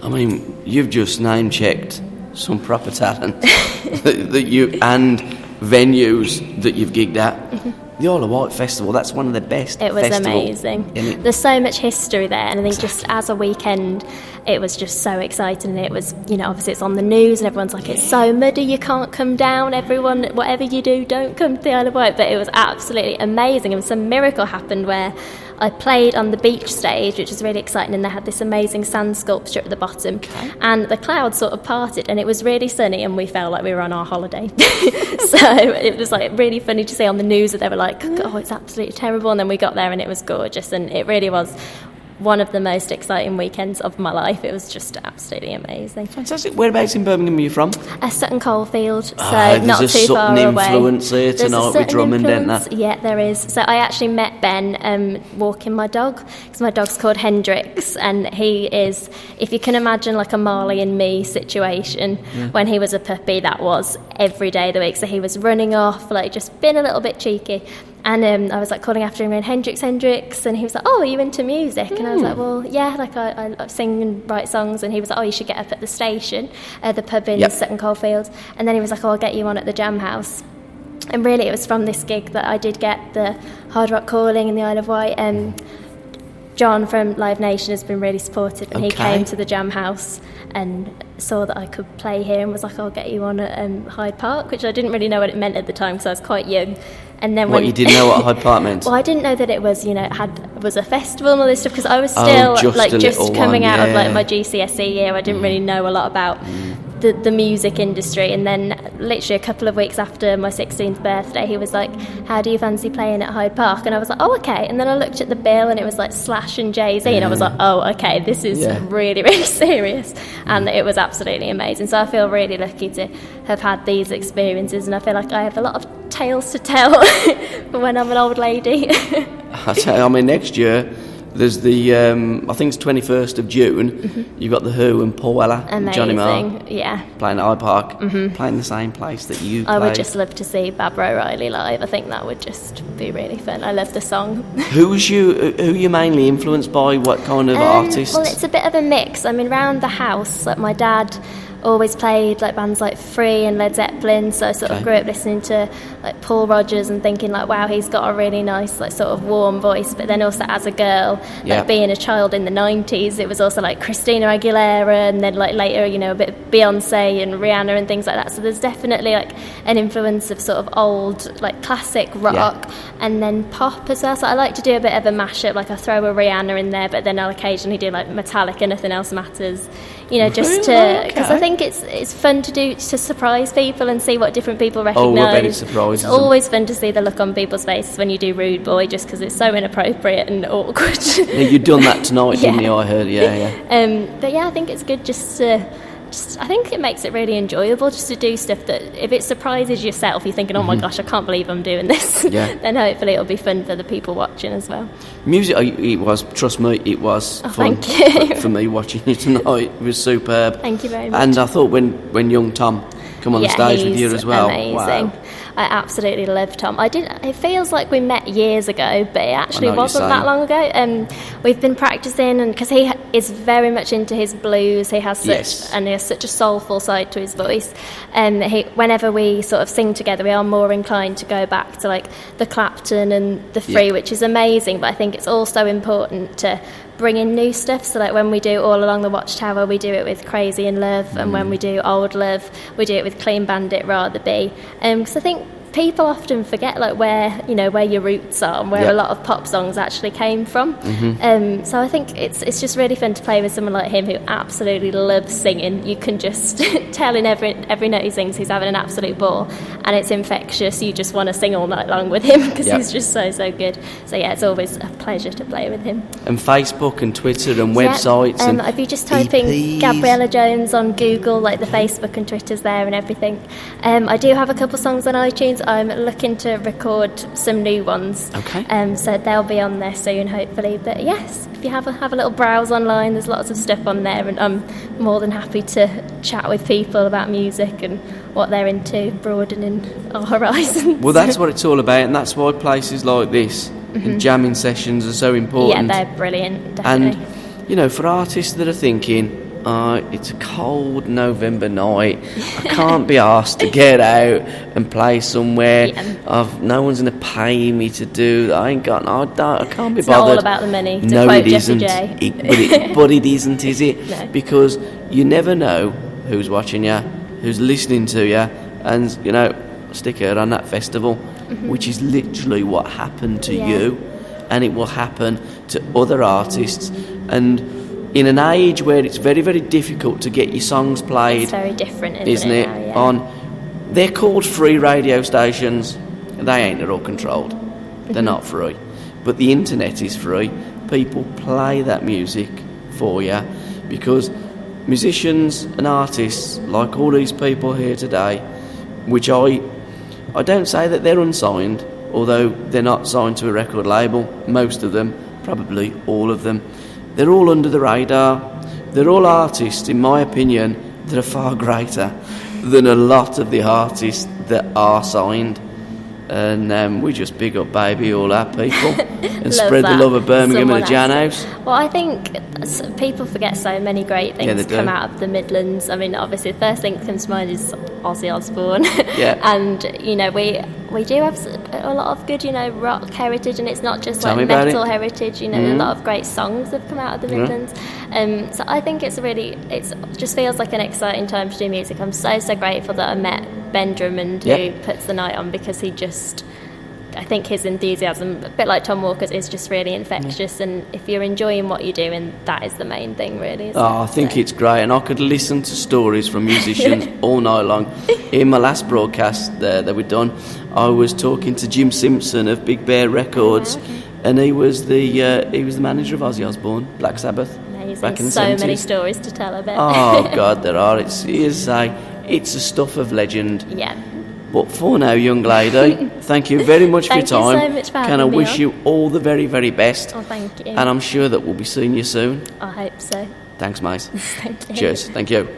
I mean, you've just name-checked some proper talent that you and venues that you've gigged at. The Isle of Wight Festival, that's one of the best It was festivals. amazing. There's so much history there, and I think just as a weekend, it was just so exciting. And it was, obviously it's on the news, and everyone's like, it's so muddy, you can't come down. Everyone, whatever you do, don't come to the Isle of Wight. But it was absolutely amazing, and some miracle happened where I played on the beach stage, which was really exciting, and they had this amazing sand sculpture at the bottom, and the clouds sort of parted, and it was really sunny, and we felt like we were on our holiday. So it was like really funny to see on the news that they were like, oh, it's absolutely terrible, and then we got there and it was gorgeous, and it really was one of the most exciting weekends of my life. It was just absolutely amazing. Fantastic. Whereabouts in Birmingham are you from? Sutton Coldfield, so there's not a too far Sutton away. influence here tonight with Drummond, isn't there? Yeah, there is. So I actually met Ben walking my dog, because my dog's called Hendrix, and he is, if you can imagine like a Marley and me situation, when he was a puppy, that was every day of the week. So he was running off, like just being a little bit cheeky. And I was like calling after him, and Hendrix, and he was like, oh, are you into music? And I was like, well, yeah, like I sing and write songs. And he was like, oh, you should get up at the station, the pub in Sutton Coldfield. And then he was like, oh, I'll get you on at the Jamhouse. And really it was from this gig that I did get the Hard Rock Calling in the Isle of Wight. John from Live Nation has been really supportive, and he came to the Jamhouse and saw that I could play here and was like, I'll get you on at Hyde Park, which I didn't really know what it meant at the time because I was quite young. And then you didn't know what Hyde Park meant? Well, I didn't know that it was, was a festival and all this stuff, because I was still just coming out of my GCSE year. I didn't really know a lot about the music industry. And then literally a couple of weeks after my 16th birthday, he was like, how do you fancy playing at Hyde Park? And I was like, oh, okay. And then I looked at the bill, and it was like Slash and Jay-Z, and I was like, oh, okay, this is really, really serious. And it was absolutely amazing. So I feel really lucky to have had these experiences, and I feel like I have a lot of tales to tell when I'm an old lady. I mean, next year there's the I think it's 21st of June. You've got the Who and Paul Weller and Johnny Marr playing at Hyde Park, playing the same place that you played. I would just love to see Barbara O'Reilly live. I think that would just be really fun. I love the song. Who are you mainly influenced by? What kind of artists? Well, it's a bit of a mix. I mean, around the house, like my dad always played like bands like Free and Led Zeppelin, so I sort of grew up listening to like Paul Rodgers and thinking like, wow, he's got a really nice like sort of warm voice. But then also as a girl, like being a child in the 90s, it was also like Christina Aguilera, and then like later, a bit of Beyonce and Rihanna and things like that. So there's definitely like an influence of sort of old like classic rock and then pop as well. So I like to do a bit of a mashup, like I throw a Rihanna in there, but then I'll occasionally do like Metallica, Nothing Else Matters, just to, because I think it's fun to do, to surprise people and see what different people recognise. Oh, I bet it's surprising. It's always fun to see the look on people's faces when you do Rude Boy, just because it's so inappropriate and awkward. You've done that tonight, didn't you? I heard, But yeah, I think it's good just to... I think it makes it really enjoyable just to do stuff that if it surprises yourself, you're thinking, oh my gosh, I can't believe I'm doing this. Then hopefully it'll be fun for the people watching as well. Music, trust me, it was fun for me watching you tonight. It was superb. Thank you very much. And I thought when young Tom come on the stage with you as well. Amazing. Wow. I absolutely love Tom. It feels like we met years ago, but it actually wasn't that long ago. We've been practicing, and because he is very much into his blues, he has such a soulful side to his voice. Whenever we sort of sing together, we are more inclined to go back to like the Clapton and the Free, which is amazing. But I think it's also important to bring in new stuff. So like when we do All Along the Watchtower, we do it with Crazy in Love, and when we do Old Love, we do it with Clean Bandit, Rather Be. Because I think people often forget like where your roots are and where a lot of pop songs actually came from. So I think it's just really fun to play with someone like him who absolutely loves singing. You can just tell in every note he sings he's having an absolute ball, and it's infectious. You just want to sing all night long with him because he's just so good. So yeah, it's always a pleasure to play with him. And Facebook and Twitter and websites and if you just type in Gabriella Jones on Google, like the Facebook and Twitter's there and everything. I do have a couple songs on iTunes. I'm looking to record some new ones. Okay. So they'll be on there soon, hopefully. But yes, if you have a little browse online, there's lots of stuff on there, and I'm more than happy to chat with people about music and what they're into, broadening our horizons. Well, that's what it's all about, and that's why places like this and jamming sessions are so important. Yeah, they're brilliant, definitely. And, you know, for artists that are thinking, it's a cold November night, I can't be asked to get out and play somewhere, no one's going to pay me to do that, I can't be it's bothered. It's not all about the money, to no, quote it Jessie isn't. J. But it isn't, is it? No. Because you never know who's watching you, who's listening to you, and, you know, stick her on that festival, which is literally what happened to you, and it will happen to other artists. And in an age where it's very, very difficult to get your songs played, it's very different, isn't it? Now, They're called free radio stations. They ain't at all controlled. They're not free. But the internet is free. People play that music for you because musicians and artists, like all these people here today, which I don't say that they're unsigned, although they're not signed to a record label, most of them, probably all of them. They're all under the radar. They're all artists, in my opinion, that are far greater than a lot of the artists that are signed. And we just big up, baby, all our people and spread the love of Birmingham and the Jamhouse. Well, I think people forget so many great things come out of the Midlands. I mean, obviously, the first thing that comes to mind is Ozzy Osbourne. And, you know, we do have a lot of good, you know, rock heritage, and it's not just like metal heritage, you know, a lot of great songs have come out of the Midlands. So I think it just feels like an exciting time to do music. I'm so grateful that I met Ben Drummond, who puts the night on, because I think his enthusiasm, a bit like Tom Walker's, is just really infectious. And if you're enjoying what you're doing, that is the main thing, really. I think it's great, and I could listen to stories from musicians all night long. In my last broadcast that we've done, I was talking to Jim Simpson of Big Bear Records, and he was the manager of Ozzy Osbourne, Black Sabbath. Amazing. Back in the so 70s. Many stories to tell, I bet. Oh God, there are. It's a stuff of legend. Yeah. But for now, young lady, thank you very much for your time. Thank you so much for having Can I me wish on. you all the very, very best. Oh, thank you. And I'm sure that we'll be seeing you soon. I hope so. Thanks, mate. Thank you. Cheers. Thank you.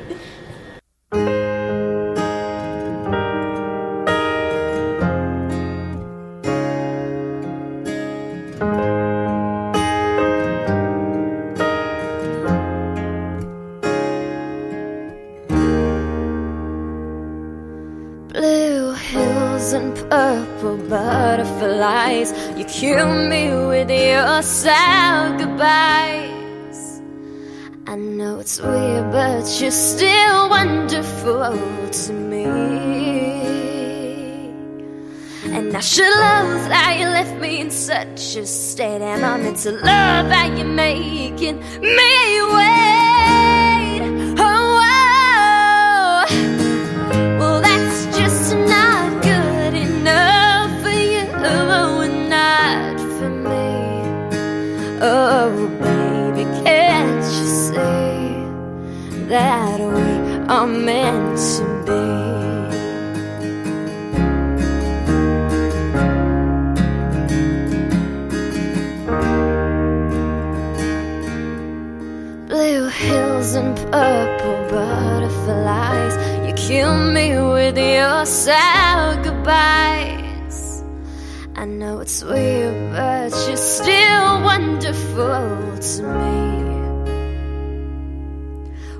Purple butterflies, you kill me with your sad goodbyes. I know it's weird, but you're still wonderful to me. And I should love that you left me in such a state, and I'm into love that you're making me wait. Oh, well, that's just not good enough for you, and not for me. Oh, baby, can't you see that we are meant to be? Blue hills and purple butterflies, you kill me with your sad goodbyes. I know it's weird, but you're still wonderful to me.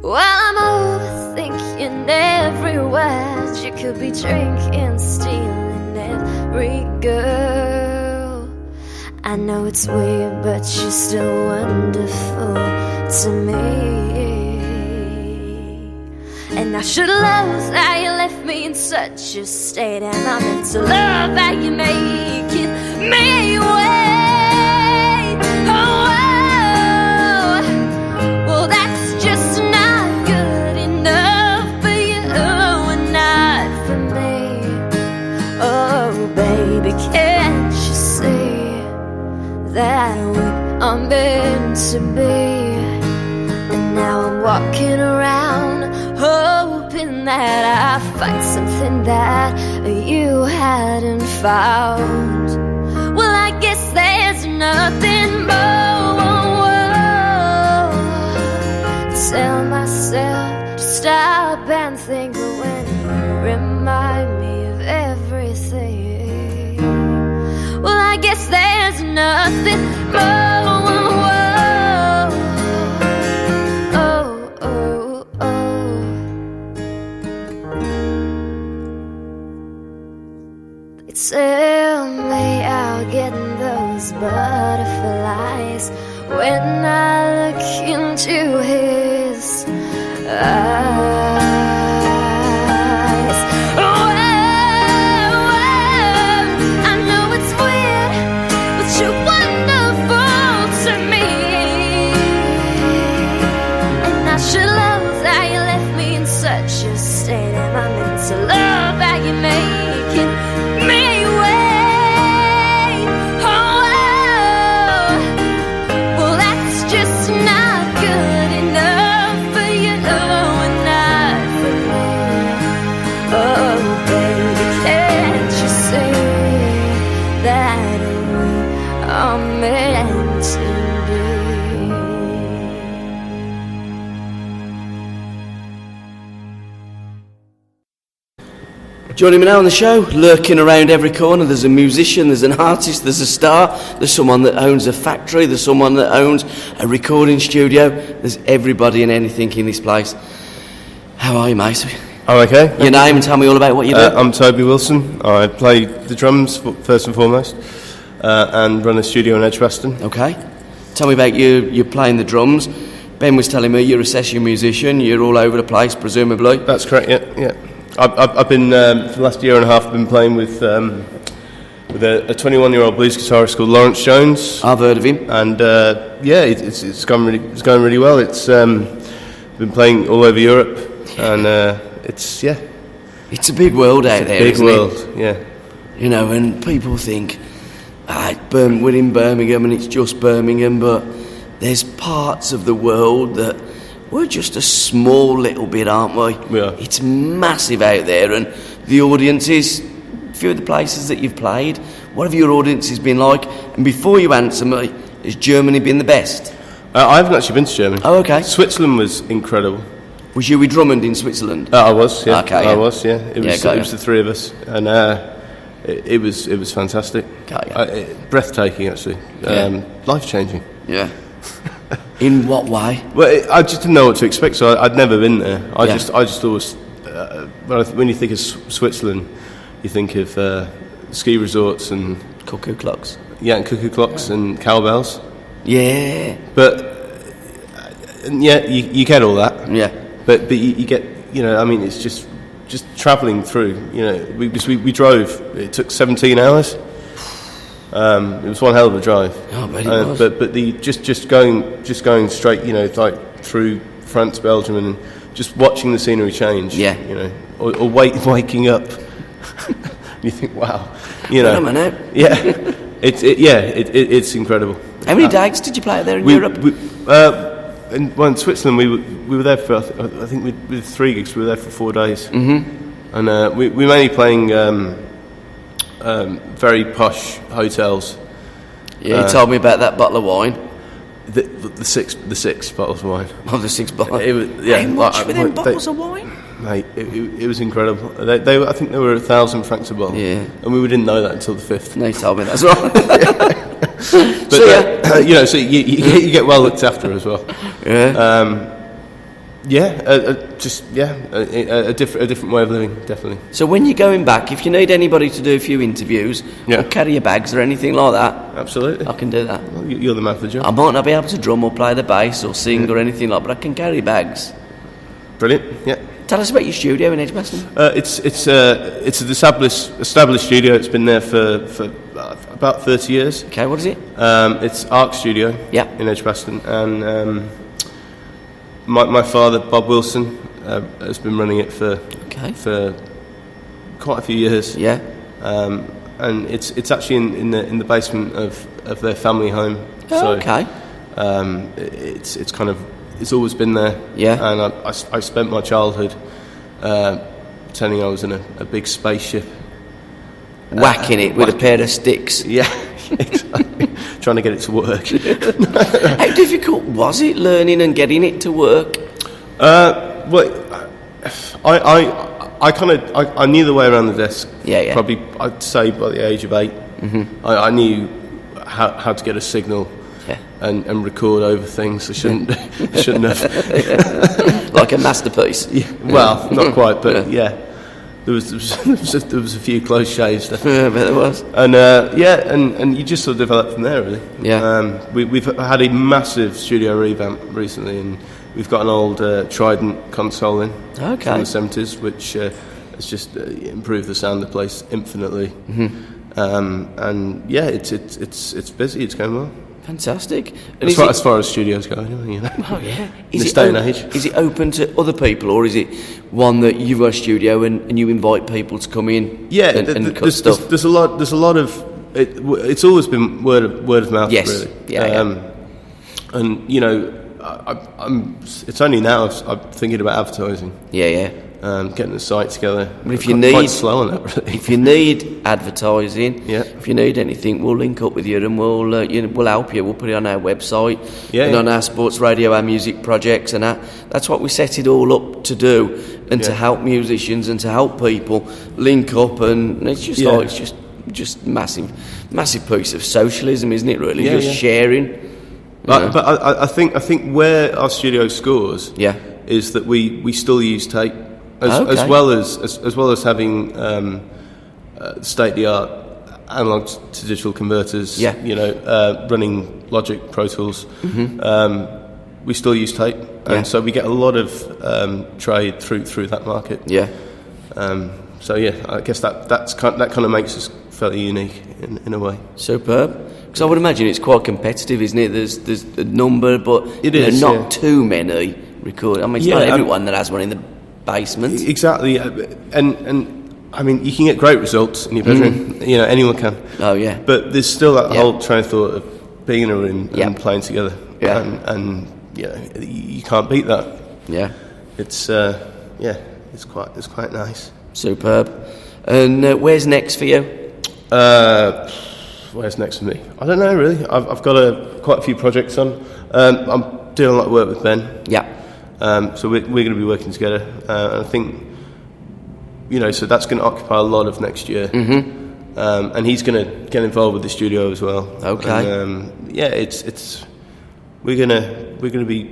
Well, I'm overthinking every word. You could be drinking, stealing every girl. I know it's weird, but you're still wonderful to me. And I should love how you left me in such a state, and I meant to love how you making me wait. Oh, well, that's just not good enough for you and not for me. Oh, baby, can't you see that we are meant to be? And now I'm walking around hoping that I find something that you hadn't found. Well, I guess there's nothing more. Tell myself to stop and think when you remind me of everything. Well, I guess there's nothing more. Tell me I'll get those butterflies when I look into his eyes. Oh, I know it's weird, but you're wonderful to me. And I should love how you left me in such a state, and I meant to love how you making me wait. Oh, well, that's just not good enough for you and not for me. Oh, baby, can't you see that we are meant to be? Joining me now on the show, lurking around every corner, there's a musician, there's an artist, there's a star, there's someone that owns a factory, there's someone that owns a recording studio, there's everybody and anything in this place. How are you, mate? I'm okay. Your name and tell me all about what you do. I'm Toby Wilson. I play the drums first and foremost and run a studio in Edgbaston. Okay. Tell me about you playing the drums. Ben was telling me you're a session musician, you're all over the place, presumably. That's correct, yeah. I've been, for the last year and a half, I've been playing with a 21-year-old blues guitarist called Lawrence Jones. I've heard of him. And, it's going really well. It's been playing all over Europe, and it's a big world out there, isn't it? Big world, yeah. You know, and people think, we're in Birmingham and it's just Birmingham, but there's parts of the world that we're just a small little bit, aren't we? We are. It's massive out there, and the audiences, a few of the places that you've played, what have your audiences been like? And before you answer me, has Germany been the best? I haven't actually been to Germany. Oh, okay. Switzerland was incredible. Was you with Drummond in Switzerland? I was, yeah. Okay, I was, yeah. It was you. the three of us, and it was fantastic. Breathtaking, actually. Life-changing. Yeah. In what way? Well, I just didn't know what to expect, so I'd never been there. I just always, when you think of Switzerland, you think of ski resorts and cuckoo clocks. Yeah, and cuckoo clocks and cowbells. Yeah. But you get all that. Yeah. But you get, I mean, it's just travelling through. We drove. It took 17 hours. It was one hell of a drive. Oh, I bet it was. But the just going straight, like through France, Belgium, and just watching the scenery change. Yeah. Or waking up. You think, wow. Wait a minute. Yeah. It's incredible. How many days did you play there in Europe? In Switzerland, we were there for, I think with 3 gigs. We were there for 4 days. Mm-hmm. And we mainly playing very posh hotels. Yeah, you told me about that bottle of wine. The six bottles of wine. Oh, the 6 bottles. How much for them bottles of wine? Mate, it was incredible. I think they were 1,000 francs a bottle. Yeah. And we didn't know that until the 5th. No, you told me that as well. But so you get well looked after as well. Yeah. A different way of living, definitely. So when you're going back, if you need anybody to do a few interviews, or carry your bags or anything like that, absolutely, I can do that. Well, you're the man for the job. I might not be able to drum or play the bass or sing or anything like, but I can carry bags. Brilliant. Yeah. Tell us about your studio in Edgbaston. It's an established studio. It's been there for about 30 years. Okay, what is it? It's Arc Studio in Edgbaston, and my father, Bob Wilson, has been running it for quite a few years. Yeah. And it's actually in the basement of their family home. Okay. It's kind of, it's always been there. Yeah. And I spent my childhood pretending I was in a big spaceship, whacking it with a pair of sticks. Yeah, exactly. Trying to get it to work. How difficult was it learning and getting it to work? Well, I knew the way around the desk. Yeah. Probably, I'd say by the age of 8, I knew how to get a signal. Yeah. And record over things I shouldn't have. Like a masterpiece. Yeah. Well, not quite, but there was a few close shaves there. Yeah, I bet there was. And and you just sort of develop from there, really. Yeah. We've had a massive studio revamp recently, and we've got an old Trident console in from the 70s, which has just improved the sound of the place infinitely. And yeah, it's busy. It's going well. Fantastic. And as far as studios go, you know. Oh yeah. In this day and age. Is it open to other people, or is it one that you've got a studio and you invite people to come in? Yeah, and cut stuff. There's a lot of. It's always been word of mouth. Yes. Really. Yeah. And you know, it's only now I'm thinking about advertising. Yeah. Getting the site together. But if I'm quite slow on that, really. If you need advertising, yeah. If you need anything, we'll link up with you and we'll help you. We'll put it on our website and on our sports radio, our music projects, and that's what we set it all up to do, and to help musicians and to help people link up, and it's just it's just massive piece of socialism, isn't it? Really, just sharing. But I think where our studio scores, is that we still use tape. As well as having state-of-the-art analog to digital converters, running Logic, Pro Tools, we still use tape, and so we get a lot of trade through that market. Yeah. So I guess that kind of makes us fairly unique in a way. Superb. Because I would imagine it's quite competitive, isn't it? There's a number, but it is not too many record. I mean, it's not everyone that has one in the basement. Exactly, and I mean, you can get great results in your bedroom. You know, anyone can. Oh yeah. But there's still that whole train of thought of being in a room and playing together. Yeah. And you can't beat that. Yeah. It's it's quite nice. Superb. And where's next for you? Where's next for me? I don't know really. I've got quite a few projects on. I'm doing a lot of work with Ben. Yeah. So we're going to be working together, and I think, so that's going to occupy a lot of next year. And he's going to get involved with the studio as well. Okay. And, we're going to be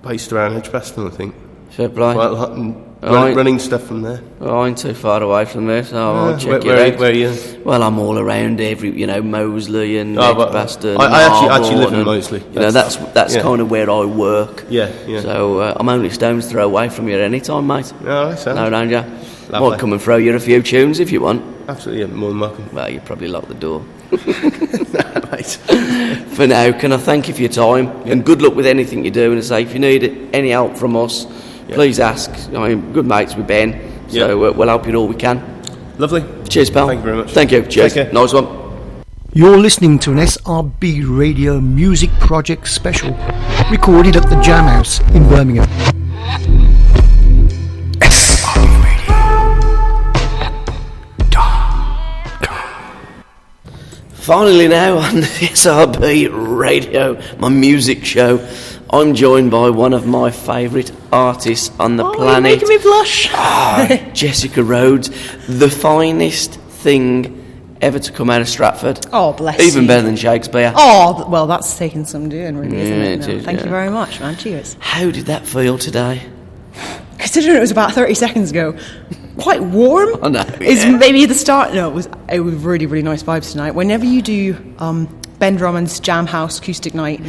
based around Edgbaston, I think. Fair play. Quite a lot, and running stuff from there. Well, I ain't too far away from there, so I'll check it out. Where are you? Well, I'm all around Moseley and Edgbaston. I actually live in Moseley. That's kind of where I work. Yeah. So I'm only stone's throw away from you at any time, mate. No, don't you? Might come and throw you a few tunes if you want. Absolutely, more than welcome. Well, you probably lock the door. Nah, mate. For now, can I thank you for your time and good luck with anything you do? And I say, if you need any help from us, please ask. I mean, good mates with Ben, so we'll help you all we can. Lovely. Cheers, pal. Thank you very much. Thank you. Cheers. Nice one. You're listening to an SRB Radio Music Project special, recorded at the Jamhouse in Birmingham. SRB Radio. Finally now on the SRB Radio, my music show, I'm joined by one of my favourite artists on the planet. You're making me blush. Jessica Rhodes, the finest thing ever to come out of Stratford. Oh, bless Even you. better than Shakespeare. Oh, well, that's taking some doing, really, isn't it? Is, Thank you very much, man. Cheers. How did that feel today? Considering it was about 30 seconds ago, quite warm. I know. Is maybe the start. No, it was really, really nice vibes tonight. Whenever you do Ben Drummond's Jamhouse acoustic night,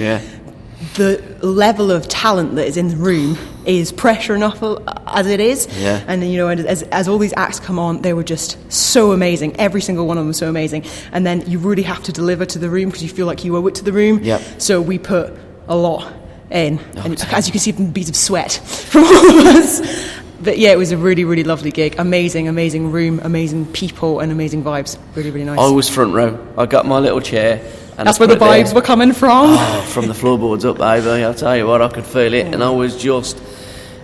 the level of talent that is in the room is pressure enough as it is. Yeah. And as all these acts come on, they were just so amazing. Every single one of them was so amazing. And then you really have to deliver to the room because you feel like you owe it to the room. Yep. So we put a lot in, and as you can see from beads of sweat from all of us. But yeah, it was a really, really lovely gig. Amazing room, amazing people, and amazing vibes. Really, really nice. I was front row. I got my little chair. And that's where the vibes were coming from. Oh, from the floorboards up, baby. I'll tell you what, I could feel it. And I was just,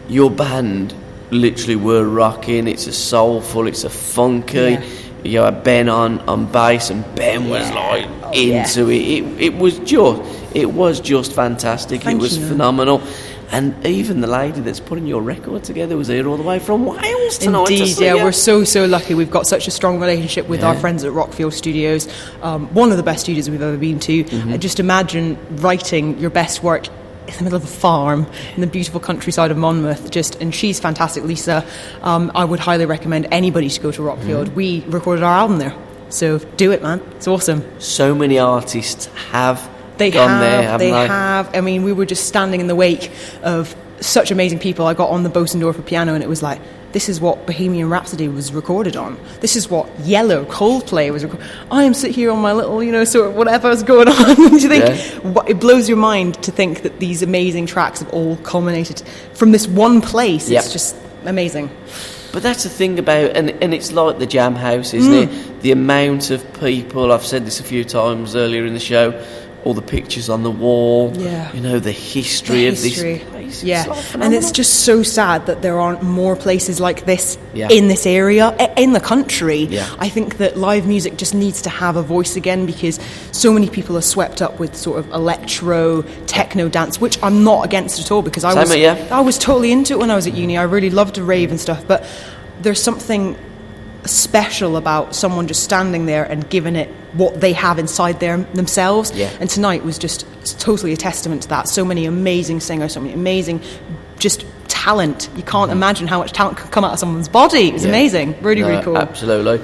your band literally were rocking. It's a soulful, it's a funky. Yeah. You had Ben on bass, and Ben was like into it. It was just fantastic. Thank it was you. Phenomenal. And even the lady that's putting your record together was here all the way from Wales tonight. Indeed, we're so lucky. We've got such a strong relationship with our friends at Rockfield Studios, one of the best studios we've ever been to. Just imagine writing your best work in the middle of a farm in the beautiful countryside of Monmouth. And she's fantastic, Lisa. I would highly recommend anybody to go to Rockfield. We recorded our album there, so do it, man. It's awesome. So many artists have. They have. I mean, we were just standing in the wake of such amazing people. I got on the Bosendorfer piano, and it was like, this is what Bohemian Rhapsody was recorded on. This is what Yellow, Coldplay was recorded. I am sitting here on my little, sort of whatever is going on. Do you think it blows your mind to think that these amazing tracks have all culminated from this one place? It's just amazing. But that's the thing about, and it's like the Jamhouse, isn't it? The amount of people, I've said this a few times earlier in the show, all the pictures on the wall, the history of this place. And it's just so sad that there aren't more places like this in this area, in the country. I think that live music just needs to have a voice again, because so many people are swept up with sort of electro, techno dance, which I'm not against at all, because I was totally into it when I was at uni. I really loved to rave and stuff, but there's something special about someone just standing there and giving it what they have inside themselves. And tonight was just totally a testament to that. So many amazing singers, so many amazing just talent. You can't imagine how much talent could come out of someone's body. It was amazing. Really cool. Absolutely.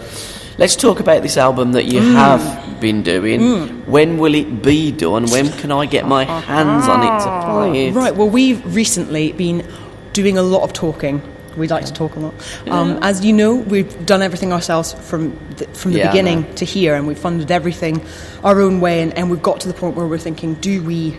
Let's talk about this album that you have been doing. When will it be done? When can I get my hands on it to play it? Right, well, we've recently been doing a lot of talking. We like to talk a lot. As you know, we've done everything ourselves from the beginning to here, and we've funded everything our own way, and we've got to the point where we're thinking, do we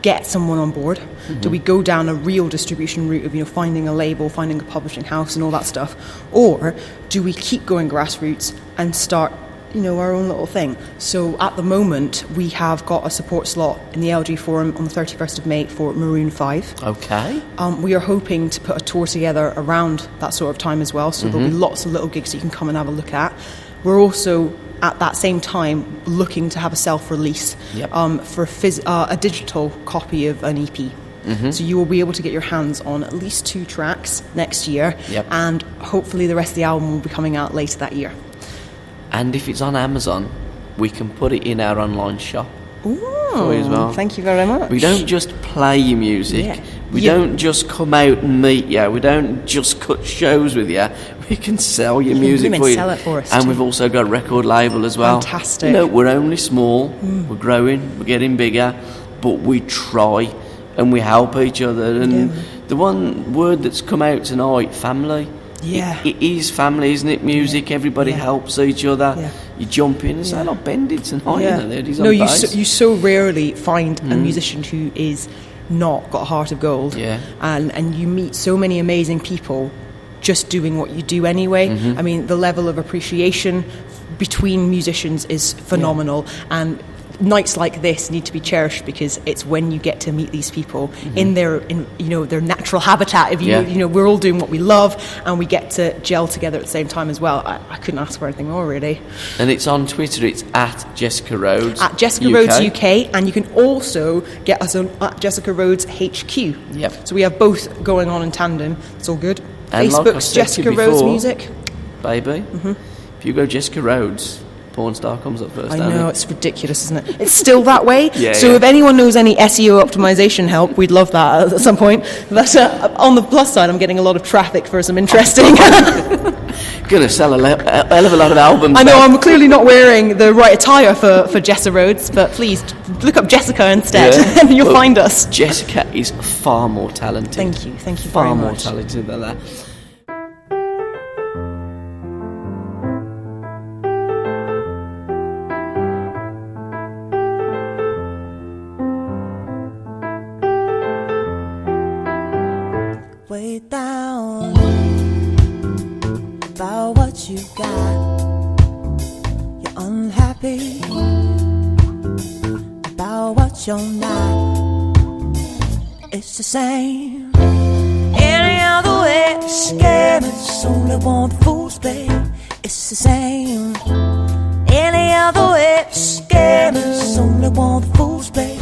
get someone on board? Do we go down a real distribution route of finding a label, finding a publishing house and all that stuff? Or do we keep going grassroots and start our own little thing? So at the moment, we have got a support slot in the LG Forum on the 31st of May for Maroon 5. Okay. We are hoping to put a tour together around that sort of time as well, so there'll be lots of little gigs that you can come and have a look at. We're also, at that same time, looking to have a self-release for a digital copy of an EP. So you will be able to get your hands on at least 2 tracks next year, and hopefully the rest of the album will be coming out later that year. And if it's on Amazon, we can put it in our online shop for you as well. Thank you very much. We don't just play your music. We don't just come out and meet you. We don't just cut shows with you. We can sell your music for you. Sell it for us. And we've also got a record label as well. Fantastic. We're only small. We're growing. We're getting bigger. But we try and we help each other. And the one word that's come out tonight, family. It is family, isn't it? Music, everybody helps each other. You jump in and say, "Look, Ben did tonight." You so rarely find a musician who is not got a heart of gold. And you meet so many amazing people just doing what you do anyway. I mean, the level of appreciation between musicians is phenomenal, and nights like this need to be cherished, because it's when you get to meet these people in their their natural habitat. We're all doing what we love, and we get to gel together at the same time as well. I couldn't ask for anything more, really. And it's on Twitter. It's at Jessica Rhodes. At Jessica Rhodes UK, and you can also get us on at Jessica Rhodes HQ. So we have both going on in tandem. It's all good. And Facebook's Jessica Rhodes Music. Baby. If you go Jessica Rhodes, porn star comes up first. I know, it's ridiculous, isn't it? It's still that way. Yeah, so if anyone knows any SEO optimization help, we'd love that at some point. But on the plus side, I'm getting a lot of traffic for some interesting... Gonna sell a hell of a lot of albums. I know, I'm clearly not wearing the right attire for Jessa Rhodes, but please look up Jessica instead, and you'll find us. Jessica is far more talented. Thank you very much. Far more talented than that. Way down about what you got. You're unhappy about what you're not. It's the same any other way. Scammers only want fools play. It's the same any other way. Scammers only want fools play.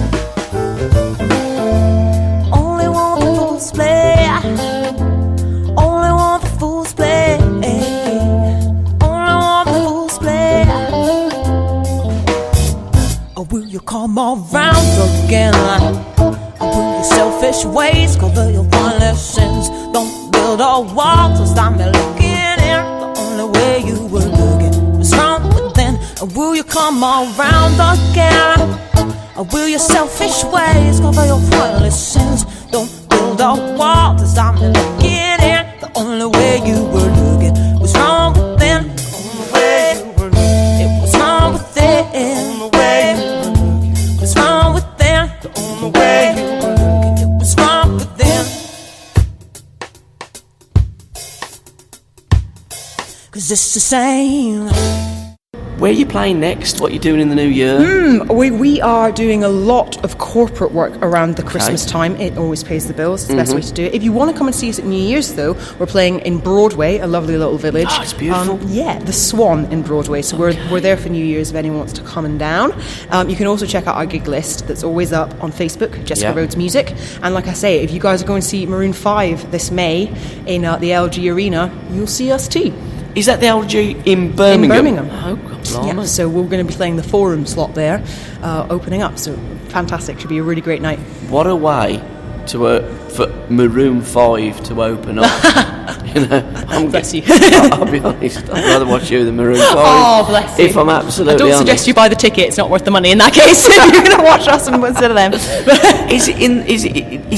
Only want the fools play. Only want the fools play. Only want the fools play. Or will you come around again? Or will your selfish ways cover your violent sins? Don't build a wall to stop me looking in. The only way you were looking was from within. Or will you come around again? Or will your selfish ways cover your violent sins? Don't build a wall to stop me looking in. The only way you were looking was wrong within. The only way you were looking, it was wrong within. The only way you were looking was wrong within. The only way you were looking, it was wrong within. 'Cause it's the same. Where are you playing next? What are you doing in the new year? We are doing a lot of corporate work around the Christmas time. It always pays the bills. It's the best way to do it. If you want to come and see us at New Year's, though, we're playing in Broadway, a lovely little village. Oh, it's beautiful. The Swan in Broadway. So we're there for New Year's if anyone wants to come and down. You can also check out our gig list that's always up on Facebook, Jessica Rhodes Music. And like I say, if you guys are going to see Maroon 5 this May in the LG Arena, you'll see us too. Is that the LG in Birmingham? In Birmingham. Oh, yeah, so we're going to be playing the Forum slot there, opening up. So fantastic. Should be a really great night. What a way to for Maroon 5 to open up. You know, bless you. I'll be honest. I'd rather watch you than Maroon 5. Oh, bless you. If I'm absolutely honest. I don't suggest you buy the ticket. It's not worth the money in that case. You're going to watch us instead of them. Is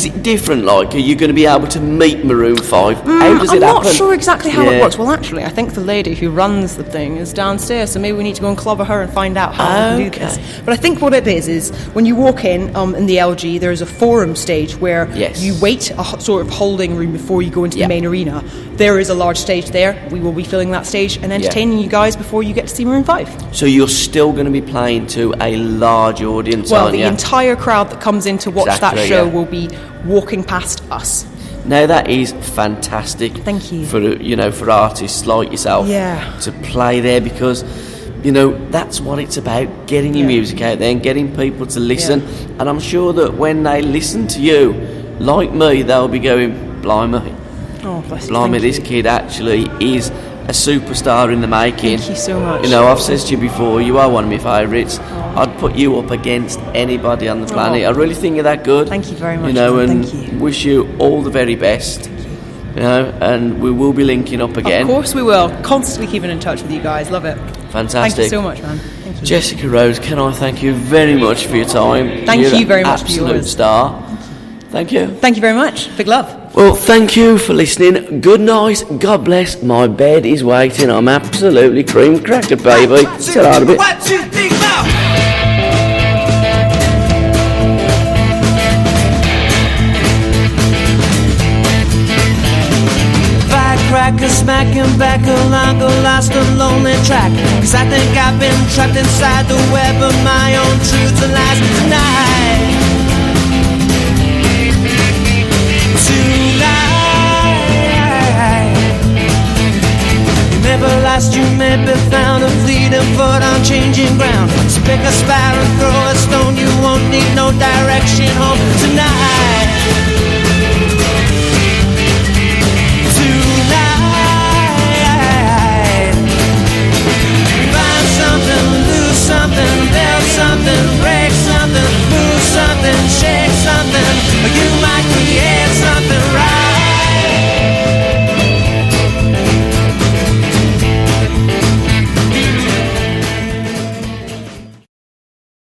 it different? Like, are you going to be able to meet Maroon 5? How does it happen? I'm not sure exactly how it works. Well, actually, I think the lady who runs the thing is downstairs, so maybe we need to go and clobber her and find out how we can do this. But I think what it is when you walk in the LG, there is a forum stage where you wait a sort of holding room before you go into the main arena. There is a large stage there. We will be filling that stage and entertaining you guys before you get to see Maroon 5. So you're still going to be playing to a large audience, well, aren't you? The entire crowd that comes in to watch that show will be walking past us. Now that is fantastic. Thank you. For artists like yourself to play there, because that's what it's about, getting your music out there and getting people to listen. And I'm sure that when they listen to you, like me, they'll be going, blimey. Oh, bless you. Blimey, this kid actually is a superstar in the making. Thank you so much. I've said to you before, you are one of my favourites. I'd put you up against anybody on the planet. I really think you're that good. Thank you very much. And thank you. Wish you all the very best. Thank you. And we will be linking up again. Of course we will. Constantly keeping in touch with you guys. Love it. Fantastic. Thank you so much, man. Thank you. Jessica Rhodes, can I thank you very much for your time? Thank you very much for absolute yours. Star. Thank you. Thank you very much. Big love. Well, thank you for listening. Good night. God bless. My bed is waiting. I'm absolutely cream crackered, baby. Sit out a bit. What you think about? Firecracker smacking back along a lost and lonely track. 'Cause I think I've been trapped inside the web of my own truths and lies tonight. Never lost, you may be found, a fleeting foot on changing ground. So pick a sparrow and throw a stone, you won't need no direction home tonight.